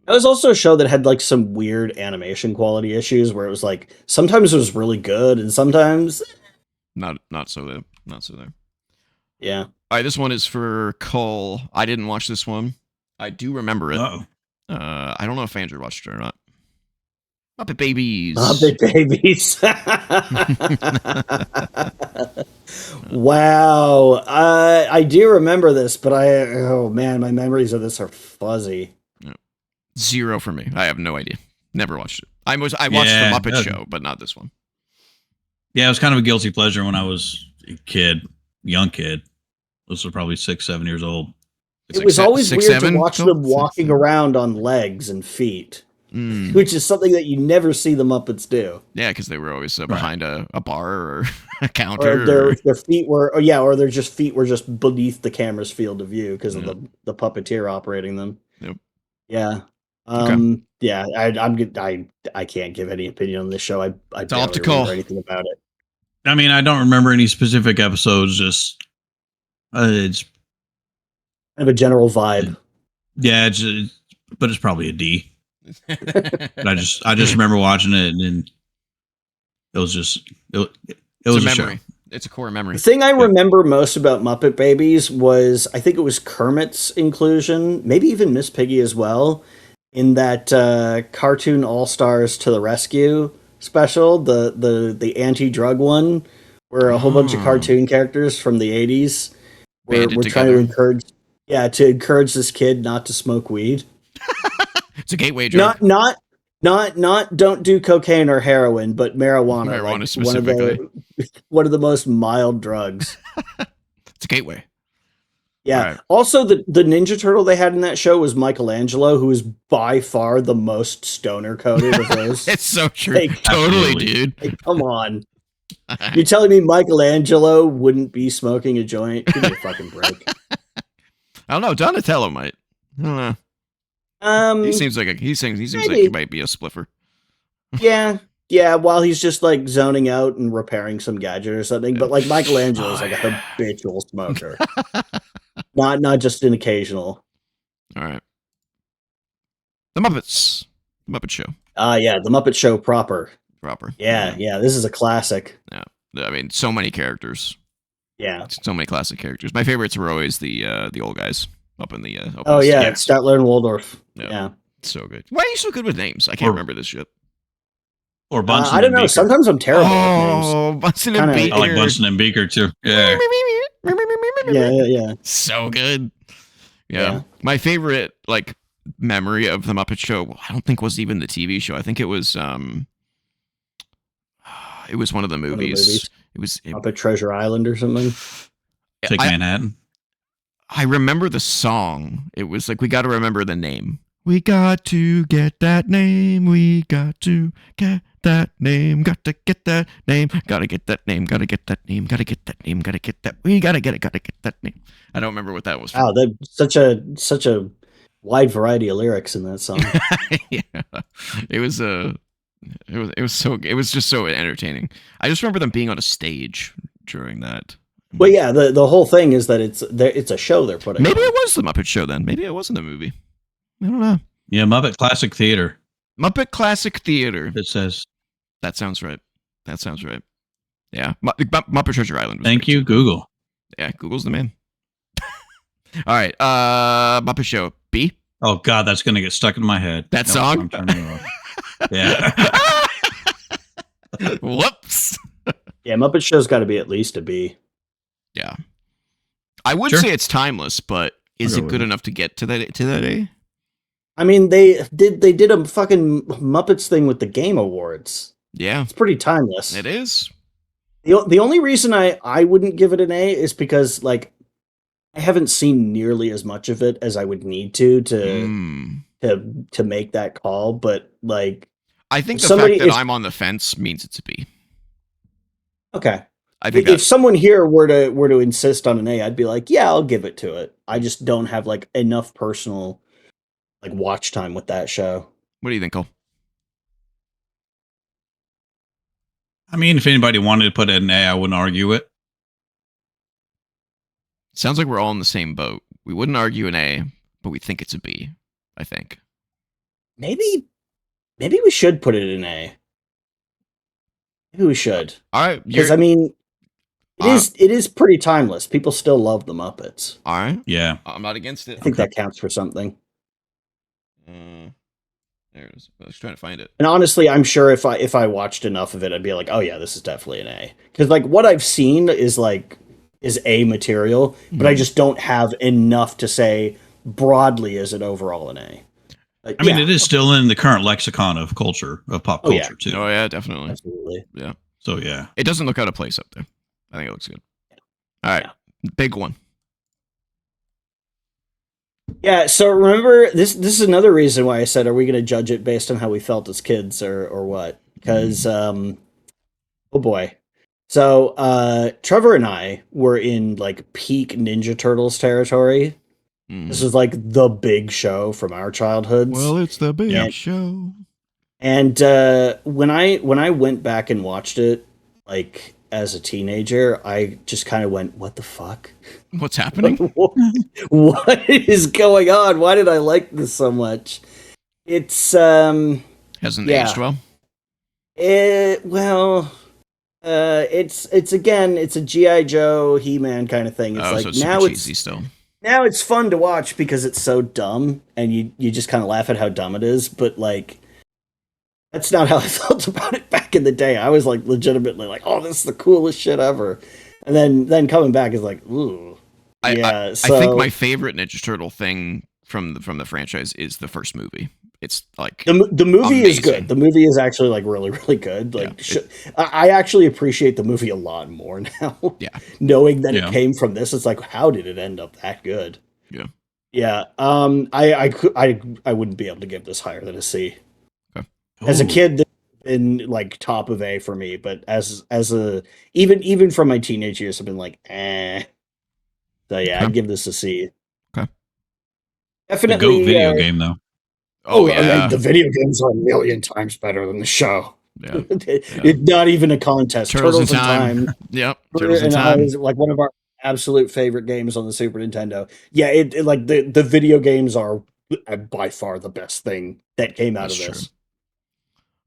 It was also a show that had like some weird animation quality issues where it was like sometimes it was really good and sometimes not so there. Yeah. All right, this one is for Cole. I didn't watch this one. I do remember it. Uh-oh. I don't know if Andrew watched it or not. Muppet Babies. Muppet Babies. Wow. I do remember this, but oh man, my memories of this are fuzzy. Zero for me. I have no idea. Never watched it. I watched the Muppet Show, but not this one. Yeah, it was kind of a guilty pleasure when I was a young kid. This was probably 6, 7 years old. It was always weird to watch them walking around on legs and feet, which is something that you never see the Muppets do. Yeah, because they were always behind a bar or a counter. Or their feet were, or their feet were just beneath the camera's field of view because of the puppeteer operating them. Yep. Yeah. Okay. Yeah. I can't give any opinion on this show. I don't remember anything about it. I mean, I don't remember any specific episodes. Just it's kind of a general vibe. Yeah, but it's probably a D. But I just remember watching it, and it was just it was a memory. Show. It's a core memory. The thing I remember most about Muppet Babies was I think it was Kermit's inclusion, maybe even Miss Piggy as well, in that Cartoon All Stars to the Rescue special, the anti-drug one, where a whole bunch of cartoon characters from the 80s were trying to encourage this kid not to smoke weed. It's a gateway drug. Not don't do cocaine or heroin, but marijuana. Marijuana specifically. One of the most mild drugs. It's a gateway. Yeah. Right. Also, the Ninja Turtle they had in that show was Michelangelo, who is by far the most stoner coded of those. It's so true. Totally, dude. Come on. You're telling me Michelangelo wouldn't be smoking a joint? Give me a fucking break. I don't know. Donatello might. I don't know. He seems like he might be a spliffer. Yeah. While he's just like zoning out and repairing some gadget or something, but like Michelangelo is like a habitual smoker, not just an occasional. All right. The Muppets, the Muppet Show. Yeah, the Muppet Show proper. Yeah. This is a classic. Yeah, I mean, so many characters. Yeah, so many classic characters. My favorites were always the old guys up in the. Statler and Waldorf. Yeah, so good. Why are you so good with names? I can't remember this shit. Or Bunsen. I don't know. Sometimes I'm terrible with names. Bunsen and Beaker. I like Bunsen and Beaker too. Yeah. Yeah. So good. Yeah. My favorite memory of the Muppet Show, I don't think was even the TV show. I think it was one of the movies. Up at Treasure Island or something. Take Manhattan. I remember the song. It was like, we got to remember the name. We got to get that name. We got to get that name. Got to get that name. Got to get that name. Got to get that name. Got to get that name. Got to get that. We got to get it. Got to get that name. I don't remember what that was from. Wow, that's such a wide variety of lyrics in that song. Yeah. It was just so entertaining. I just remember them being on a stage during that. Well, yeah, the whole thing is that it's a show they're putting. Maybe on. it was the Muppet Show then. Maybe it wasn't a movie. I don't know. Yeah, Muppet Classic Theater. Muppet Classic Theater. It says. That sounds right. Yeah, Muppet Treasure Island. Thank you, Google. Yeah, Google's the man. All right, Muppet Show B. Oh God, that's gonna get stuck in my head. That song. I'm turning it off. Yeah. Whoops. Yeah, Muppet Show's got to be at least a B. Yeah, I would say it's timeless, but is it good enough to get to that A? I mean, they did a fucking Muppets thing with the Game Awards. Yeah, it's pretty timeless. It is. The only reason I wouldn't give it an A is because like I haven't seen nearly as much of it as I would need to make that call. But like, I think the fact that I'm on the fence means it's a B. Okay. I think if someone here were to insist on an A, I'd be like, yeah, I'll give it to it. I just don't have like enough personal like watch time with that show. What do you think, Cole? I mean, if anybody wanted to put it in A, I wouldn't argue it. Sounds like we're all in the same boat. We wouldn't argue an A, but we think it's a B. I think. Maybe we should put it in A. Maybe we should. All right, because I mean, it is pretty timeless. People still love the Muppets. All right, yeah, I'm not against it. I think that counts for something. There it is. I was trying to find it. And honestly, I'm sure if I watched enough of it, I'd be like, oh yeah, this is definitely an A. Because like what I've seen is A material, but I just don't have enough to say broadly is it overall an A. I mean, it is still in the current lexicon of culture, of pop culture too. Oh yeah, definitely. Absolutely. Yeah. So yeah, it doesn't look out of place up there. I think it looks good. All right, big one. Yeah, so remember this is another reason why I said, are we going to judge it based on how we felt as kids or what? Because oh boy. So Trevor and I were in like peak Ninja Turtles territory. This is like the big show from our childhoods. Well, it's the big show. And when I went back and watched it like as a teenager, I just kind of went, what the fuck? What's happening? What is going on? Why did I like this so much? It's hasn't aged well. It's again, it's a G.I. Joe, He-Man kind of thing. It's like so it's now cheesy still. Now it's fun to watch because it's so dumb and you just kind of laugh at how dumb it is, but like that's not how I felt about it back in the day. I was like legitimately like, oh, this is the coolest shit ever. And then coming back is like, ooh. I think my favorite Ninja Turtle thing from the franchise is the first movie. It's like the movie amazing. Is good. The movie is actually like really, really good. Like I actually appreciate the movie a lot more now. Yeah. Knowing that it came from this, it's like, how did it end up that good? Yeah. Yeah. I wouldn't be able to give this higher than a C. Okay. As a kid, in like top of A for me, but as a even from my teenage years, I've been like, eh. So yeah, I'd give this a C. Okay. Definitely the GOAT video game though. Oh yeah, I mean, the video games are a million times better than the show. Yeah. It's not even a contest. Turtles in Time. Yep. Turtles in Time is like one of our absolute favorite games on the Super Nintendo. Yeah, it like the video games are by far the best thing that came out of this. True.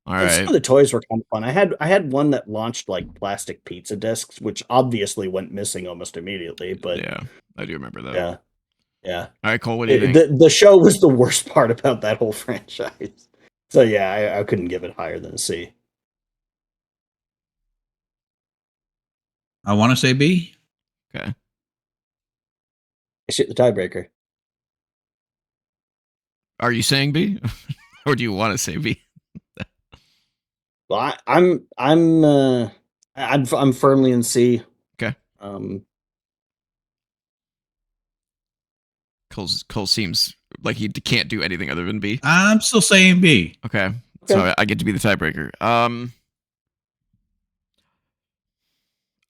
All right. Some of the toys were kind of fun. I had one that launched like plastic pizza discs, which obviously went missing almost immediately. But yeah, I do remember that. Yeah. All right, Cole. What do you think? The show was the worst part about that whole franchise. So yeah, I couldn't give it higher than a C. I want to say B. Okay. I shoot the tiebreaker. Are you saying B, or do you want to say B? Well, I'm I'm firmly in C. Okay. Um, Cole seems like he can't do anything other than B. I'm still saying B. Okay. So I get to be the tiebreaker.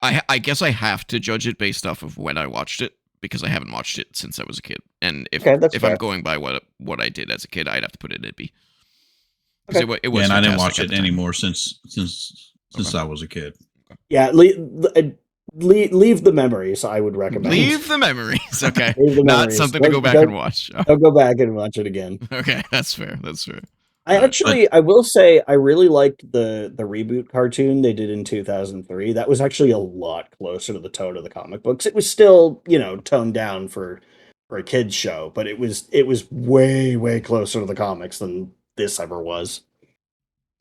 I guess I have to judge it based off of when I watched it because I haven't watched it since I was a kid. And if that's if fair. I'm going by what I did as a kid, I'd have to put it at B. Okay. It was and I didn't watch fantastic at it the time. anymore since Okay. I was a kid. Yeah, leave the memories. I would recommend. Leave the memories. Okay. Leave the Not memories. something to go back and watch. Oh, I'll go back and watch it again. okay, that's fair. That's fair. I will say I really liked the reboot cartoon they did in 2003. That was actually a lot closer to the tone of the comic books. It was still, toned down for a kids show, but it was way closer to the comics than this ever was.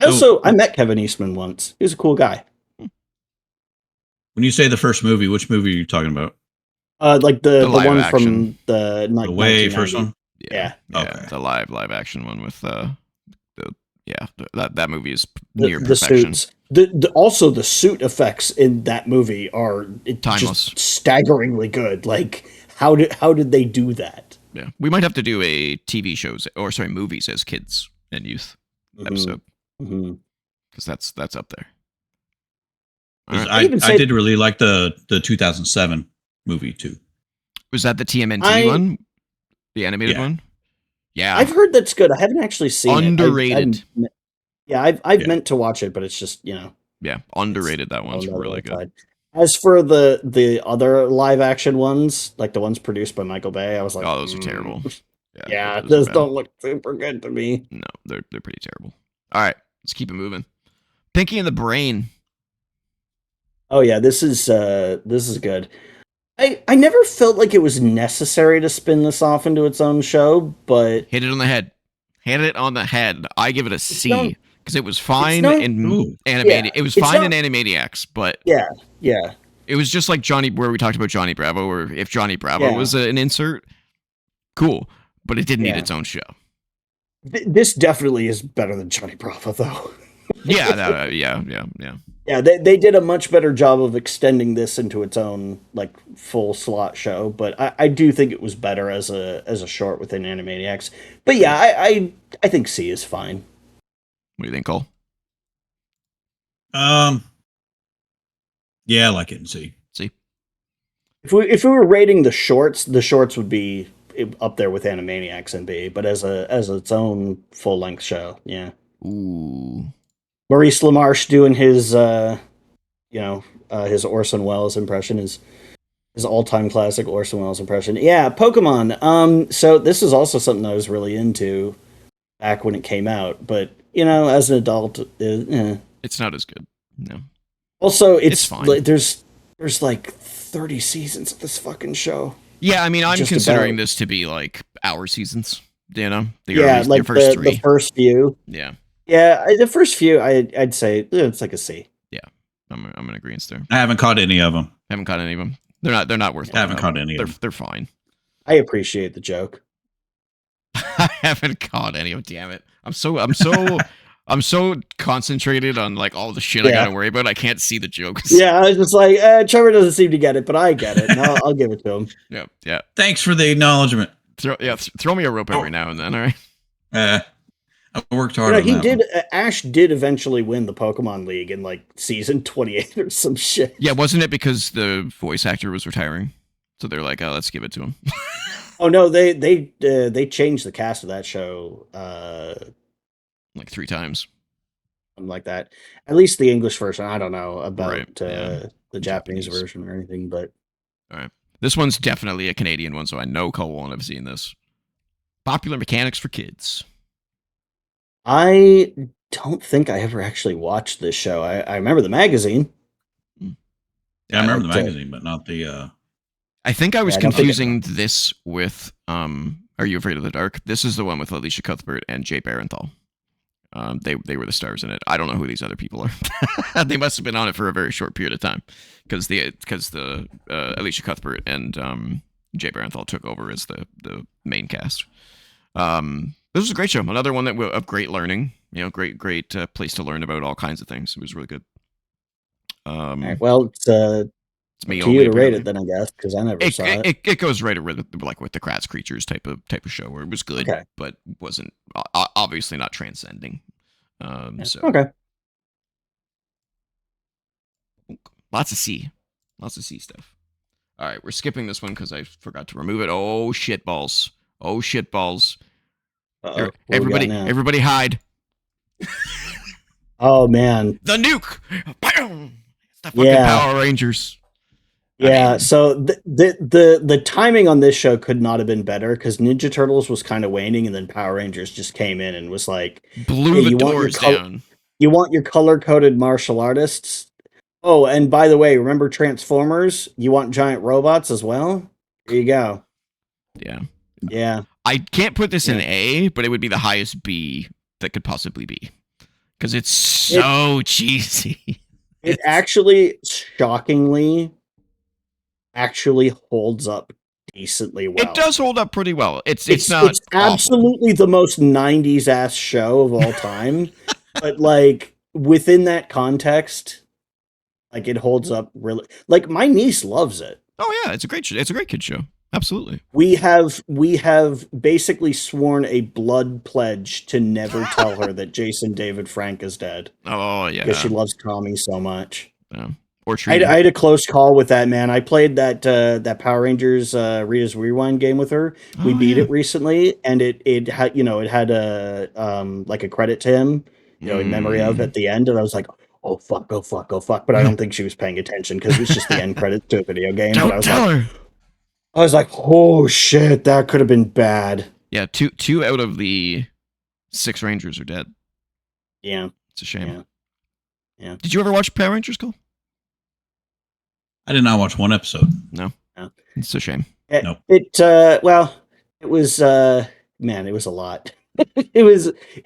Also, I met Kevin Eastman once. He was a cool guy. When you say the first movie, which movie are you talking about? Like the live one action. from the way first one. Yeah. Okay. The live action one with that movie is The near perfection. suits. Also the suit effects in that movie are Timeless. just staggeringly good. Like how did they do that? Yeah, we might have to do a TV shows movies as kids and youth episode because that's up there. I did really like the 2007 movie too. Was that the TMNT one? The animated one? Yeah. I've heard that's good. I haven't actually seen underrated. I've meant to watch it, but it's just, Yeah, underrated. That one's really good. As for the other live action ones, like the ones produced by Michael Bay, I was like, oh, those are terrible. Yeah, those don't look super good to me. No, they're pretty terrible. All right, let's keep it moving. Pinky and the Brain. Oh yeah, this is good. I never felt like it was necessary to spin this off into its own show, but hit it on the head. Hit it on the head. I give it a C because it was fine in animated. Yeah, it was fine in Animaniacs, but yeah. It was just like where we talked about Johnny Bravo, or if Johnny Bravo was an insert, cool, but it didn't need its own show. This definitely is better than Johnny Bravo, though. Yeah. Yeah, they did a much better job of extending this into its own like full slot show, but I do think it was better as a short within Animaniacs. But yeah, I think C is fine. What do you think, Cole? Yeah, I like it in C. C. If we were rating the shorts would be up there with Animaniacs and B, but as its own full length show, yeah. Ooh. Maurice LaMarche doing his his Orson Welles impression, his all-time classic Orson Welles impression. Yeah, Pokemon. So this is also something I was really into back when it came out, but as an adult, it's not as good. No. Also, it's fine. There's like 30 seasons of this fucking show. Yeah, I mean, I'm considering this to be like our seasons. The first few. Yeah. Yeah, the first few, I'd say it's like a C. Yeah, I'm in agreement there. I haven't caught any of them. Haven't caught any of them. They're not worth. I haven't caught any of them. They're fine. I appreciate the joke. I haven't caught any of them. Damn it! I'm so concentrated on like all the shit I gotta worry about. I can't see the jokes. Yeah, I was just like, Trevor doesn't seem to get it, but I get it. And I'll give it to him. Yeah. Thanks for the acknowledgement. Throw me a rope every now and then. All right. I worked hard. He did. Ash did eventually win the Pokemon League in like season 28 or some shit. Yeah, wasn't it because the voice actor was retiring? So they're like, oh, let's give it to him. Oh no, they changed the cast of that show like 3 times. Something like that. At least the English version. I don't know about the Japanese version or anything, but all right. This one's definitely a Canadian one, so I know Cole won't have seen this. Popular Mechanics for Kids. I don't think I ever actually watched this show. I remember the magazine. Yeah, I remember the magazine, but not the... I think I was confusing this with Are You Afraid of the Dark? This is the one with Alicia Cuthbert and Jay Barenthal. They were the stars in it. I don't know who these other people are. They must have been on it for a very short period of time because the Alicia Cuthbert and Jay Barenthal took over as the main cast. This was a great show. Another one of great learning. Great place to learn about all kinds of things. It was really good. All right, well, it's to me you only, to rate apparently. it then, I guess, because I never saw it. It goes right with the Kratz Creatures type of show where it was good, Okay. but wasn't obviously not transcending. Yeah. So Okay. lots of C stuff. All right, we're skipping this one because I forgot to remove it. Oh shit balls! Oh shit balls! Uh-oh. What we got now? Everybody hide! Oh man, The nuke! Bam! It's the fucking Yeah. Power Rangers. yeah. I mean, So the timing on this show could not have been better because Ninja Turtles was kind of waning, and then Power Rangers just came in and was like, blew Hey, the you want your doors down. "You want your color-coded martial artists? Oh, and by the way, remember Transformers? You want giant robots as well? Here you go." Yeah. Yeah. I can't put this in Yeah. A, but it would be the highest B that could possibly be. Because it's so cheesy. It actually, shockingly, holds up decently well. It does hold up pretty well. It's not It's awful. absolutely the most 90s ass show of all time. But like within that context, like it holds up really. Like my niece loves it. Oh yeah, it's a great show. It's a great kid show. Absolutely. We have basically sworn a blood pledge to never tell her that Jason David Frank is dead Oh yeah. because she loves Tommy so much. Yeah. Or I treated. had a close call with that, man. I played that Power Rangers Rita's Rewind game with her. We Oh, beat yeah. it recently, and it had it had a like a credit to him, in memory of at the end, and I was like, oh fuck, but I don't think she was paying attention because it was just the end credits to a video game. But I Don't was tell like, her. oh shit, that could have been bad. Yeah, two out of the 6 Rangers are dead. Yeah, It's a shame. Yeah. Did you ever watch Power Rangers, Cole? I did not watch one episode. No. No. It's a shame. Nope. Well, it was man, it was a lot. it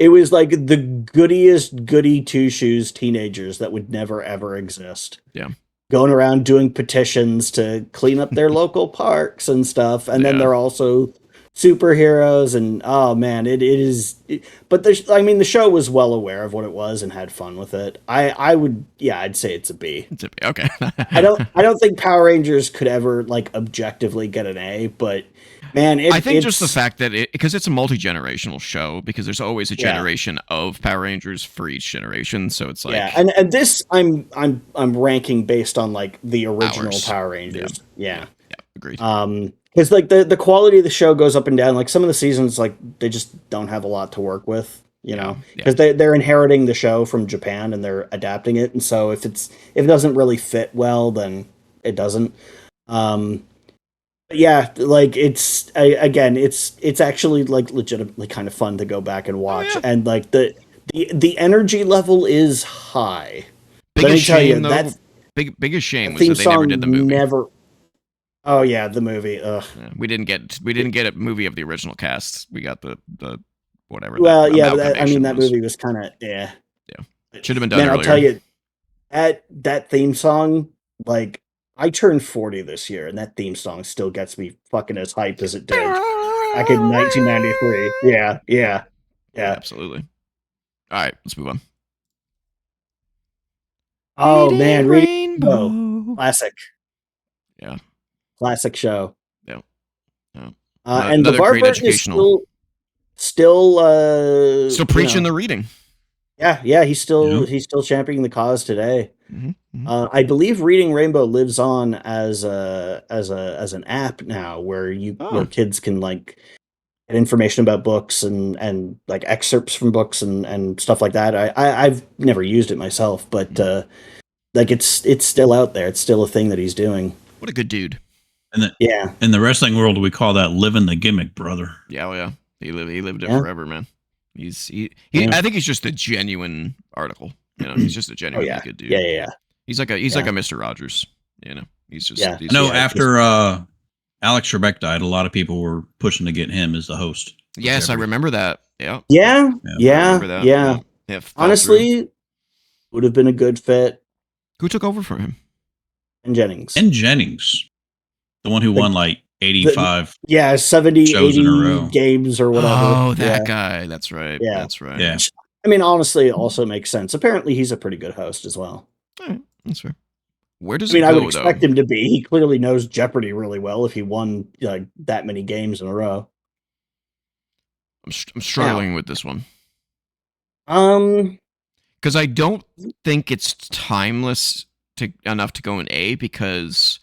was like the goody two shoes teenagers that would never ever exist. Yeah. Going around doing petitions to clean up their local parks and stuff, and then Yeah. they're also superheroes, and oh man, but the show was well aware of what it was and had fun with it. I'd say it's a B. It's a B. Okay. I don't think Power Rangers could ever like objectively get an A, but man, I think just the fact that because it's a multi-generational show, because there's always a generation of Power Rangers for each generation, so it's like and this I'm ranking based on like the original Hours. Power Rangers. Yeah. agreed. Because like the quality of the show goes up and down. Like some of the seasons, like they just don't have a lot to work with, because they're inheriting the show from Japan and they're adapting it, and so if it doesn't really fit well, then it doesn't. But yeah, like it's actually like legitimately kind of fun to go back and watch, and like the energy level is high. Let me tell you, that biggest shame was that they never did the movie. Oh yeah, the movie. Ugh. Yeah, we didn't get a movie of the original cast. We got the whatever. Well, yeah, but that movie was kind of Yeah, should have been done earlier. I'll tell you, that theme song, like I turned 40 this year, and that theme song still gets me fucking as hyped as it did back in 1993. Yeah. Absolutely. All right, let's move on. Oh man, Rainbow, classic. Yeah. Classic show. Yeah. And the Barbara is still preaching the reading. Yeah, he's still championing the cause today. Mm-hmm. I believe Reading Rainbow lives on as an app now, where where kids can like get information about books and like excerpts from books and stuff like that. I've never used it myself, but like it's still out there. It's still a thing that he's doing. What a good dude. In the wrestling world, we call that living the gimmick, brother. Yeah, yeah. He lived it forever, man. I think he's just a genuine article. He's just a genuinely good dude. Yeah. He's like a Mr. Rogers. He's just. Yeah. After Alex Trebek died, a lot of people were pushing to get him as the host. Yes, I remember that. Yeah. Yeah. I remember that. Yeah. Honestly, would have been a good fit. Who took over for him? And Jennings. The one who won like 85 70 shows 80 in a row. games or whatever. Oh, that guy. That's right. Yeah. That's right. Yeah. I mean, honestly, it also makes sense. Apparently, he's a pretty good host as well. All right. That's fair. Where does I mean, it I go, would expect though? him to be. He clearly knows Jeopardy really well if he won that many games in a row. I'm struggling with this one. Um, Because I don't think it's timeless enough to go in A because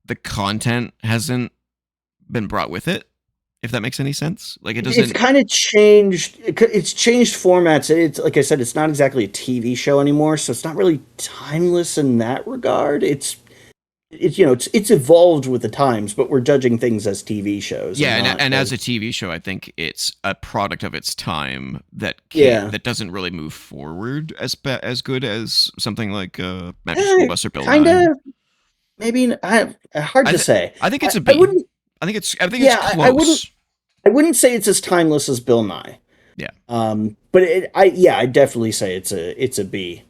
the content hasn't been brought with it. If that makes any sense, like it it's doesn't. kind of changed. It's changed formats. It's like I said, it's not exactly a TV show anymore, so it's not really timeless in that regard. It's evolved with the times, but we're judging things as TV shows Yeah, and not and as a TV show, I think it's a product of its time Yeah. that doesn't really move forward as good as something like Magic School Bus or Bill kind 9. of. Maybe hard to say. I think it's a I B. wouldn't. I think it's Yeah, close. I wouldn't say it's as timeless as Bill Nye. Yeah. But I definitely say it's a B.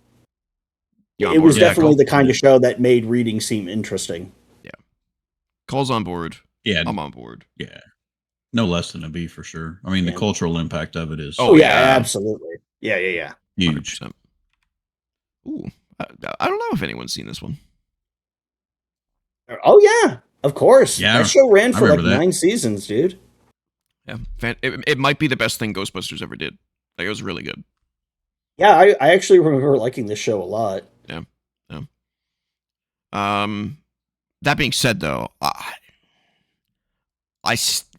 You on It was board? Yeah, definitely cool. the kind of show that made reading seem interesting. Calls on board. Yeah, I'm on board. yeah, no less than a B for sure. I mean, Yeah. the cultural impact of it is Oh, Oh yeah, yeah. absolutely. Yeah. huge. 100%. Ooh, I don't know if anyone's seen this one. Oh yeah, of course. Yeah, That show ran I for like remember that. 9 seasons, dude. Yeah, it might be the best thing Ghostbusters ever did. Like it was really good. Yeah, I actually remember liking this show a lot. That being said, though,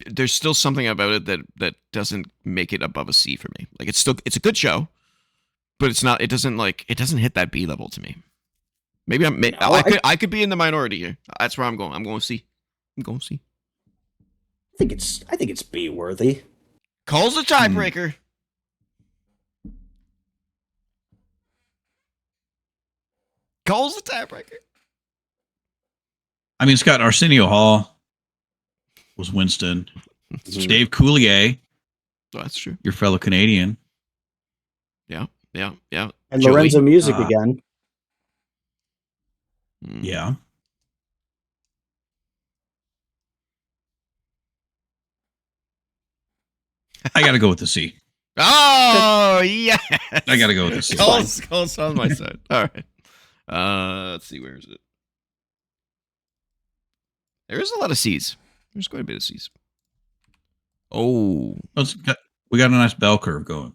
there's still something about it that doesn't make it above a C for me. Like it's a good show, but it doesn't hit that B level to me. Maybe I could be in the minority here. That's where I'm going. I'm going C. I think it's B worthy. Calls a tiebreaker. Calls a tiebreaker. I mean, it's got Arsenio Hall was Winston, Mhm. Dave Coulier, Oh, that's true. your fellow Canadian. Yeah. And Joey. Lorenzo Music again. Mm. Yeah, I got to go with the C. Oh yeah. I got to go with the C. Calls on my side. All right. Let's see. Where is it? There is a lot of C's. There's quite a bit of C's. Oh, We got a nice bell curve going.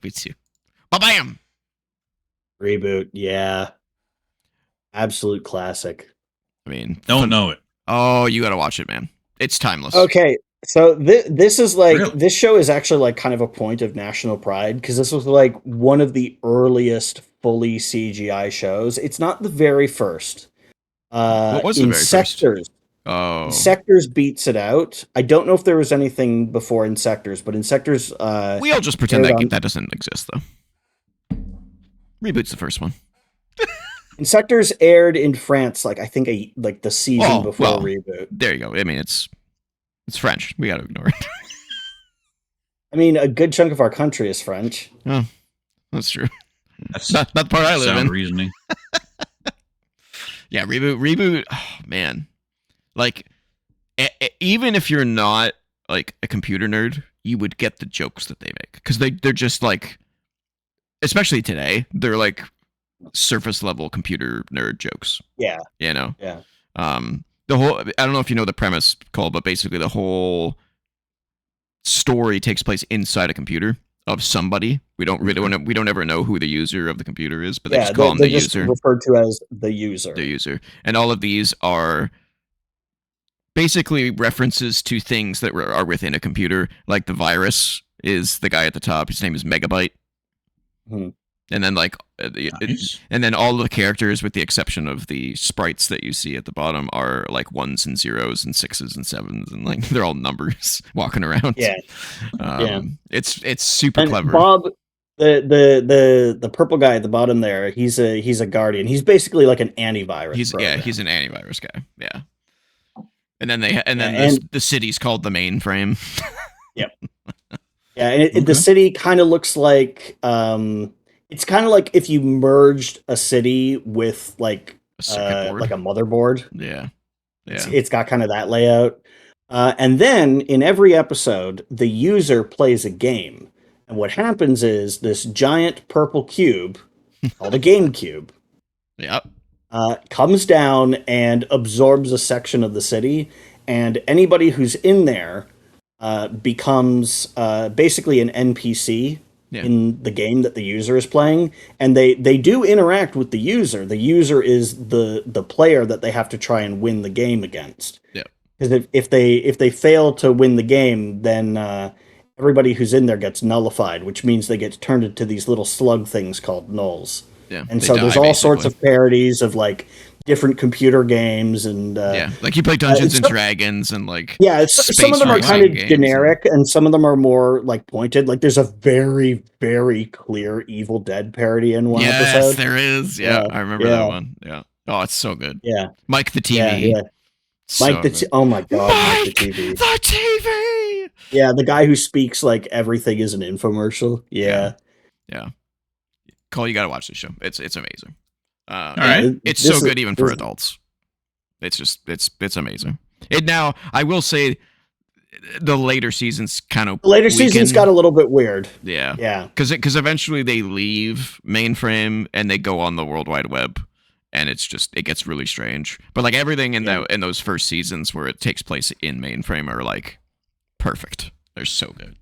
me too. Ba-bam! Reboot, yeah. Absolute classic. I mean, Don't know it. Oh, you got to watch it, man. It's timeless. Okay, so this is like Really? this show is actually like kind of a point of national pride because this was like one of the earliest fully CGI shows. It's not the very first. What was the in very first? Sectors, Oh, Sectors beats it out. I don't know if there was anything before in Sectors, but in Sectors, we all just pretend aired on- that doesn't exist, though. Reboot's the first one. in Sectors aired in France, like I think like the season before Reboot. There you go. I mean, it's French. We got to ignore it. I mean, a good chunk of our country is French. Oh, that's true. That's Not the part I live sound in. reasoning. Yeah, reboot. Oh, man, like even if you're not like a computer nerd, you would get the jokes that they make because they're just like, especially today, they're like surface level computer nerd jokes. Yeah, You know. yeah. The whole, I don't know if you know the premise, Cole, but basically the whole story takes place inside a computer of somebody. We don't ever know who the user of the computer is, but they just call him the they're just user. referred to as the user. The user. And all of these are basically references to things that are within a computer. Like the virus is the guy at the top. His name is Megabyte. Hmm. And then like, Nice. and then all the characters, with the exception of the sprites that you see at the bottom, are like 1s and 0s and 6s and 7s, and like they're all numbers walking around. Yeah. It's super And clever. Bob, the purple guy at the bottom there, he's a guardian. He's basically like an antivirus. He's program. he's an antivirus guy. Yeah. And then and- the city's called the mainframe. Yeah, and Okay. the city kind of looks like it's kind of like if you merged a city with like A circuit board. like a motherboard. Yeah. It's got kind of that layout. And then in every episode, the user plays a game. And what happens is this giant purple cube called a game cube Yep. comes down and absorbs a section of the city, and anybody who's in there becomes basically an NPC in the game that the user is playing, and they do interact with the user. The user is the player that they have to try and win the game against. Yeah. Because if they fail to win the game, then everybody who's in there gets nullified, which means they get turned into these little slug things called nulls. Yeah, and so there's all sorts of parodies of like different computer games and like you play Dungeons and Dragons and like some of them are kind of generic and some of them are more like pointed. Like there's a very, very clear Evil Dead parody in one episode. Yes, there is. Yeah, I remember that one. Yeah. Oh, it's so good. Yeah. Mike the TV. Yeah. Mike the oh my god, Mike the TV. The TV. Yeah, the guy who speaks like everything is an infomercial. Yeah. Cole, you got to watch this show. It's amazing. All right. It's so good even for adults. It's just it's amazing. Now I will say the later seasons kind of seasons got a little bit weird. Yeah. Because eventually they leave mainframe and they go on the World Wide Web, and it gets really strange. But like everything in those first seasons where it takes place in mainframe are like perfect. They're so good.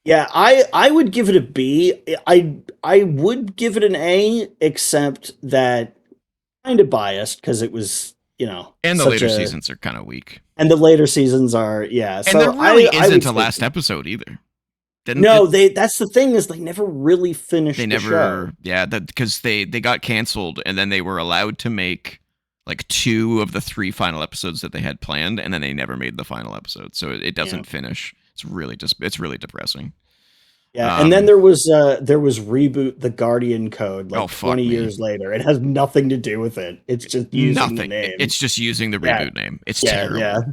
Yeah, I would give it a B. I would give it an A, except that kind of biased because it was, and the later seasons are kind of weak. And the later seasons are, And so there really isn't a last episode either. That's the thing is they never really finished. They never, because they got canceled and then they were allowed to make like 2 of the 3 final episodes that they had planned, and then they never made the final episode, so it doesn't finish. It's really depressing. Yeah, and then there was Reboot the Guardian Code 20 years later. It has nothing to do with it. It's just using the name. It's just using the Reboot name. It's terrible.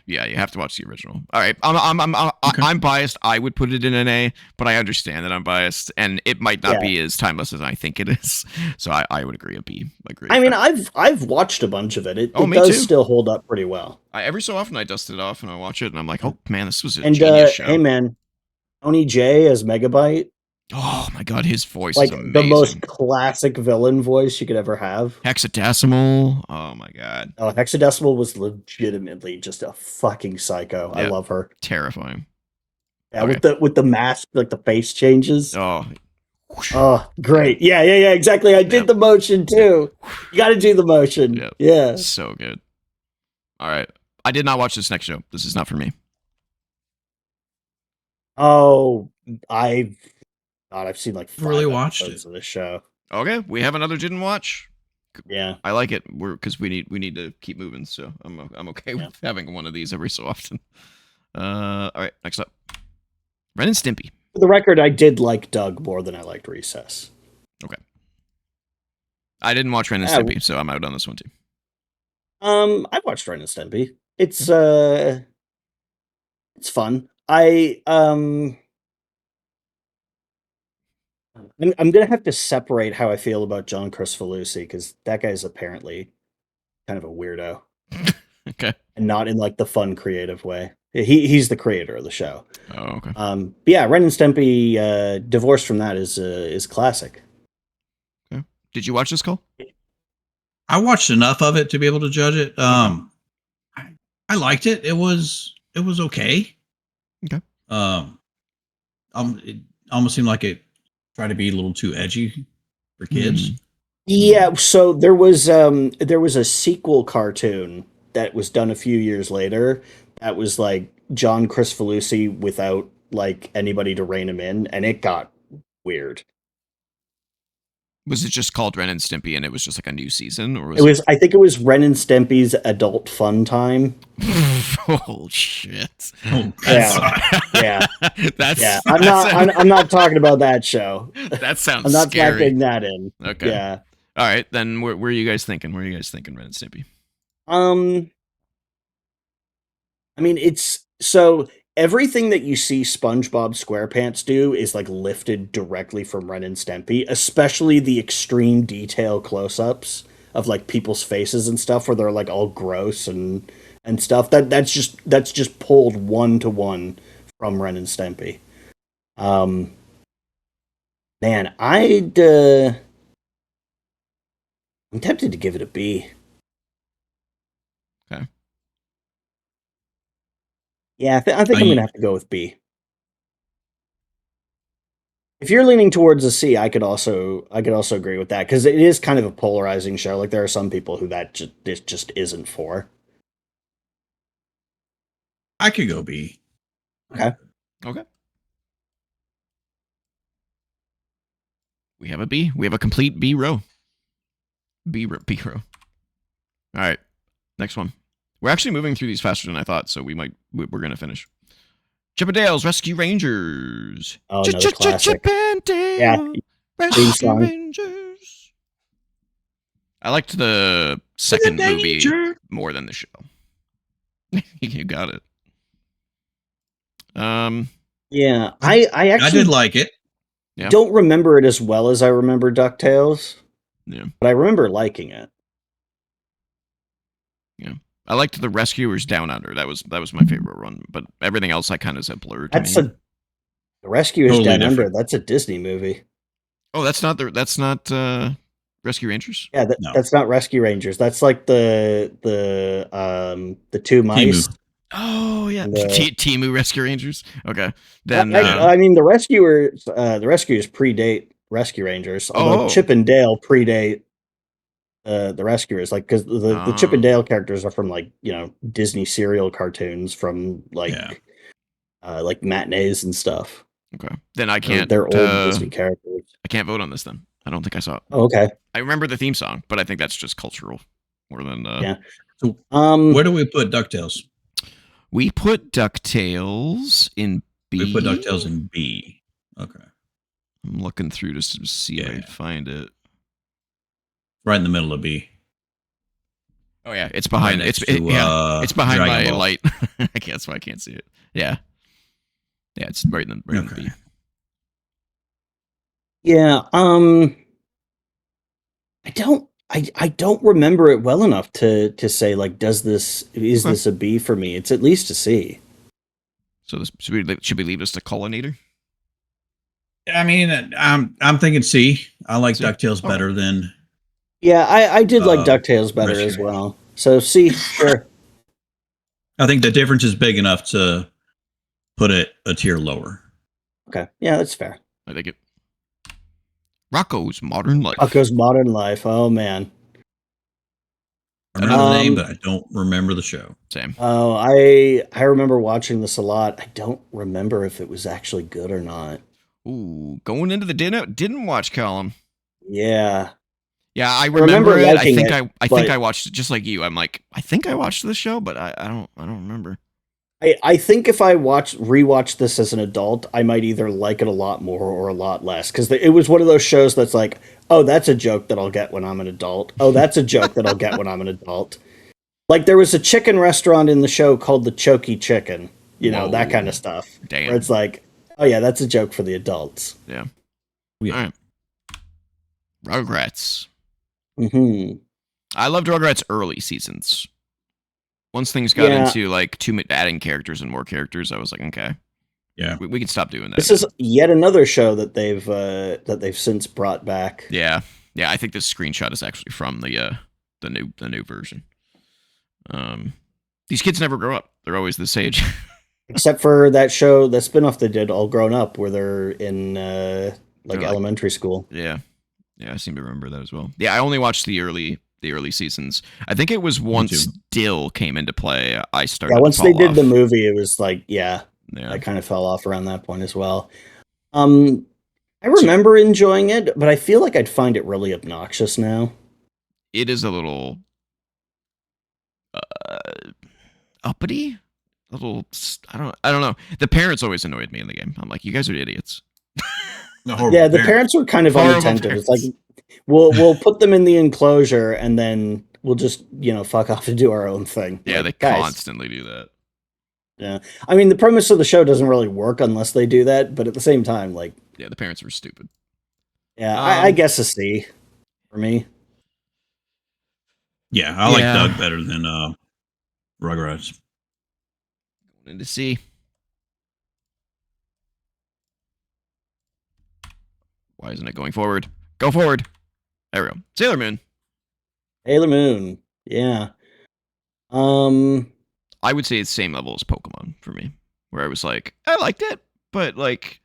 Yeah. You have to watch the original. All right, I'm biased. I would put it in an A, but I understand that I'm biased, and it might not be as timeless as I think it is. So I would agree a B. I mean, I've watched a bunch of it. It does still hold up pretty well. Every so often I dust it off and I watch it, and I'm like, oh man, this was a genius show. Hey man, Tony J as Megabyte. Oh my god, his voice is amazing. The most classic villain voice you could ever have. Hexadecimal. Oh my god. Oh, Hexadecimal was legitimately just a fucking psycho. I love her. Terrifying. Yeah, with the mask, like the face changes. Oh. Oh, great. Yeah, exactly. I did the motion too. You got to do the motion. Yep. Yeah. So good. All right. I did not watch this next show. This is not for me. Oh, I've seen like 5 really watched episodes of this show. Okay, we have another didn't watch. Yeah, I like it. Because we need to keep moving. So I'm okay with having one of these every so often. All right, next up, Ren and Stimpy. For the record, I did like Doug more than I liked Recess. Okay, I didn't watch Ren and Stimpy, so I'm out on this one too. I watched Ren and Stimpy. It's fun. I'm gonna have to separate how I feel about John Kricfalusi because that guy's apparently kind of a weirdo. Okay, and not in like the fun, creative way. He's the creator of the show. Oh, okay. But yeah, Ren and Stimpy, divorced from that is classic. Okay. Did you watch this, Cole? I watched enough of it to be able to judge it. I liked it. It was okay. Okay. It almost seemed like it tried to be a little too edgy for kids. Yeah. So there was a sequel cartoon that was done a few years later. That was like John Kricfalusi without like anybody to rein him in, and it got weird. Was it just called Ren and Stimpy, and it was just like a new season, or I think it was Ren and Stimpy's Adult Fun Time. Oh shit! Oh, yeah. I'm not talking about that show. That sounds. I'm not scary. factoring that in. Okay. Yeah. All right, then where are you guys thinking? Where are you guys thinking, Ren and Stimpy? I mean, it's so everything that you see SpongeBob SquarePants do is like lifted directly from Ren and Stimpy, especially the extreme detail close-ups of like people's faces and stuff where they're like all gross and stuff. That's just pulled 1-to-1 from Ren and Stimpy. Man, I'm tempted to give it a B. Okay. Yeah, I think I'm gonna have to go with B. If you're leaning towards a C, I could also agree with that because it is kind of a polarizing show. Like there are some people who this just isn't for. I could go B. Okay. Okay. We have a B. We have a complete B row. B row. All right. Next one. We're actually moving through these faster than I thought, so we're gonna finish. Chip 'n Dale's Rescue Rangers. Oh, another classic. Chip 'n Dale. Yeah. Theme Rescue song. Rangers. I liked the second movie more than the show. You got it. Yeah, I actually did like it. Yeah. don't remember it as well as I remember DuckTales. Yeah. But I remember liking it. Yeah. I liked the Rescuers Down Under. That was my favorite one, but everything else I kind of said blurred to me. The Rescuers Totally Down different. Under. That's a Disney movie. Oh, that's not Rescue Rangers? Yeah, that's not Rescue Rangers. That's like the two mice. Timu. Oh yeah, The- Timu Rescue Rangers. Okay, then I mean the Rescuers predate Rescue Rangers, although Oh. Chip and Dale predate the Rescuers. Like because the Chip and Dale characters are from like Disney serial cartoons from like matinees and stuff. Okay, then I can't. They're old Disney characters. I can't vote on this then. I don't think I saw it. Oh, okay. I remember the theme song, but I think that's just cultural more than. Yeah. So, where do we put DuckTales? We put DuckTales in B. We put DuckTales in B. Okay. I'm looking through to see if I can find it. Right in the middle of B. Oh yeah, it's behind. Right It's behind Dragon my Ball. light. That's why I can't see it. Yeah. Yeah, it's right in the B. Yeah. I don't remember it well enough to say like, is this a B for me? It's at least a C. So should we leave this to Cullinator? I mean, I'm thinking C. I like C? DuckTales better than. Yeah, I did like DuckTales better as well. So C, sure. I think the difference is big enough to put it a tier lower. Okay, yeah, that's fair. I think it. Rocco's Modern Life. Rocco's Modern Life. Oh man. I remember the name, but I don't remember the show. Same. Oh, I remember watching this a lot. I don't remember if it was actually good or not. Ooh, going into the didn't watch column. Yeah. Yeah, I remember it. I think I think I watched it just like you. I'm like, I think I watched the show, but I don't remember. I think if I rewatch this as an adult, I might either like it a lot more or a lot less because it was one of those shows that's like, oh, that's a joke that I'll get when I'm an adult. Oh, that's a joke that I'll get when I'm an adult. Like there was a chicken restaurant in the show called the Choky Chicken, that kind of stuff. Damn. Where it's like, oh yeah, that's a joke for the adults. Yeah. Yeah. All right. Rugrats. Mm-hmm. I loved Rugrats early seasons. Once things got into like adding characters and more characters, I was like, okay, yeah, we can stop doing that. This is yet another show that they've since brought back. Yeah. I think this screenshot is actually from the new version. These kids never grow up; they're always this age. Except for that show, that spinoff they did, All Grown Up, where they're in elementary school. Yeah, I seem to remember that as well. Yeah, I only watched the early seasons. I think it was once Dill came into play, I started. Yeah, once they did off. the movie, it was like, I kind of fell off around that point as well. I remember enjoying it, but I feel like I'd find it really obnoxious now. It is a little uppity. A little, I don't know. The parents always annoyed me in the game. I'm like, you guys are idiots. Yeah, the parents were kind of unattentive. It's like we'll put them in the enclosure and then we'll just fuck off and do our own thing. Yeah, like, they guys, constantly do that. Yeah, I mean the premise of the show doesn't really work unless they do that. But at the same time, like, yeah, the parents were stupid. Yeah, I guess a C for me. Yeah, I like Doug better than Rugrats. Going into C. Why isn't it going forward? Go forward. There we go. Sailor Moon. Sailor Moon. Yeah. Um. I would say it's same level as Pokemon for me, where I was like, I liked it, but like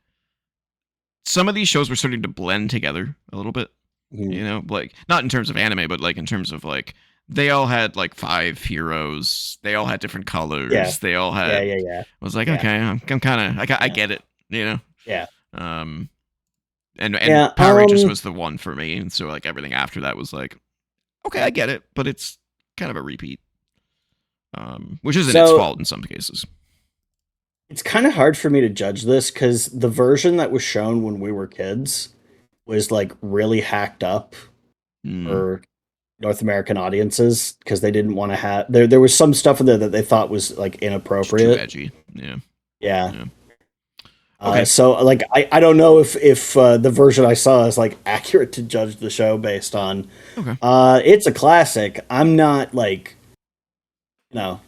some of these shows were starting to blend together a little bit. You know, like not in terms of anime, but like in terms of like they all had like 5 heroes. They all had different colors. Yeah. They all had. Yeah. I was like, Yeah. okay, I'm kind of, I Yeah. get it. You know. Yeah. And Yeah, Power Rangers was the one for me, and so like everything after that was like, okay, I get it, but it's kind of a repeat. Which isn't its fault in some cases. It's kind of hard for me to judge this because the version that was shown when we were kids was like really hacked up for North American audiences because they didn't want to have there was some stuff in there that they thought was like inappropriate. Too edgy. Yeah. Yeah. Okay. So like I don't know if the version I saw is like accurate to judge the show based on. Okay. It's a classic. I'm not like, I'm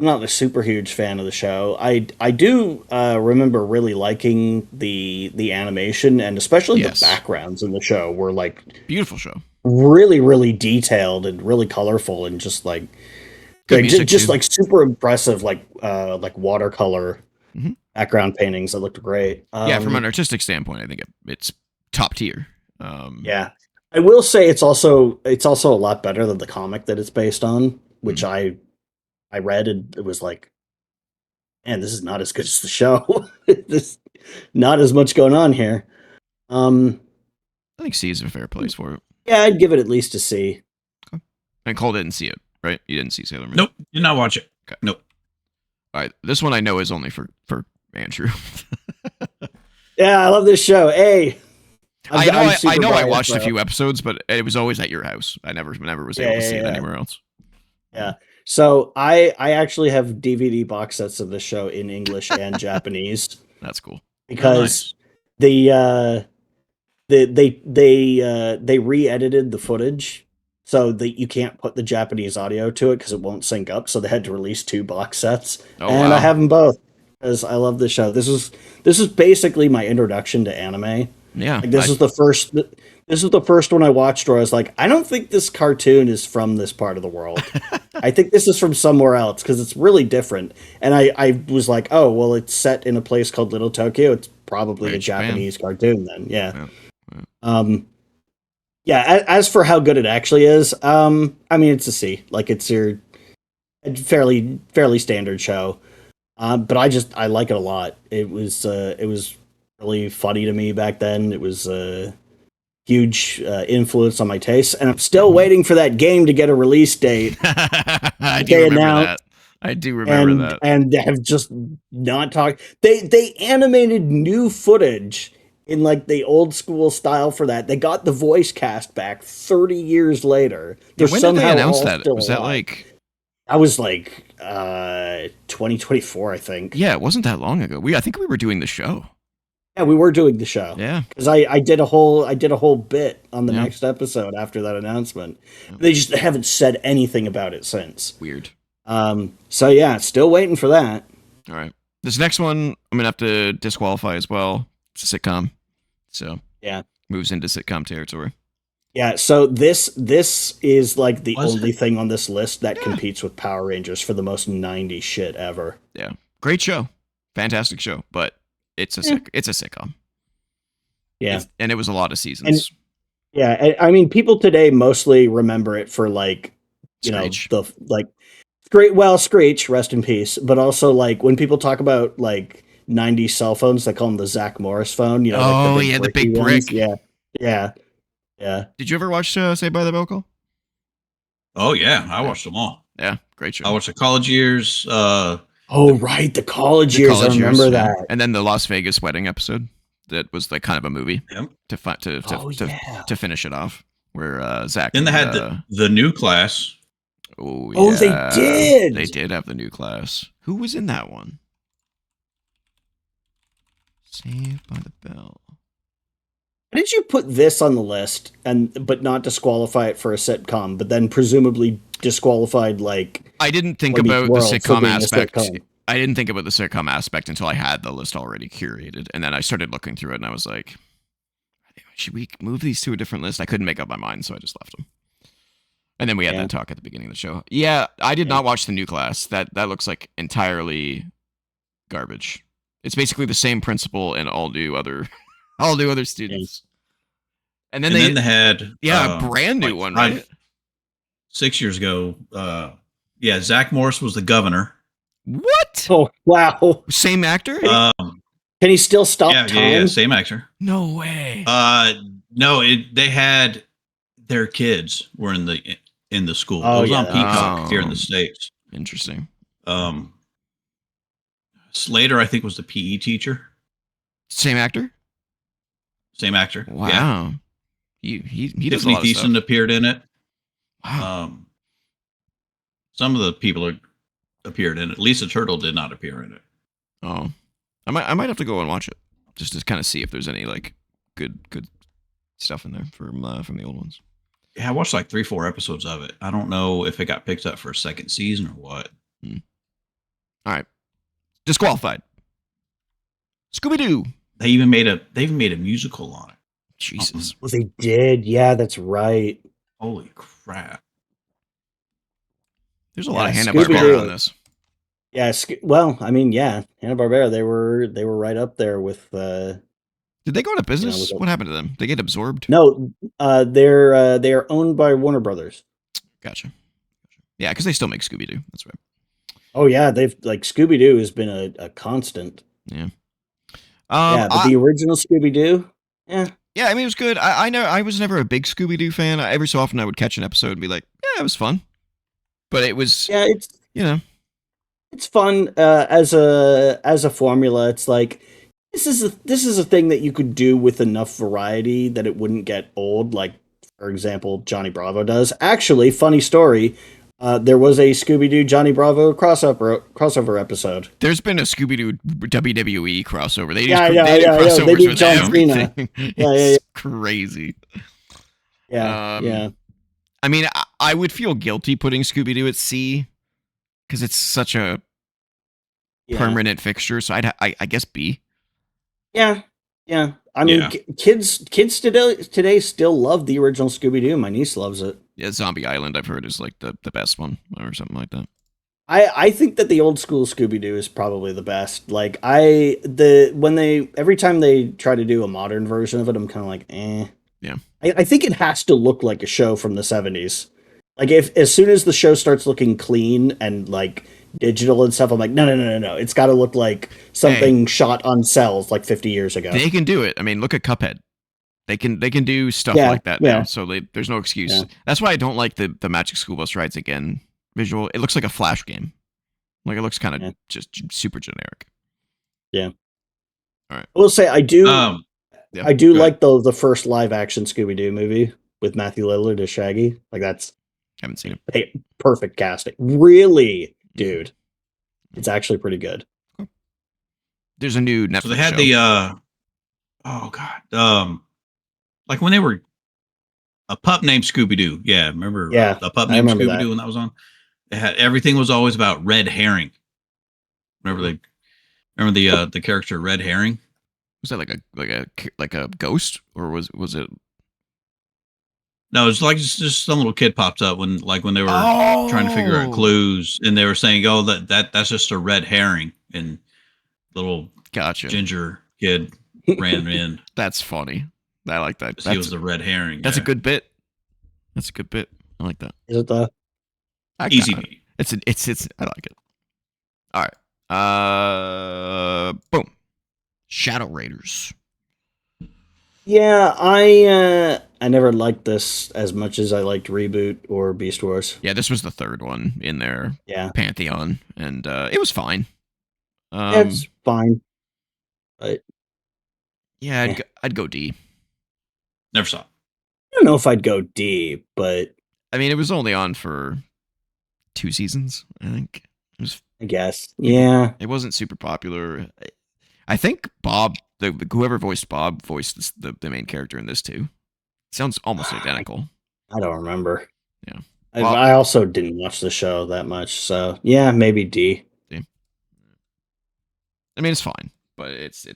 not a super huge fan of the show. I do remember really liking the animation and especially the backgrounds in the show were like beautiful show, really really detailed and really colorful and just like just like super impressive like watercolor background paintings that looked great. Yeah, from an artistic standpoint, I think it's top tier. Yeah, I will say it's also a lot better than the comic that it's based on, which I read and it was like, man, this is not as good as the show. There's not as much going on here. I think C is a fair place for it. Yeah, I'd give it at least a C. Okay. And Cole didn't see it, right? You didn't see Sailor Moon? Nope, did not watch it. Okay. Nope. All right, this one I know is only for Andrew. Yeah, I love this show. Hey, I know I watched a few episodes, but it was always at your house. I never was able to see it anywhere else. Yeah. So I actually have DVD box sets of this show in English and Japanese. That's cool. Because they re-edited the footage so that you can't put the Japanese audio to it because it won't sync up. So they had to release 2 box sets, and I have them both because I love the show. This is basically my introduction to anime. Yeah, like, this is the first one I watched where I was like, I don't think this cartoon is from this part of the world. I think this is from somewhere else because it's really different. And I was like, oh, well, it's set in a place called Little Tokyo. It's probably a Japanese cartoon then. Yeah. As for how good it actually is, I mean, it's a C. Like, it's your fairly standard show. But I like it a lot. It was really funny to me back then. It was a huge influence on my taste, and I'm still waiting for that game to get a release date. I do remember that. I do remember that. And they have just not talked. They animated new footage in like the old school style for that. They got the voice cast back 30 years later. When did they announce that? Was that like? I was like 2024, I think. Yeah, it wasn't that long ago. I think we were doing the show. Yeah, we were doing the show. Yeah, because I did a whole bit on the next episode after that announcement. They just haven't said anything about it since. Weird. So yeah, still waiting for that. All right, this next one I'm gonna have to disqualify as well. It's a sitcom, so yeah, moves into sitcom territory. Yeah, so this is like the only thing on this list that competes with Power Rangers for the most 90s shit ever. Yeah, great show, fantastic show, but it's a sitcom. Yeah, and it was a lot of seasons. I mean, people today mostly remember it for like, Screech. Screech, rest in peace. But also like when people talk about like 90s cell phones, they call them the Zach Morris phone. The big brick. Yeah. Did you ever watch Saved by the Bell Call? Oh yeah, I watched them all. Yeah, great show. I watched the college years. Oh right, the college years. I remember that. And then the Las Vegas wedding episode. That was like kind of a movie to finish it off. Where Zach. Then they had the new class. Oh yeah. They did. They did have the new class. Who was in that one? Saved by the Bell. Why did you put this on the list but not disqualify it for a sitcom, but then presumably disqualified like I didn't think about the sitcom aspect. I didn't think about the sitcom aspect until I had the list already curated, and then I started looking through it, and I was like, "Should we move these to a different list?" I couldn't make up my mind, so I just left them. And then we had Yeah. that talk at the beginning of the show. Yeah, I did not watch the new class. That looks like entirely garbage. It's basically the same principal and all new other students. And then they had a brand new one, right? 6 years ago. Zach Morris was the governor. What? Oh wow! Same actor? Can he still stop time? Yeah, same actor. No way. No, they had their kids were in the school. Oh, it was yeah. on Peacock here in the States. Interesting. Slater, I think, was the PE teacher. Same actor? Same actor. Wow. Yeah. He does a lot of stuff. Thiessen appeared in it. Wow. Some of the people appeared in it. Lisa Turtle did not appear in it. Oh. I might have to go and watch it just to kind of see if there's any like good stuff in there from the old ones. Yeah, I watched like 3-4 episodes of it. I don't know if it got picked up for a second season or what. All right. Disqualified. Scooby-Doo. They even made a musical on it. Jesus. Well, they did. Yeah, that's right. Holy crap. There's a lot of Scooby-Doo. Hanna-Barbera on this. Yeah. Hanna-Barbera. They were right up there with. Did they go out of business? What happened to them? They get absorbed? No, they are owned by Warner Brothers. Gotcha. Yeah, because they still make Scooby-Doo. That's right. Oh yeah, they've like Scooby-Doo has been a constant. Yeah. But the original Scooby-Doo. Yeah. Yeah, I mean it was good. I was never a big Scooby-Doo fan. Every so often I would catch an episode and be like, yeah, it was fun. But it was it's fun as a formula. It's like this is a thing that you could do with enough variety that it wouldn't get old. Like for example, Johnny Bravo does. Actually, funny story. There was a Scooby-Doo Johnny Bravo crossover episode. There's been a Scooby-Doo WWE crossover. They do crossovers they do with John Cena. It's crazy. Yeah. I mean, I would feel guilty putting Scooby-Doo at C because it's such a permanent fixture. So I guess B. Yeah. I mean, kids today still love the original Scooby-Doo. My niece loves it. Yeah, Zombie Island I've heard is like the best one or something like that. I think that the old school Scooby-Doo is probably the best. Like every time they try to do a modern version of it, I'm kind of like, eh. Yeah. I think it has to look like a show from the 70s. Like as soon as the show starts looking clean and like digital and stuff, I'm like, no. It's got to look like something shot on cells like 50 years ago. They can do it. I mean, look at Cuphead. They can do stuff like that now. So there's no excuse. Yeah. That's why I don't like the Magic School Bus Rides Again visual. It looks like a Flash game. Like it looks kind of just super generic. Yeah. All right. I will say I do like the first live action Scooby-Doo movie with Matthew Lillard as Shaggy. Like haven't seen it. Perfect casting. Really, dude. It's actually pretty good. Cool. There's a new Netflix So they had show. Like when they were a pup named Scooby-Doo. Yeah, remember a pup named Scooby-Doo when that was on? They had everything was always about red herring. Remember the character Red Herring? Was that like a ghost or was it? No, it's like just some little kid popped up when they were trying to figure out clues, and they were saying, "Oh, that's just a red herring," and little ginger kid ran in. That's funny. I like that. He was the red herring. That's a good bit. I like that. Is it the easy beat? It's I like it. All right. Boom. Shadow Raiders. Yeah, I never liked this as much as I liked Reboot or Beast Wars. Yeah, this was the third one in their pantheon, and it was fine. It's fine, but I'd go D. Never saw it. I don't know if I'd go D, but I mean, it was only on for 2 seasons. I think it was. I guess, yeah. It wasn't super popular. I think Bob, whoever voiced Bob, voiced the main character in this too. It sounds almost identical. I don't remember. Yeah. I also didn't watch the show that much, so yeah, maybe D. I mean, it's fine, but it's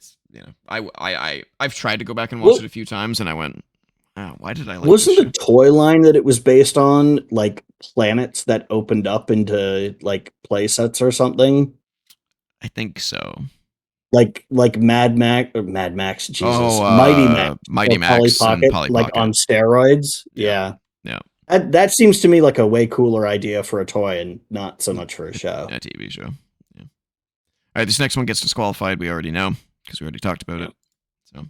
I've tried to go back and watch it a few times, and I went, Why did I like Wasn't this the toy line that it was based on like planets that opened up into like play sets or something? I think so. Like Mad Max, Jesus, Oh, Mighty Max, Mighty or Polly Max and Pocket, Polly like Pocket. on steroids. Yeah. Yeah, Yeah. that seems to me like a way cooler idea for a toy and not so much for a show. A TV show. Yeah. All right, this next one gets disqualified. We already know because we already talked about it. So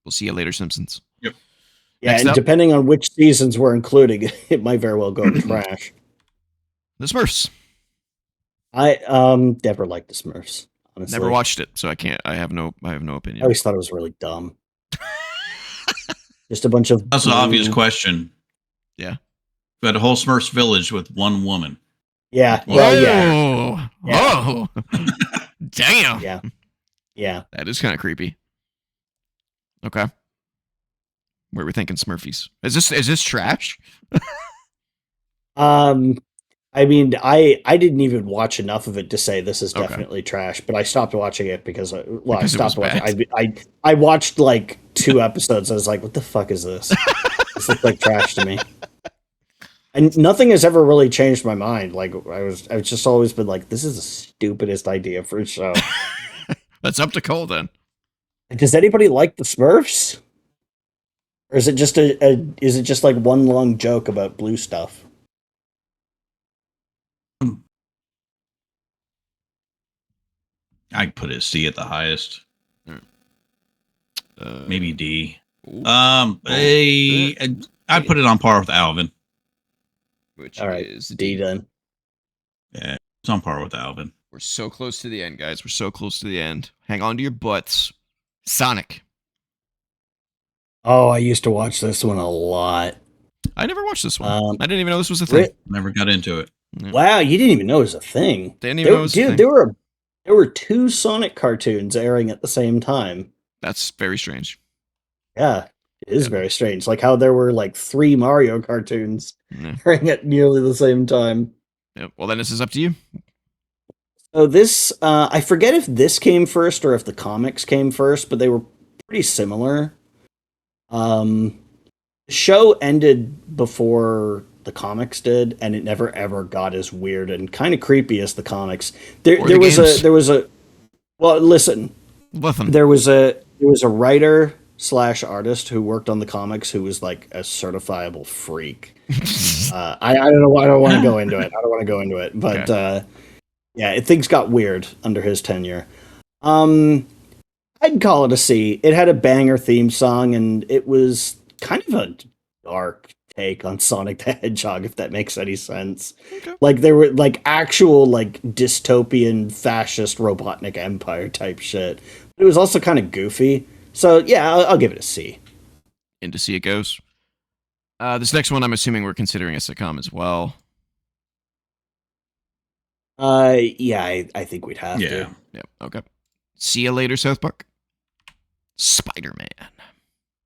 we'll see you later, Simpsons. Yep. Yeah, Next and up, depending on which seasons we're including, it might very well go in trash. The Smurfs. I never liked the Smurfs. Honestly, Never watched it, so I can't. I have no opinion. I always thought it was really dumb. Just a bunch of That's an obvious question. Yeah. We had a whole Smurfs village with one woman. Yeah. Whoa. Well, yeah. Whoa. Damn. Yeah. Yeah. That is kind of creepy. Okay. Where we're thinking Smurfies. Is this trash? I mean, I didn't even watch enough of it to say this is Okay. definitely trash, but I stopped watching it because I Because it was stopped watching. bad. I watched like 2 episodes. I was like, what the fuck is this? This looks like trash to me. And nothing has ever really changed my mind. Like I've just always been like, this is the stupidest idea for a show. That's up to Cole then. Does anybody like the Smurfs? Or is it just is it just like one long joke about blue stuff? I'd put it C at the highest. Maybe D. Ooh. I'd put it on par with Alvin. Which All right, is D then. Yeah, it's on par with Alvin. We're so close to the end, guys. We're so close to the end. Hang on to your butts. Sonic. Oh, I used to watch this one a lot. I never watched this one. I didn't even know this was a thing. Ri- Never got into it. Wow, you didn't even know it was a thing. Didn't even know it was a Dude, thing. there were 2 Sonic cartoons airing at the same time. That's very strange. Yeah, it is Yep. very strange. Like how there were like 3 Mario cartoons Yeah. airing at nearly the same time. Yep. Well, then this is up to you. So this, I forget if this came first or if the comics came first, but they were pretty similar. The show ended before the comics did, and it never ever got as weird and kind of creepy as the comics. There was a. Well, listen. Listen. There was a writer / artist who worked on the comics who was like a certifiable freak. I don't know. I don't want to go into it. But Okay. yeah, things got weird under his tenure. I'd call it a C. It had a banger theme song, and it was kind of a dark take on Sonic the Hedgehog, if that makes any sense. Okay. Like there were like actual like dystopian fascist Robotnik Empire type shit. But it was also kind of goofy. So yeah, I'll give it a C. Into C it goes. This next one, I'm assuming we're considering a sitcom as well. Yeah, I think we'd have Yeah. to. Yep. Okay. See you later, South Park. Spider-Man.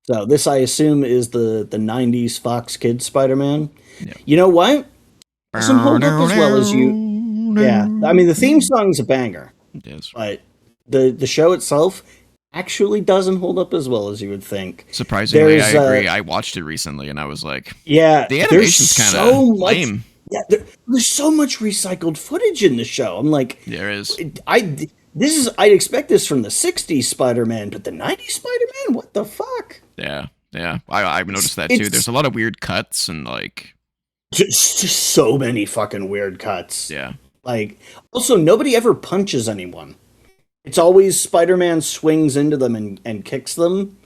So this, I assume, is the 90s Fox Kids Spider-Man. Yeah. You know what? Doesn't hold up as well as you... Yeah. I mean, the theme song's a banger, It is. but the show itself actually doesn't hold up as well as you would think. Surprisingly, I There's, agree. I watched it recently, and I was like, Yeah. the animation's kind of lame. Yeah, there's so much recycled footage in the show. I'm like... There is. I'd expect this from the 60s Spider-Man, but the 90s Spider-Man? What the fuck? Yeah. Yeah. I noticed that too. There's a lot of weird cuts and like... Just so many fucking weird cuts. Yeah. Like, also, nobody ever punches anyone. It's always Spider-Man swings into them and kicks them,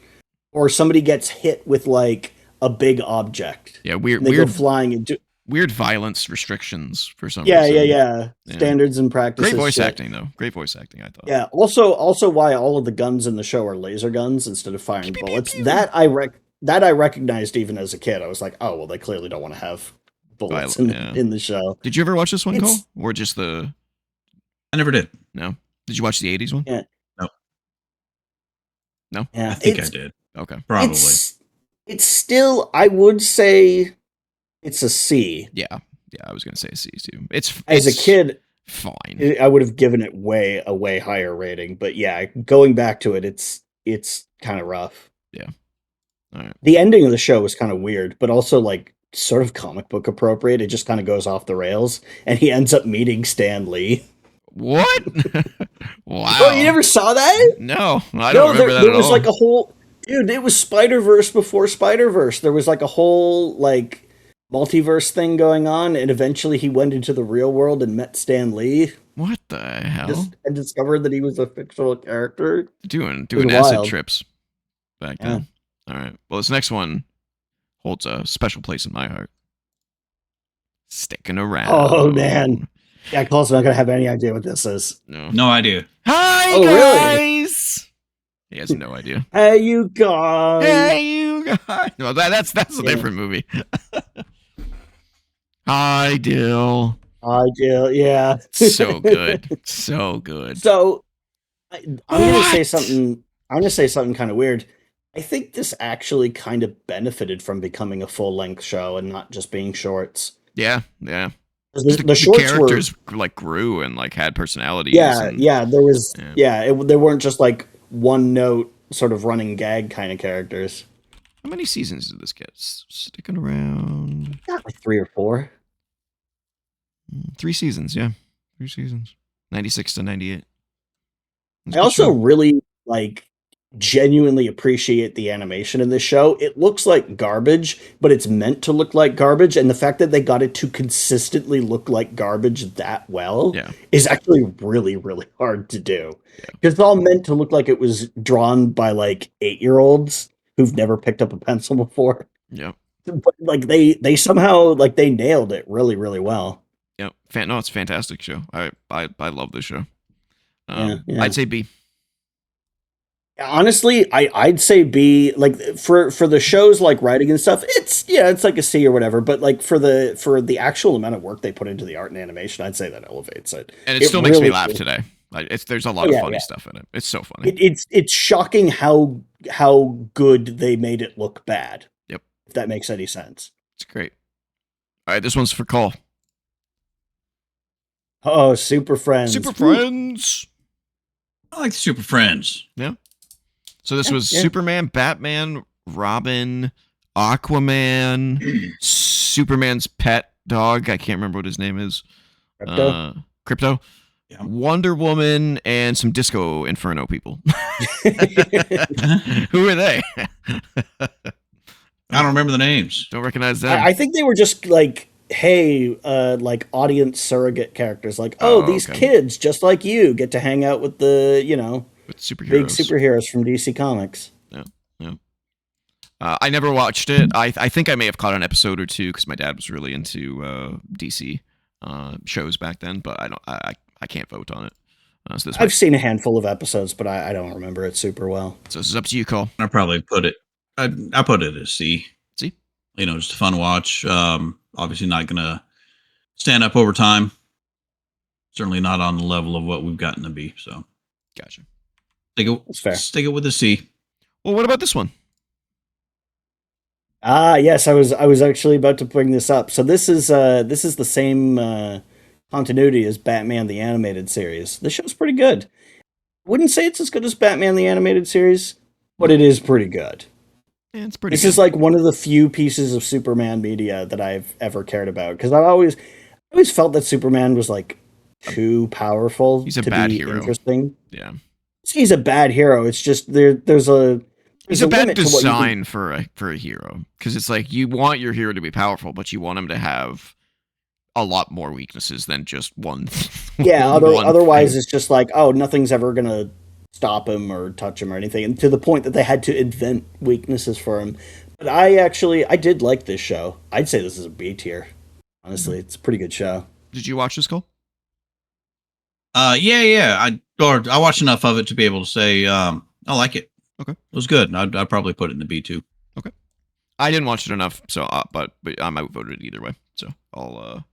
or somebody gets hit with, like, a big object. Yeah, And weird they go flying into... weird violence restrictions for some Yeah, reason. yeah. Standards and practices. Great voice shit. acting, though. Great voice acting, I thought. Yeah, also why all of the guns in the show are laser guns instead of firing Pew, pew, bullets. pew. That I recognized even as a kid. I was like, oh, well, they clearly don't want to have bullets in the show. Did you ever watch this one, It's- Cole? Or just the... I never did. No? Did you watch the 80s one? Yeah. No. No? Yeah, I think I did. Okay. Probably. It's still, I would say, it's a C. Yeah. Yeah, I was going to say a C, too. It's As a kid, fine. I would have given it a way higher rating. But yeah, going back to it, it's kind of rough. All right. The ending of the show was kind of weird, but also like sort of comic book appropriate. It just kind of goes off the rails, and he ends up meeting Stan Lee. What? Wow. Oh, you never saw that? No, I don't remember that there at was all. like a whole dude. It was Spider-Verse before Spider-Verse. There was like a whole like multiverse thing going on, and eventually he went into the real world and met Stan Lee. What the hell? And discovered that he was a fictional character. Doing was acid wild. trips back Yeah. then. All right. Well, this next one holds a special place in my heart. Sticking around. Oh man, yeah, Cole's not gonna have any idea what this is. No idea. Hi, Oh, guys. He has no idea. Hey, you guys. Hey, you guys. No, that's a Yeah. different movie. Hi, Dill. I do. Yeah. So good. So good. So I'm gonna say What? something. I'm gonna say something kind of weird. I think this actually kind of benefited from becoming a full length show and not just being shorts. Yeah, yeah. 'Cause The, the shorts characters like grew and like had personalities. were, and, there was, Yeah. they weren't just like one note sort of running gag kind of characters. How many seasons did this get? Sticking around. Got like 3 or 4. 3 seasons, yeah. 3 seasons. 96 to 98. That's I a good also show. really like genuinely appreciate the animation in this show. It looks like garbage, but it's meant to look like garbage, and the fact that they got it to consistently look like garbage that well Yeah. is actually really, really hard to do. Yeah. Because it's all meant to look like it was drawn by like 8-year-olds who've never picked up a pencil before. Yep. But like they somehow like they nailed it really, really well. Yep. No, it's a fantastic show. I love this show. Yeah, yeah. I'd say B. Honestly, I'd say B. Like for the shows like writing and stuff, it's like a C or whatever. But like for the actual amount of work they put into the art and animation, I'd say that elevates it. And it still makes me really laugh is. today. Like there's a lot of yeah, funny yeah. stuff in it. It's so funny. It's shocking how good they made it look bad. Yep. If that makes any sense. It's great. All right, this one's for Cole. Oh, Super Friends. Super Friends. I like the Super Friends. So this was yeah. Superman, Batman, Robin, Aquaman, Superman's pet dog. I can't remember what his name is. Crypto. Yeah. Wonder Woman and some Disco Inferno people. Who are they? I don't remember the names. Don't recognize them. I think they were just like, hey, like audience surrogate characters. Like, these okay. kids just like you get to hang out with the With superheroes. big superheroes from DC Comics. Yeah. I never watched it. I think I may have caught an episode or two because my dad was really into DC shows back then, but I can't vote on it. So I've seen a handful of episodes, but I don't remember it super well. So this is up to you, Cole. I probably put it. I put it as C. C? Just a fun watch. Obviously not gonna stand up over time. Certainly not on the level of what we've gotten to be. So Gotcha. That's fair. Stick it with a C. Well, what about this one? Yes, I was actually about to bring this up. So this is the same continuity as Batman the Animated Series. This show's pretty good. Wouldn't say it's as good as Batman the Animated Series, but it is pretty good. Yeah, it's pretty This good. is like one of the few pieces of Superman media that I've ever cared about, because I always felt that Superman was like too powerful He's a to bad be hero. interesting. Yeah. He's a bad hero. It's just there's a He's a bad limit to what you design can- for a hero, because it's like you want your hero to be powerful, but you want him to have a lot more weaknesses than just one. Yeah, one otherwise thing. it's just like, oh, nothing's ever gonna stop him or touch him or anything, and to the point that they had to invent weaknesses for him. But I did like this show. I'd say this is a B tier. Honestly, it's a pretty good show. Did you watch this, Cole? Yeah. I watched enough of it to be able to say I like it. Okay. It was good. I'd probably put it in the B2. I didn't watch it enough, so but I might vote it either way. So I'll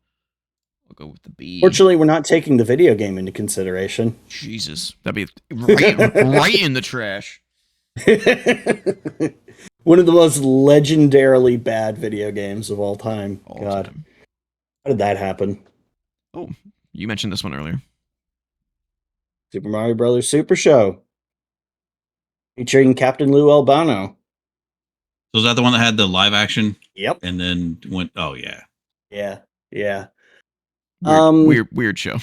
go with the B. Fortunately, we're not taking the video game into consideration. Jesus, that'd be right in the trash. One of the most legendarily bad video games of all time. All God, time. how did that happen? Oh, you mentioned this one earlier. Super Mario Brothers Super Show, featuring Captain Lou Albano. So is that the one that had the live action Yep. and then went? Oh yeah. Yeah. Weird show.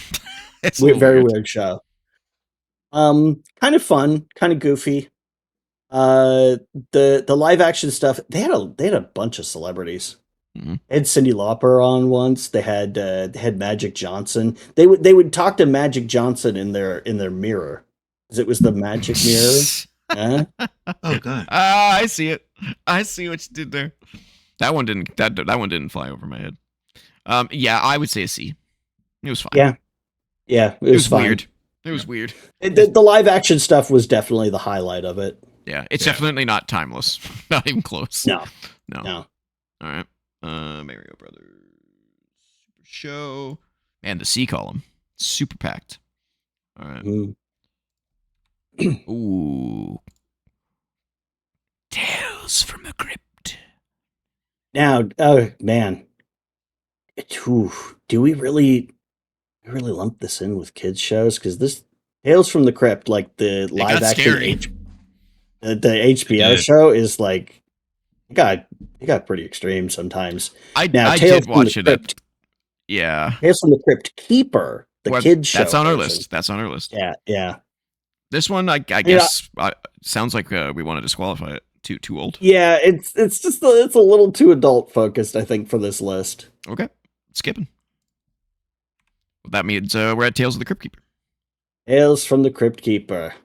It's Very weird show. Kind of fun, kind of goofy. The live action stuff, they had a bunch of celebrities. Mhm. They had Cyndi Lauper on once. They had Magic Johnson. They would talk to Magic Johnson in their mirror, because it was the magic mirror. Huh? Oh god. I see it. I see what you did there. That one didn't fly over my head. Yeah, I would say a C. It was fine. Yeah, It was fine. weird. It was weird. The live action stuff was definitely the highlight of it. Yeah, it's definitely not timeless. Not even close. No. All right. Mario Brothers Super Show. And the C column. Super packed. All right. Ooh. Tales from the Crypt. Now, oh man. Do we really lump this in with kids shows? Because this Tales from the Crypt, like the live action the HBO show, is like it got pretty extreme sometimes. I did watch it. Yeah. Tales from the Crypt Keeper, the kids show. That's on our list. That's on our list. Yeah. This one, I guess, sounds like we want to disqualify it. Too old. Yeah, it's just it's a little too adult focused, I think, for this list. Okay, skipping. Well, that means we're at Tales of the Crypt Keeper. Tales from the Crypt Keeper.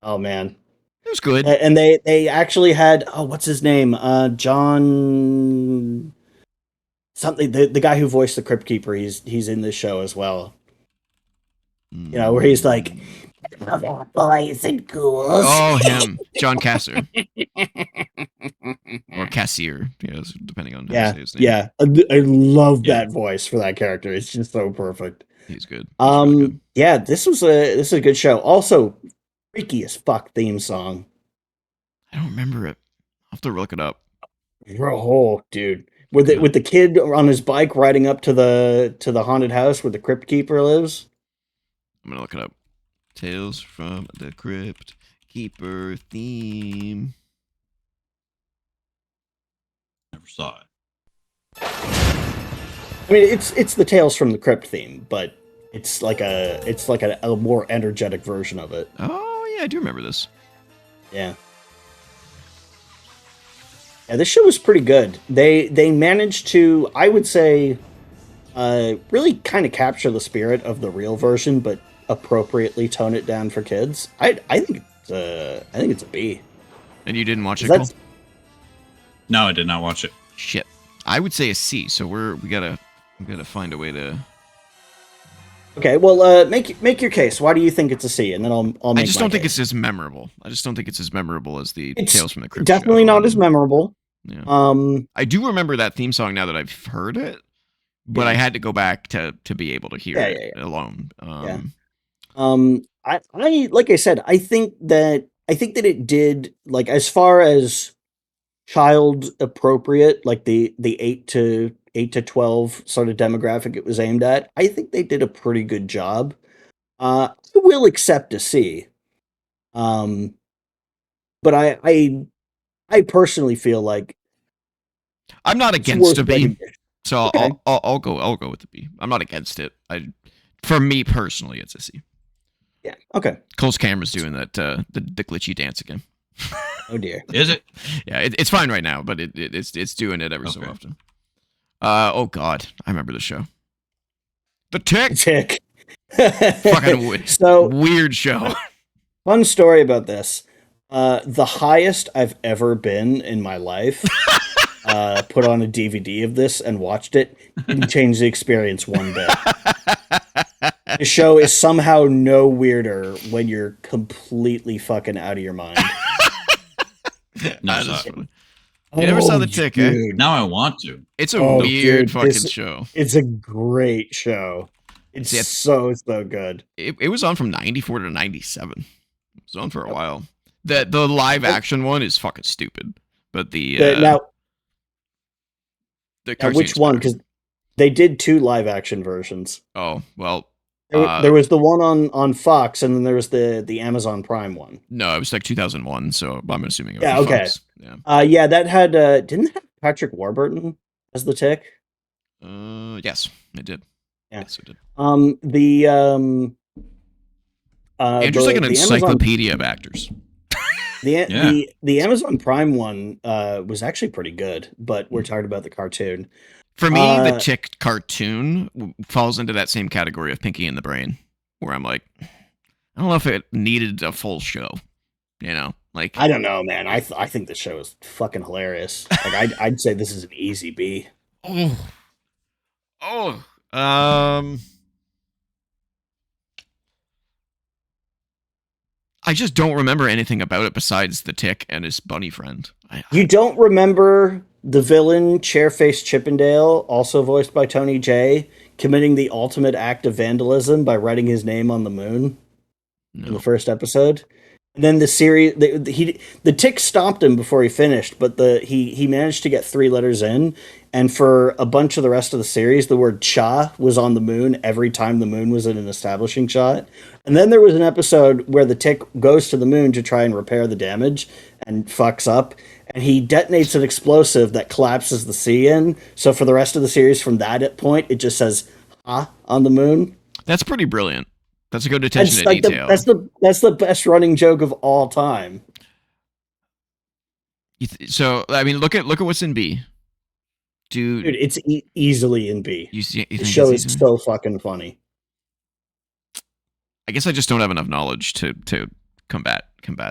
Oh man. It was good. And they actually had, what's his name? John something, the guy who voiced the Crypt Keeper, he's in this show as well. You know, where he's like, boys and ghouls. Oh, him. John Cassier. Or Cassier, yes, depending on how you say his name. Yeah. I love that voice for that character. It's just so perfect. He's good. He's really good. Yeah, this is a good show. Also, freaky as fuck theme song. I don't remember it. I'll have to look it up. Oh, dude. With the kid on his bike riding up to the haunted house where the Crypt Keeper lives. I'm gonna look it up. Tales from the Crypt Keeper theme. Never saw it. I mean, it's the Tales from the Crypt theme, but it's like a more energetic version of it. Oh yeah, I do remember this. Yeah. Yeah, this show was pretty good. They managed to, I would say, really kind of capture the spirit of the real version, but appropriately tone it down for kids. I think it's a B. And you didn't watch it, Cole? No, I did not watch it. Shit. I would say a C. So we gotta find a way to. Okay, well, make your case. Why do you think it's a C? And then I'll make. I just don't think case. it's as memorable. I just don't think it's as memorable as the Tales from the Crypt. Definitely show. not as memorable. Yeah. I do remember that theme song now that I've heard it, but I had to go back to be able to hear it alone. I like I said, I think that it did, like, as far as child appropriate, like the 8 to 12 sort of demographic it was aimed at. I think they did a pretty good job. I will accept a C. But I personally feel like I'm not against a B, recognition. so Okay. I'll go with the B. I'm not against it. For me personally, it's a C. Yeah. Okay. Cole's camera's doing that the glitchy dance again. Oh dear. Is it? Yeah, it's fine right now, but it's doing it every so often. Oh god, I remember the show. The Tick. Fucking weird show. Fun story about this. The highest I've ever been in my life. Put on a DVD of this and watched it. Didn't change the experience one bit. The show is somehow no weirder when you're completely fucking out of your mind. No, you never saw The Tick, eh? Now I want to. It's a weird fucking show. It's a great show. It's so good. It was on from 94 to 97. It was on for a while. The live action one is fucking stupid. But now which one? Because they did 2 live action versions. Oh, well, There was the one on Fox, and then there was the Amazon Prime one. No, it was like 2001, so I'm assuming it was Yeah, okay. Fox. Yeah. Yeah, that had didn't it have Patrick Warburton as the Tick? Yes, it did. Yeah. Yes, it did. Andrew's like an the encyclopedia of actors. The Amazon Prime one was actually pretty good, but we're talking about the cartoon. For me, the Tick cartoon falls into that same category of Pinky and the Brain, where I'm like, I don't know if it needed a full show. You know, like I don't know, man. I think the show is fucking hilarious. Like I'd say this is an easy B. I just don't remember anything about it besides the Tick and his bunny friend. You don't remember the villain, Chairface Chippendale, also voiced by Tony Jay, committing the ultimate act of vandalism by writing his name on the moon in the first episode? And then the series, the Tick stopped him before he finished, but he managed to get 3 letters in, and for a bunch of the rest of the series, the word "cha" was on the moon every time the moon was in an establishing shot. And then there was an episode where the Tick goes to the moon to try and repair the damage and fucks up, and he detonates an explosive that collapses the sea in. So for the rest of the series, from that point, it just says "ha" on the moon. That's pretty brilliant. That's a good attention to detail. That's the best running joke of all time. So I mean, look at what's in B. Dude, it's easily in B. You think the show is so fucking funny. I guess I just don't have enough knowledge to combat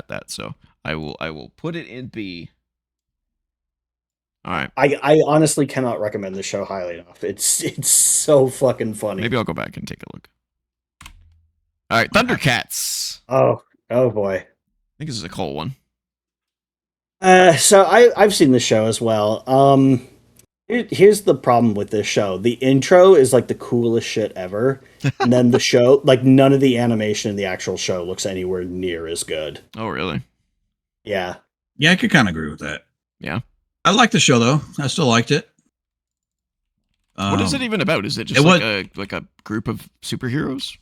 that. So I will put it in B. All right. I honestly cannot recommend the show highly enough. It's so fucking funny. Maybe I'll go back and take a look. All right, Thundercats. Oh boy. I think this is a cool one. So I've seen the show as well. Here's the problem with this show. The intro is like the coolest shit ever. And then the show, like none of the animation in the actual show looks anywhere near as good. Oh, really? Yeah. Yeah, I could kind of agree with that. Yeah. I liked the show though. I still liked it. What is it even about? Is it just like a group of superheroes?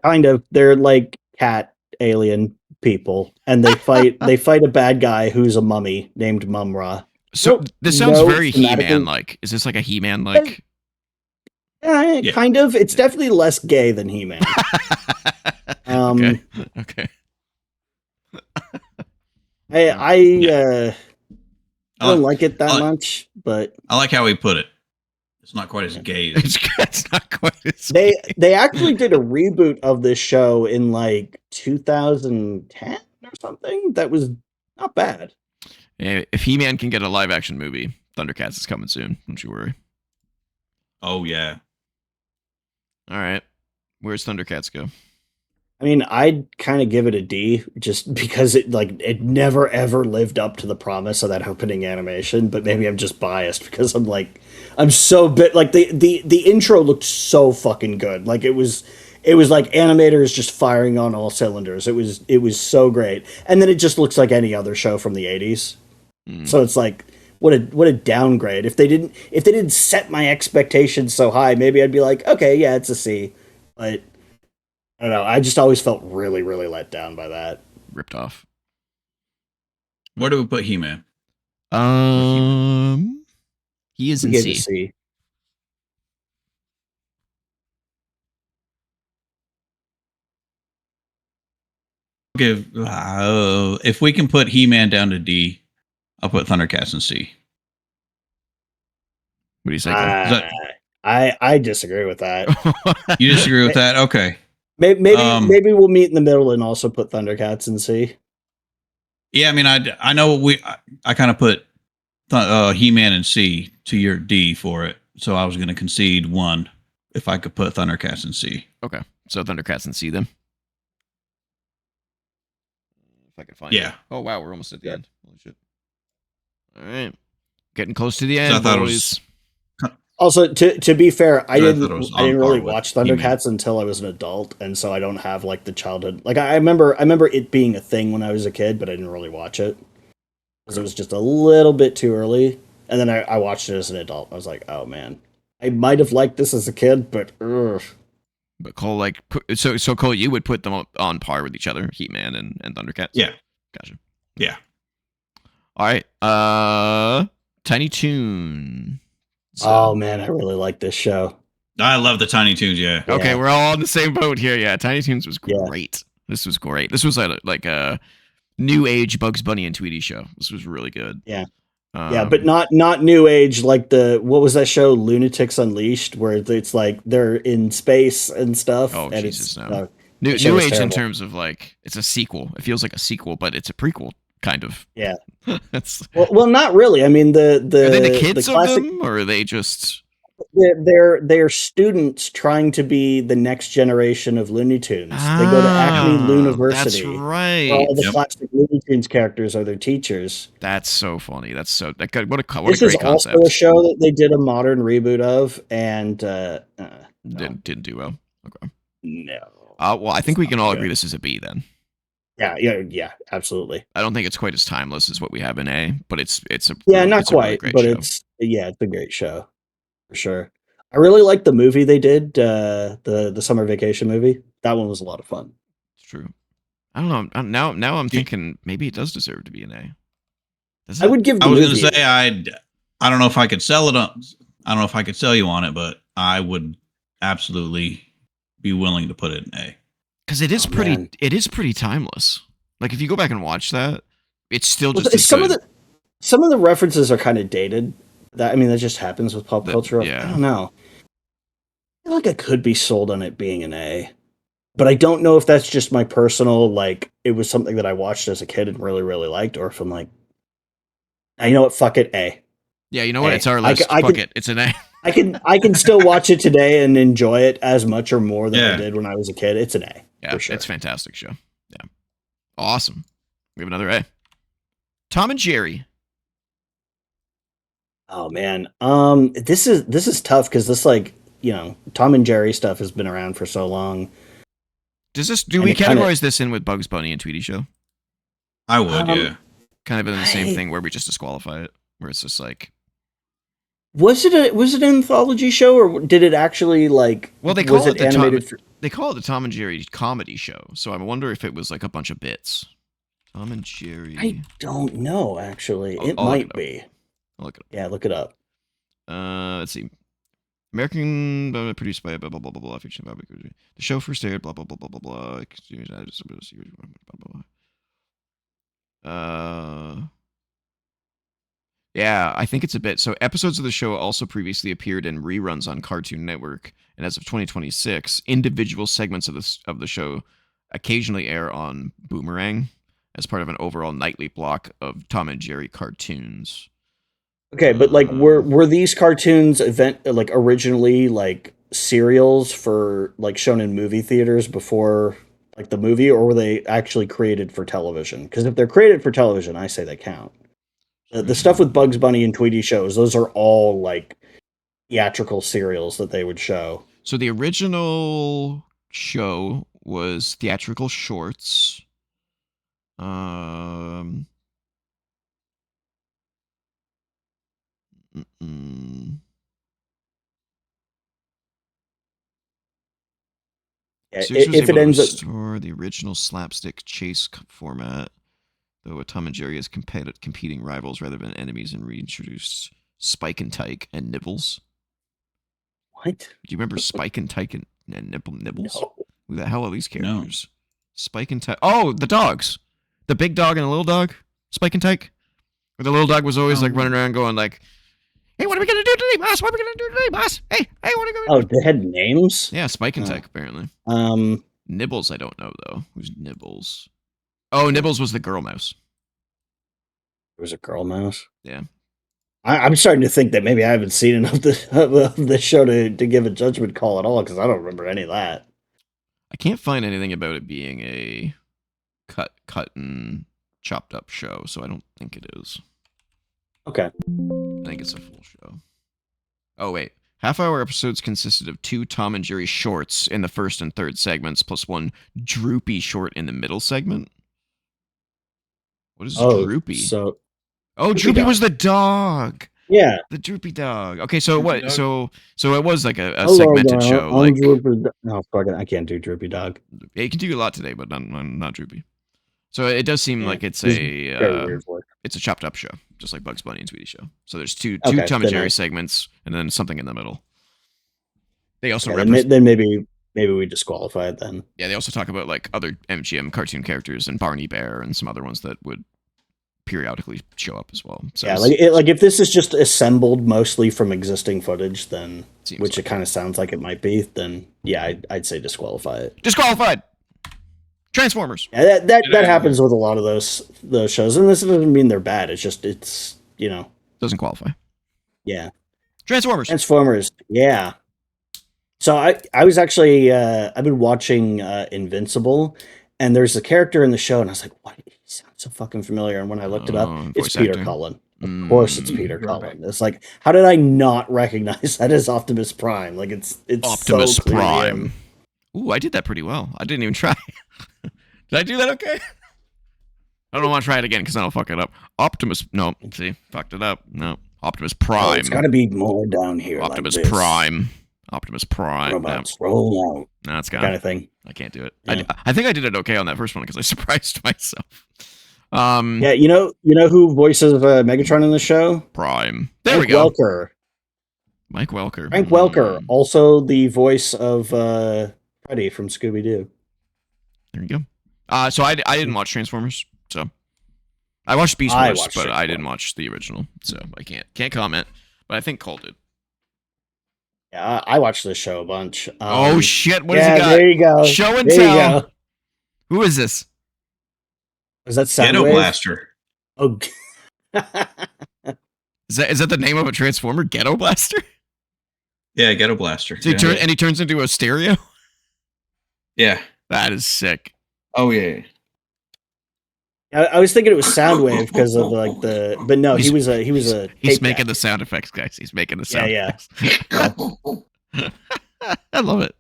Kind of. They're like cat alien people, and they fight a bad guy who's a mummy named Mumra. So this sounds very He-Man like. Is this like a He-Man like? Yeah, kind of. It's definitely less gay than He-Man. Okay. I don't like it that much, but I like how he put it. It's not quite as gay. It's not quite as gay. They actually did a reboot of this show in like 2010 or something. That was not bad. If He-Man can get a live action movie, Thundercats is coming soon. Don't you worry. Oh yeah. All right. Where's Thundercats go? I mean, I'd kind of give it a D just because it never ever lived up to the promise of that opening animation, but maybe I'm just biased because I'm so the intro looked so fucking good. Like it was like animators just firing on all cylinders. It was so great. And then it just looks like any other show from the 80s. So it's like what a downgrade. If they didn't set my expectations so high, maybe I'd be like, okay, yeah, it's a C. But I don't know. I just always felt really, really let down by that. Ripped off. Where do we put He-Man? He is in C. If we can put He-Man down to D, I'll put Thundercats in C. What do you say? I disagree with that. You disagree with that? Okay. Maybe we'll meet in the middle and also put Thundercats in C. Yeah, I mean, I know I kind of put He-Man in C to your D for it, so I was going to concede 1 if I could put Thundercats in C. Okay, so Thundercats in C then. If I could find it. Oh wow, we're almost at the end. Holy shit! All right, getting close to the end. So I thought boys. Also, to be fair, I didn't really watch Thundercats until I was an adult, and so I don't have like the childhood. Like I remember it being a thing when I was a kid, but I didn't really watch it because it was just a little bit too early. And then I watched it as an adult. I was like, oh man, I might have liked this as a kid, but But Cole, like, so Cole, you would put them on par with each other, Heat-Man and Thundercats? Yeah. Gotcha. Yeah. All right. Tiny Toon. Oh man, I really like this show. I love the Tiny Toons. Yeah. Okay, Yeah. we're all on the same boat here. Yeah, Tiny Toons was Yeah. great. This was great. This was like a new age Bugs Bunny and Tweety show. This was really good. Yeah. Yeah, but not new age like what was that show, Lunatics Unleashed, where it's like they're in space and stuff. Oh, and Jesus, it's, no. New age terrible. In terms of like it's a sequel. It feels like a sequel, but it's a prequel, kind of. Yeah. That's well, not really. I mean, are they the kids of them, or are they just? They're students trying to be the next generation of Looney Tunes. They go to Acme University. That's right. All the classic Looney Tunes characters are their teachers. That's so funny. What a this great is concept. Also a show that they did a modern reboot of, and didn't do well. Okay. No. Well, I think we can all agree this is a B then. Yeah, absolutely. I don't think it's quite as timeless as what we have in A, but it's a not it's quite, a really but show. it's a great show for sure. I really like the movie they did, the summer vacation movie. That one was a lot of fun. It's true. I don't know. Now I'm thinking maybe it does deserve to be an A. I would give. I was going to say I don't know if I could sell it on. I don't know if I could sell you on it, but I would absolutely be willing to put it in A. Because it is it is pretty timeless. Like if you go back and watch that, it's still just some of the references are kind of dated. That just happens with pop culture. Yeah. I don't know. I feel like I could be sold on it being an A, but I don't know if that's just my personal like it was something that I watched as a kid and really really liked, or if I'm like, you know what, fuck it, A. Yeah, you know what? It's our list. Fuck it, it's an A. I can still watch it today and enjoy it as much or more than I did when I was a kid. It's an A. Yeah, for sure. It's a fantastic show. Yeah, awesome. We have another A. Tom and Jerry. Oh man, this is tough because this Tom and Jerry stuff has been around for so long. Do we categorize this in with Bugs Bunny and Tweety Show? I would, yeah. Kind of in the same thing where we just disqualify it, where it's just like. Was it an anthology show or did it actually like? Well, they call it they call it the Tom and Jerry comedy show. So I wonder if it was like a bunch of bits. Tom and Jerry. I don't know. Actually, it might be. I'll look it up. Yeah, look it up. Let's see. American produced by blah blah blah blah blah. Fiction about the show first aired blah blah blah blah blah blah. Yeah, I think it's a bit. So episodes of the show also previously appeared in reruns on Cartoon Network, and as of 2026, individual segments of the show occasionally air on Boomerang as part of an overall nightly block of Tom and Jerry cartoons. Okay, but like were these cartoons originally like serials for like shown in movie theaters before like the movie, or were they actually created for television? Because if they're created for television, I say they count. The stuff with Bugs Bunny and Tweety shows, those are all like theatrical serials that they would show. So the original show was theatrical shorts. Yeah, if it ends up restore the original slapstick chase format, though Tom and Jerry as competing rivals rather than enemies, and reintroduced Spike and Tyke and Nibbles. What? Do you remember Spike and Tyke and Nibbles? No. Who the hell are these characters? No. Spike and Tyke. Oh, the dogs. The big dog and the little dog. Spike and Tyke. Where the little dog was always like running around going like, "Hey, what are we gonna do today, boss? What are we gonna do today, boss? Hey, what are we gonna do?" Oh, they had names? Yeah, Spike and Tyke apparently. Nibbles, I don't know though. Who's Nibbles? Oh, Nibbles was the girl mouse. There was a girl mouse? Yeah. I'm starting to think that maybe I haven't seen enough of the show to give a judgment call at all, because I don't remember any of that. I can't find anything about it being a cut and chopped up show, so I don't think it is. Okay. I think it's a full show. Oh, wait. Half-hour episodes consisted of 2 Tom and Jerry shorts in the first and third segments, plus 1 Droopy short in the middle segment. What is Droopy? So, Droopy was the dog. Yeah. The Droopy Dog. Okay, so Droopy what? Dog? So it was like a Hello, segmented darling. show. I'm Like Droopy Dog. No, fucking, I can't do Droopy Dog. it can do a lot today, but not Droopy. So it does seem Yeah. like it's He's a very weird voice. it's a chopped up show, just like Bugs Bunny and Sweetie Show. So there's two Okay, Tom and then Jerry I- segments, and then something in the middle. They also Yeah, represent. then maybe we disqualify it then. Yeah, they also talk about like other MGM cartoon characters and Barney Bear and some other ones that would periodically show up as well. So Yeah, like if this is just assembled mostly from existing footage, then Seems which like it kind of sounds like it might be, then yeah, I'd say disqualify it. disqualified. Transformers. Yeah, that happens with a lot of those shows, and this doesn't mean they're bad. It's just Doesn't qualify. yeah. Transformers. Transformers, yeah. So I was actually I've been watching Invincible, and there's a character in the show, and I was like, what? He sounds so fucking familiar. And when I looked it up, it's voice Peter acting. Cullen. Of course, it's Peter Right. Cullen. It's like, how did I not recognize that as Optimus Prime? Like it's Optimus so clearly Prime. him. Ooh, I did that pretty well. I didn't even try. Did I do that okay? I don't want to try it again because then I'll fuck it up. Optimus. No, see, fucked it up. No, Optimus Oh, Prime. it's got to be more down here. Optimus like this. Prime. Optimus Prime. No, Robots roll out, that's gone. kind of thing. I can't do it. Yeah. I think I did it okay on that first one because I surprised myself. Yeah, you know who voices Megatron in the show? Prime. There Frank we go. Welker. Mike Welker. Frank Welker, also the voice of Freddy from Scooby Doo. There you go. So I didn't watch Transformers. So I watched Beast I Wars, watched but I Transformers. didn't watch the original. So I can't comment. But I think Cole did. Yeah, I watched this show a bunch. Oh shit! What yeah, has he got? there you go. Show and There you tell. go. Who is this? Is that Ghetto Soundwave? Blaster. Oh, Is that the name of a Transformer? Ghetto Blaster? Yeah, Ghetto Blaster. So Yeah. he turns into a stereo? Yeah. That is sick. Oh yeah. I was thinking it was Soundwave because of like the, but no, he was a He's tape making deck. the sound effects, guys. He's making the sound Yeah. effects. I love it.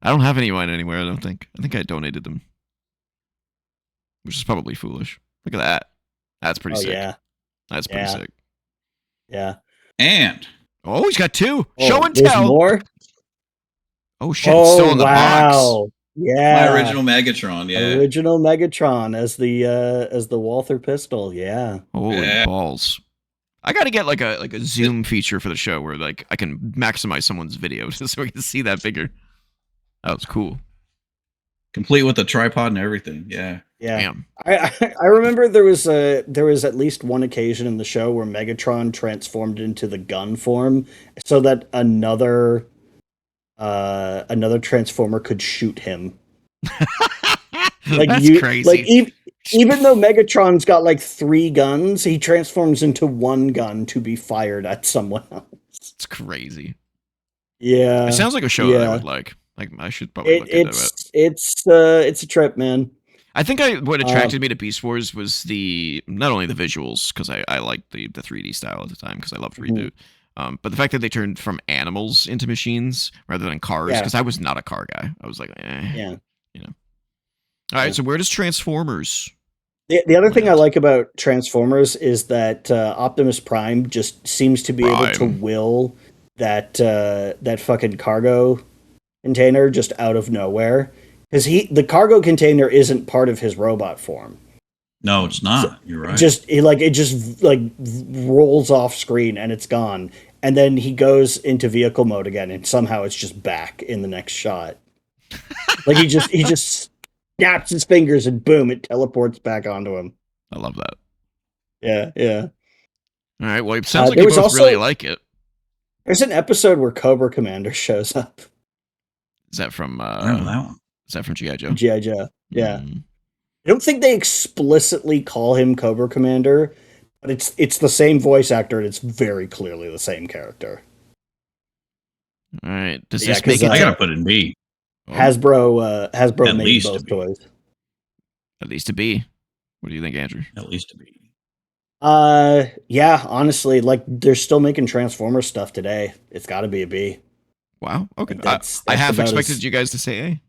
I don't have any wine anywhere, I don't think. I think I donated them. Which is probably foolish. Look at that. That's pretty Oh sick. yeah, That's pretty Yeah. sick. yeah. And Oh, he's got two. Oh, Show and there's tell. more. Oh shit, it's still in the box. Yeah, my original Megatron. Yeah. original Megatron as the Walther pistol. Yeah. Holy Yeah. balls. I gotta get like a zoom feature for the show where like I can maximize someone's video just so we can see that bigger. That was cool. Complete with the tripod and everything. Yeah. Yeah. Damn. I remember there was at least one occasion in the show where Megatron transformed into the gun form so that another Transformer could shoot him. Like That's crazy. Like even though Megatron's got like 3 guns, he transforms into one gun to be fired at someone else. It's crazy. Yeah. It sounds like a show that I yeah. would like. Like I should probably look into it. It's a trip, man. I think what attracted me to Beast Wars was not only the visuals because I liked the 3D style at the time because I loved Mhm. Reboot, but the fact that they turned from animals into machines rather than cars Yeah. because I was not a car guy. I was like, Yeah. All right, Yeah. so where does Transformers? The other thing I like about Transformers is that Optimus Prime just seems to be able to Prime. will that fucking cargo container just out of nowhere because the cargo container isn't part of his robot form. No, it's not. You're right. It just rolls off screen and it's gone, and then he goes into vehicle mode again, and somehow it's just back in the next shot. Like he just snaps his fingers and boom, it teleports back onto him. I love that. Yeah. All right, well, it sounds like there you was both also- really like it. There's an episode where Cobra Commander shows up. Is that from I don't know that one. Is that from G.I. Joe? G.I. Joe. Yeah. Mm. I don't think they explicitly call him Cobra Commander, but it's the same voice actor and it's very clearly the same character. All right. Does Yeah, this 'cause, make it I uh, gotta put it in B. Hasbro At made least both to be. toys. at least a B? What do you think, Andrew? At least to be. Yeah, honestly, like they're still making Transformers stuff today. It's got to be a B. Wow. Okay. That's I half about expected as- you guys to say A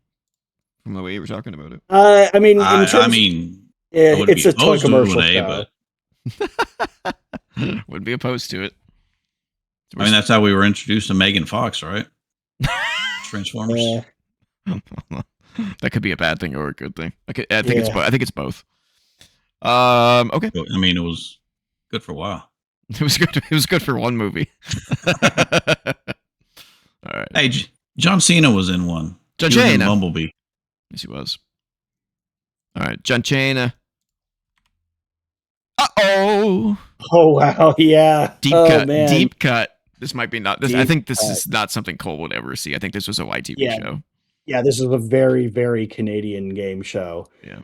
from the way you were talking about it. I mean, in terms, I mean, I wouldn't it's be a toy opposed to commercial an A, show. but Wouldn't be opposed to it. I mean, that's how we were introduced to Megan Fox, right? Transformers. That could be a bad thing or a good thing. I think it's Yeah. both. I think it's both. Okay. I mean, it was good for a while. It was good. It was good for one movie. All right. Hey, John Cena was in one. John He was in Cena. Bumblebee. Yes, he was. All right, John Cena. Uh-oh. Oh wow, yeah. Deep oh, cut. Man. Deep cut. This might be not. This, I Deep think this cut. is not something Cole would ever see. I think this was a YTV Yeah. show. Yeah, this is a very, very Canadian game show. Yeah.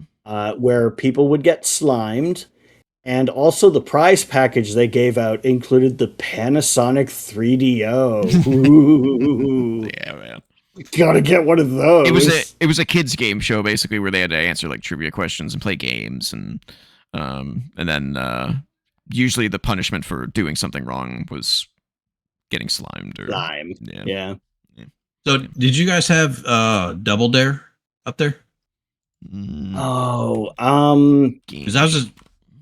Where people would get slimed. And also the prize package they gave out included the Panasonic 3DO. Ooh. Yeah, man. Gotta get one of those. It was a kids game show basically where they had to answer like trivia questions and play games and then usually the punishment for doing something wrong was getting slimed or slime. Yeah. So, did you guys have Double Dare up there? Oh, Because that was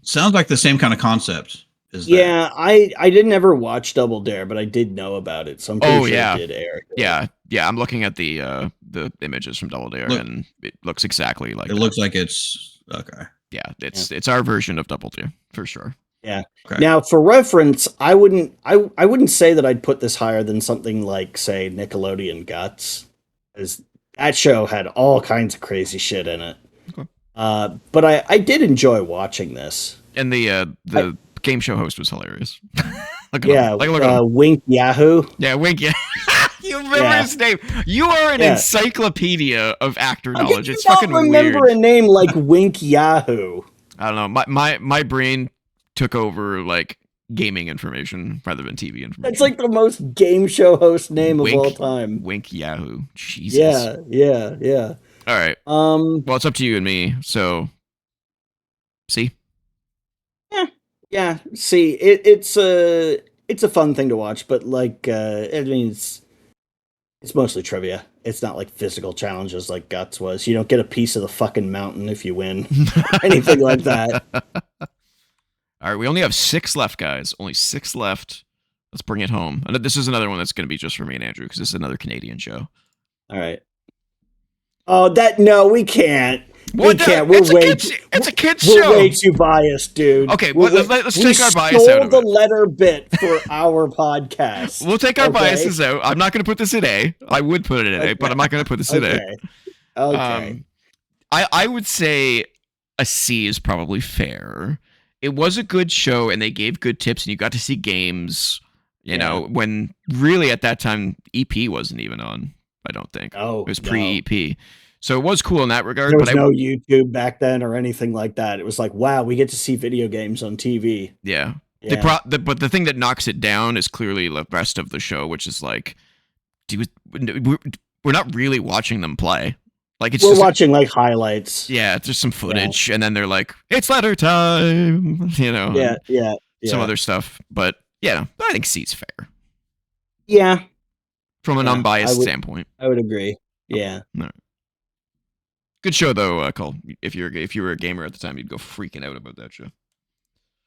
sounds like the same kind of concept. Yeah, I didn't ever watch Double Dare, but I did know about it. So I'm pretty sure yeah. it did air. Yeah. I'm looking at the images from Double Dare, and it looks exactly like. It looks like it's okay. Yeah, it's our version of Double Dare for sure. Yeah. Okay. Now, for reference, I wouldn't say that I'd put this higher than something like, say, Nickelodeon Guts, as that show had all kinds of crazy shit in it. Okay. But I did enjoy watching this. And the game show host was hilarious. Look Wink Yahoo. Yeah, Wink. Yeah. You remember his name? You are an encyclopedia of actor knowledge. It's fucking weird. I remember a name like Wink Yahoo. I don't know. My brain took over like gaming information rather than TV information. It's like the most game show host name of all time. Wink Yahoo. Jesus. Yeah. All right. Well, it's up to you and me. So, see. Yeah. See, it's a fun thing to watch, but like, I mean, it's mostly trivia. It's not like physical challenges like Guts was. You don't get a piece of the fucking mountain if you win. Anything like that. All right, we only have 6 left, guys. Only 6 left. Let's bring it home. And this is another one that's going to be just for me and Andrew because this is another Canadian show. All right. Oh, no, we can't. We can't. It's a kid's show. We're way too biased, dude. Okay, let's take our bias out of it. We stole the letter bit for our podcast. We'll take our biases out. I'm not going to put this in A. I would put it in A, but I'm not going to put this in A. Okay. I would say a C is probably fair. It was a good show, and they gave good tips, and you got to see games, you know, when really at that time, EP wasn't even on, I don't think. Oh, it was pre-EP. So it was cool in that regard. There was no YouTube back then or anything like that. It was like, wow, we get to see video games on TV. Yeah. But the thing that knocks it down is clearly the rest of the show, which is like, we're not really watching them play. Like we're watching like highlights. Yeah, there's some footage, and then they're like, "It's letter time," you know. Yeah. Some other stuff, but yeah, I think C's fair. Yeah, from an unbiased standpoint, I would agree. Yeah. No. Good show though, Cole. If you were a gamer at the time, you'd go freaking out about that show.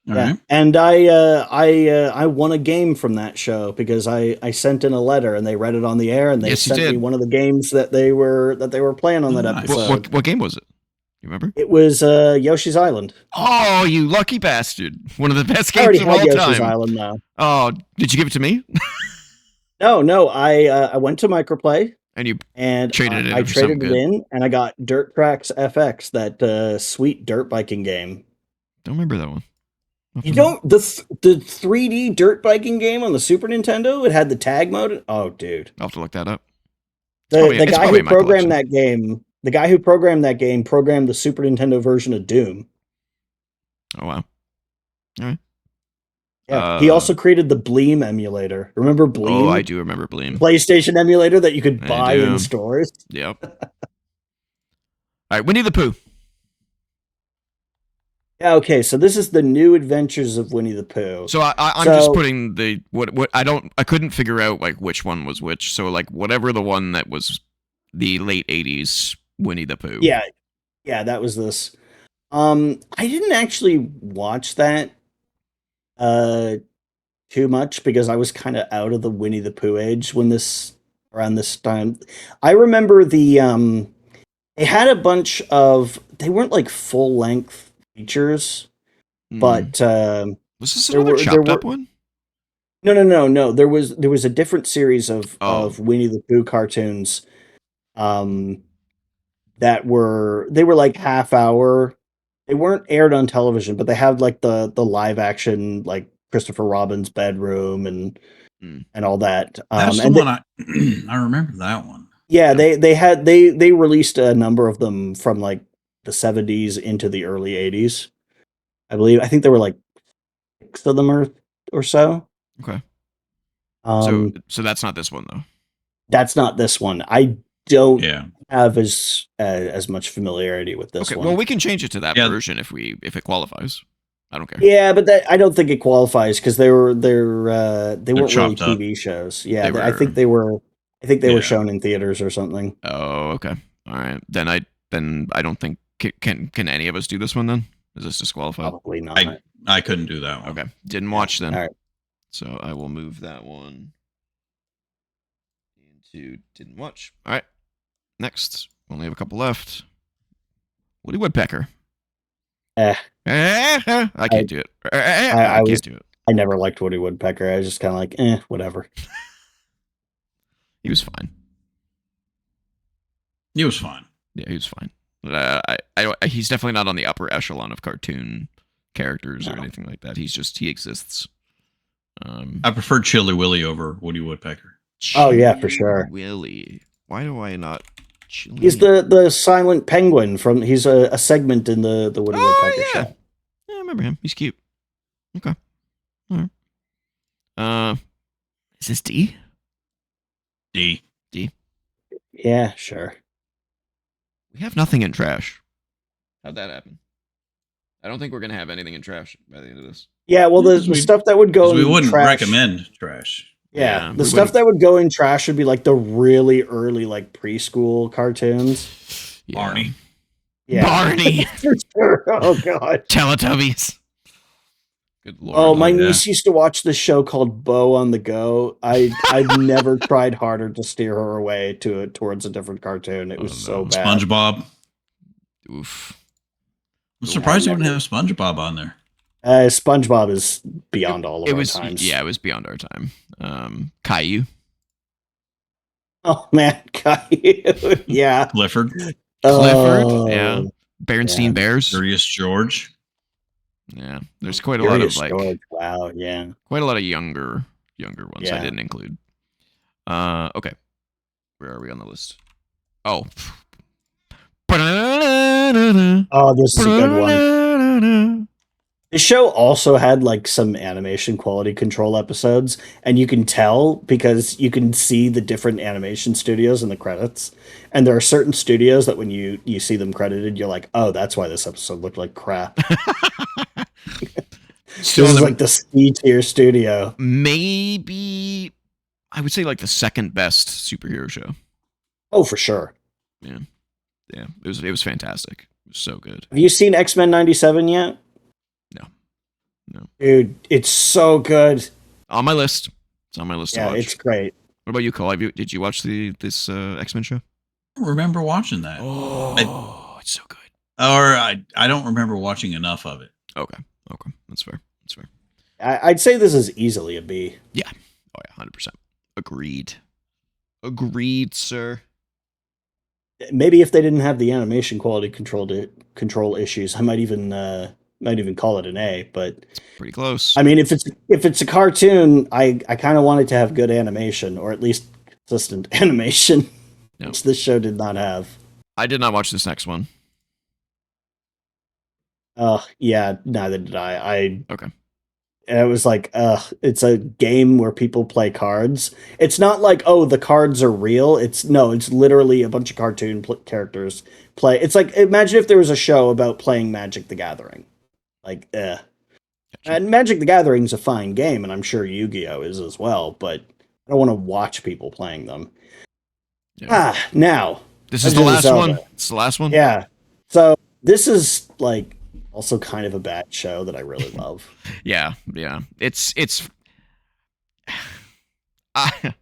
All right. And I won a game from that show because I sent in a letter and they read it on the air and they sent me one of the games that they were playing on that episode. What game was it? You remember? It was Yoshi's Island. Oh, you lucky bastard! One of the best games of all Yoshi's time. Yoshi's Island now. Oh, did you give it to me? No. I went to Microplay. And you traded it. I traded it in, and I got Dirt Tracks FX, that sweet dirt biking game. Don't remember that one. You don't the 3D dirt biking game on the Super Nintendo? It had the tag mode. Oh, dude, I'll have to look that up. The guy who programmed that game, programmed the Super Nintendo version of Doom. Oh wow! All right. Yeah, he also created the Bleem emulator. Remember Bleem? Oh, I do remember Bleem. PlayStation emulator that you could buy in stores. Yep. All right, Winnie the Pooh. Yeah, okay, so this is the New Adventures of Winnie the Pooh. So I'm just putting the what I couldn't figure out like which one was which. So like whatever the one that was the late 80s Winnie the Pooh. Yeah, that was this. I didn't actually watch that. too much because I was kind of out of the Winnie the Pooh age around this time. I remember they had a bunch of, they weren't like full length features, but Was this there another were chopped up one? no. There was a different series of Oh. Winnie the Pooh cartoons that they were like half hour. They weren't aired on television, but they had like the live action, like Christopher Robin's bedroom and all that. That's the And one I remember that one. yeah, they released a number of them from like the 70s into the early 80s. I believe. I think there were like 6 of them or so. Okay. Um, So that's not this one though. that's not this one. I don't Yeah. have as much familiarity with this Okay. one. Well, we can change it to that Yeah. version if it qualifies. I don't care. Yeah, but I don't think it qualifies because they weren't really chopped up. TV shows. Yeah, They I were- think they were. I think they were Yeah. shown in theaters or something. Oh, okay. All right. Then I don't think can any of us do this one then? Is this disqualified? Probably not. I couldn't do that one. Okay. Didn't watch then. All right. So I will move that one into didn't watch. All right. Next. We only have a couple left. Woody Woodpecker. Eh. I can't do it. I can't was- do it. I never liked Woody Woodpecker. I was just kind of like, whatever. He was fine. He was fine. Yeah, he was fine. He's definitely not on the upper echelon of cartoon characters or No. anything like that. He exists. I prefer Chili Willy over Woody Woodpecker. Oh, yeah, for sure. Willy. Why do I not? Chili? He's the silent penguin from. He's a segment in the Woody Woodpecker yeah. show. Yeah, I remember him. He's cute. Okay. All right. Is this D? D. Yeah, sure. We have nothing in trash. How'd that happen? I don't think we're gonna have anything in trash by the end of this. Yeah, well, the We- stuff that would go 'Cause in we wouldn't trash. recommend trash. Yeah, Yeah, the we stuff wouldn't- that would go in trash would be like the really early, like preschool cartoons. Yeah. Barney. Yeah, Barney. for sure. Oh god. Teletubbies. Good lord. Oh, my yeah. niece used to watch this show called Bo on the Go. I've never tried harder to steer her away towards a different cartoon. It was so no. bad. SpongeBob. Oof. I'm surprised you didn't have SpongeBob on there. SpongeBob is beyond all of It our was times. yeah, it was beyond our time. Caillou. Oh man, Caillou. Yeah. Clifford. Clifford. Oh, Yeah. Berenstein yeah. Bears. Curious George. Yeah. There's quite a lot of Curious like George. Wow. Yeah. quite a lot of younger ones I Yeah. didn't include. Okay. Where are we on the list? Oh. Oh, this is a good one. The show also had like some animation quality control episodes, and you can tell because you can see the different animation studios in the credits. And there are certain studios that when you see them credited, you're like, oh, that's why this episode looked like crap. This is like the C tier studio. Maybe I would say like the second best superhero show. Oh, for sure. Yeah, it was fantastic. It was so good. Have you seen X-Men 97 yet? No. Dude, it's so good. On my list. It's on my list to Yeah, watch. it's great. What about you, Cole? Did you watch this X-Men show? I don't remember watching that. Oh, it's so good. Or I don't remember watching enough of it. Okay, that's fair. I'd say this is eeasily a B. Oh yeah, 100%. Agreed, sir. Maybe if they didn't have the animation quality control issues, I might even call it an A. But Pretty close. I mean, if it's a cartoon, I kind of want it to have good animation, or at least consistent animation, No. which this show did not have. I did not watch this next one. Yeah, neither did I. Okay. And it was like, it's a game where people play cards. It's not like, oh, the cards are real. It's literally a bunch of cartoon characters play. It's like, imagine if there was a show about playing Magic the Gathering. Like, Gotcha. And Magic the Gathering's a fine game, and I'm sure Yu-Gi-Oh! Is as well, but I don't want to watch people playing them. Yeah. Now. This is Legend the of last Zelda. one. It's the last one. Yeah. So this is like Also kind of a bad show that I really love. Yeah. It's I,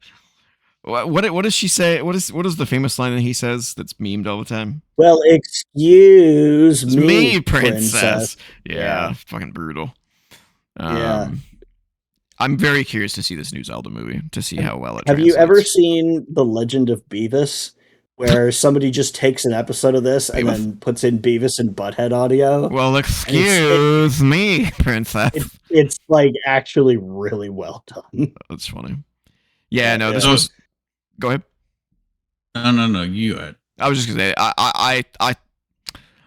what does she say? What is the famous line that he says that's memed all the time? Well, excuse It's me, princess. princess. Yeah, fucking brutal. Yeah. I'm very curious to see this new Zelda movie to see how well it Have translates. you ever seen The Legend of Beavis, where somebody just takes an episode of this and then puts in Beavis and Butthead audio? Well, excuse me, princess. It's like actually really well done. That's funny. Yeah, no, this Yeah. was. Go ahead. No, you had. I was just gonna say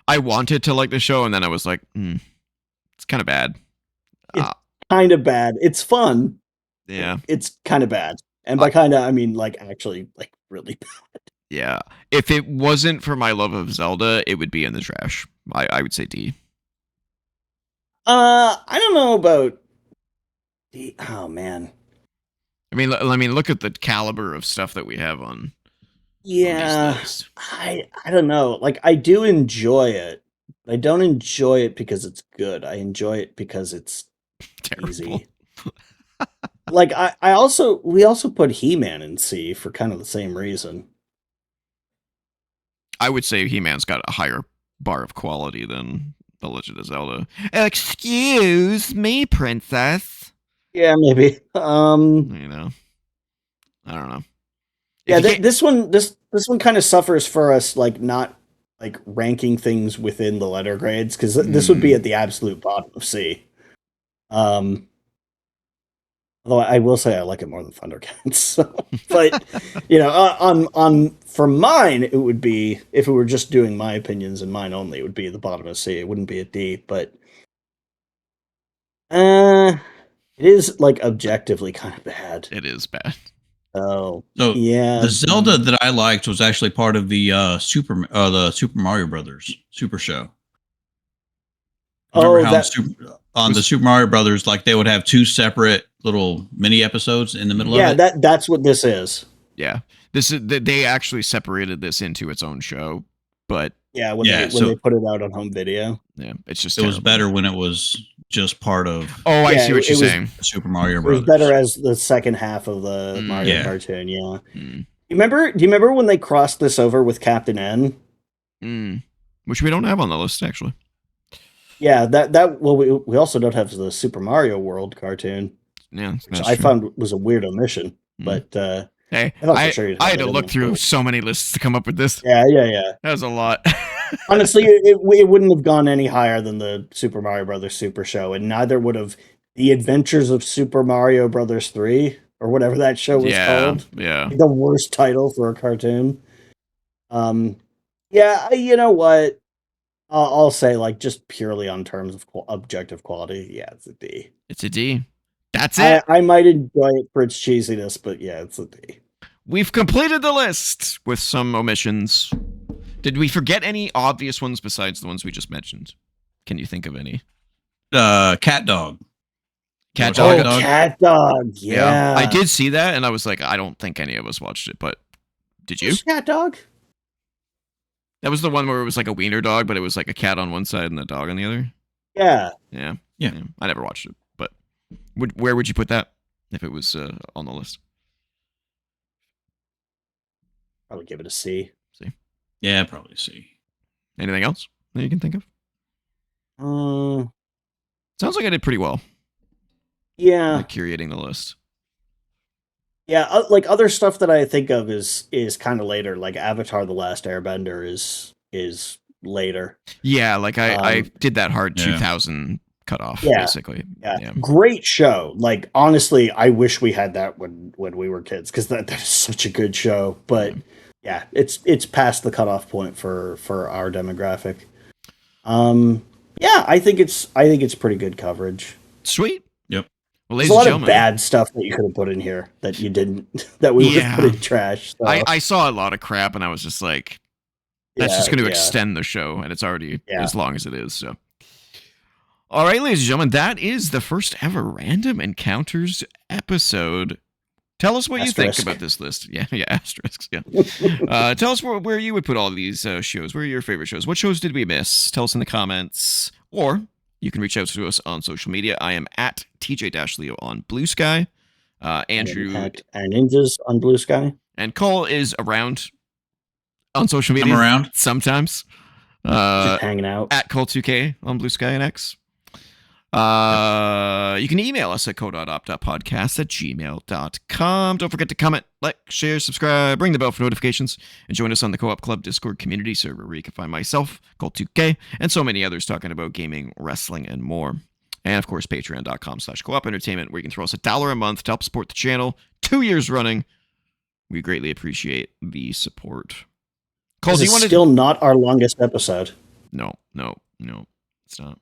I wanted to like the show, and then I was like, it's kind of bad. Kind of bad. It's fun. Yeah, it's kind of bad, and by kind of I mean like actually like really bad. Yeah, if it wasn't for my love of Zelda, it would be in the trash. I would say D. I don't know about D. Oh man. I mean, look at the caliber of stuff that we have on. Yeah, on these lists. I don't know. Like I do enjoy it. I don't enjoy it because it's good. I enjoy it because it's Terrible. easy. Like we also put He-Man in C for kind of the same reason. I would say He-Man's got a higher bar of quality than The Legend of Zelda. Excuse me, princess. Yeah, maybe. You know, I don't know. Yeah, this one kind of suffers for us, like not like ranking things within the letter grades, because this would be at the absolute bottom of C. Although I will say I like it more than Thundercats. So, but you know, on for mine, it would be, if it were just doing my opinions and mine only, it would be at the bottom of C. It wouldn't be a D. But it is like objectively kind of bad. It is bad. Oh, So yeah. the Zelda that I liked was actually part of the Super Mario Brothers Super Show. Remember how the Super Mario Brothers, like they would have two separate little mini episodes in the middle of it? Yeah, that's what this is. Yeah. They actually separated this into its own show, but yeah, when they put it out on home video. Yeah, it's just it was better when it was just part of. Oh, I see what you're saying. Super Mario Brothers. It was better as the second half of the Mario cartoon. Yeah. Mm. Do you remember when they crossed this over with Captain N? Which we don't have on the list actually. Yeah, we also don't have the Super Mario World cartoon. Yeah, which I found was a weird omission, but hey, I had to look through so many lists to come up with this. Yeah. That was a lot. Honestly, it wouldn't have gone any higher than the Super Mario Brothers Super Show, and neither would have The Adventures of Super Mario Brothers 3, or whatever that show was called. Yeah. The worst title for a cartoon. Yeah, you know what? I'll say, like, just purely on terms of objective quality, yeah, it's a D. It's a D. That's it. I might enjoy it for its cheesiness, but yeah, it's a D. We've completed the list with some omissions. Did we forget any obvious ones besides the ones we just mentioned? Can you think of any? Cat Dog. Cat Dog. Cat Dog. Yeah. I did see that, and I was like, I don't think any of us watched it, but did you? Cat Dog? That was the one where it was like a wiener dog, but it was like a cat on one side and a dog on the other. Yeah. I never watched it, but where would you put that if it was on the list? Probably give it a C. C. Yeah, probably C. Anything else that you can think of? Sounds like I did pretty well. Yeah. Like curating the list. Yeah, like other stuff that I think of is kind of later, like Avatar: The Last Airbender is later. Yeah, like I did that hard 2000 cutoff, basically. Yeah, great show. Like honestly, I wish we had that when we were kids, because that is such a good show. But yeah, it's past the cutoff point for our demographic. Yeah, I think it's pretty good coverage. Sweet. Yep. Well, there's a lot of bad stuff that you could have put in here that you didn't, that we would have put in trash. So. I saw a lot of crap, and I was just like, that's just going to extend the show, and it's already as long as it is. So, all right, ladies and gentlemen, that is the first ever Random Encounters episode. Tell us what you think about this list. Yeah, asterisks. Yeah. Tell us where you would put all these shows. Where are your favorite shows? What shows did we miss? Tell us in the comments. Or you can reach out to us on social media. I am at TJ-Leo on Bluesky. Andrew at Ninjas on Bluesky. And Cole is around on social media. I'm around sometimes. Just hanging out. At Cole2K on Bluesky and X. You can email us at co.op.podcast@gmail.com. Don't forget to comment, like, share, subscribe, ring the bell for notifications, and join us on the Co-op Club Discord community server where you can find myself, Cole2K, and so many others talking about gaming, wrestling, and more. And of course, patreon.com/co-op entertainment, where you can throw us $1 a month to help support the channel 2 years running. We greatly appreciate the support. Cole, do you want to... still not our longest episode. No. It's not.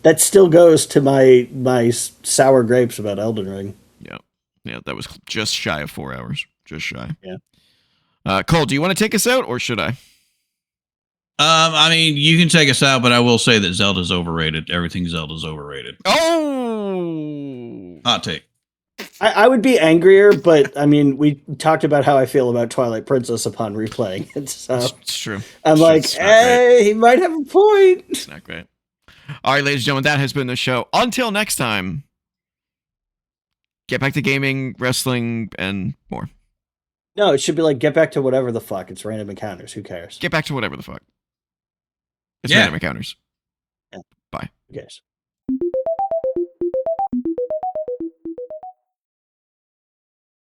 That still goes to my sour grapes about Elden Ring. Yeah, that was just shy of 4 hours. Just shy. Yeah. Cole, do you want to take us out, or should I? I mean, you can take us out, but I will say that Zelda's overrated. Everything Zelda's overrated. Oh! Hot take. I would be angrier, but I mean, we talked about how I feel about Twilight Princess upon replaying it. So it's true. I'm like, hey, he might have a point. It's not great. All right, ladies and gentlemen, that has been the show. Until next time, get back to gaming, wrestling, and more. No, it should be like, get back to whatever the fuck. It's random encounters. Who cares? Get back to whatever the fuck. It's random encounters. Yeah. Bye. Who cares?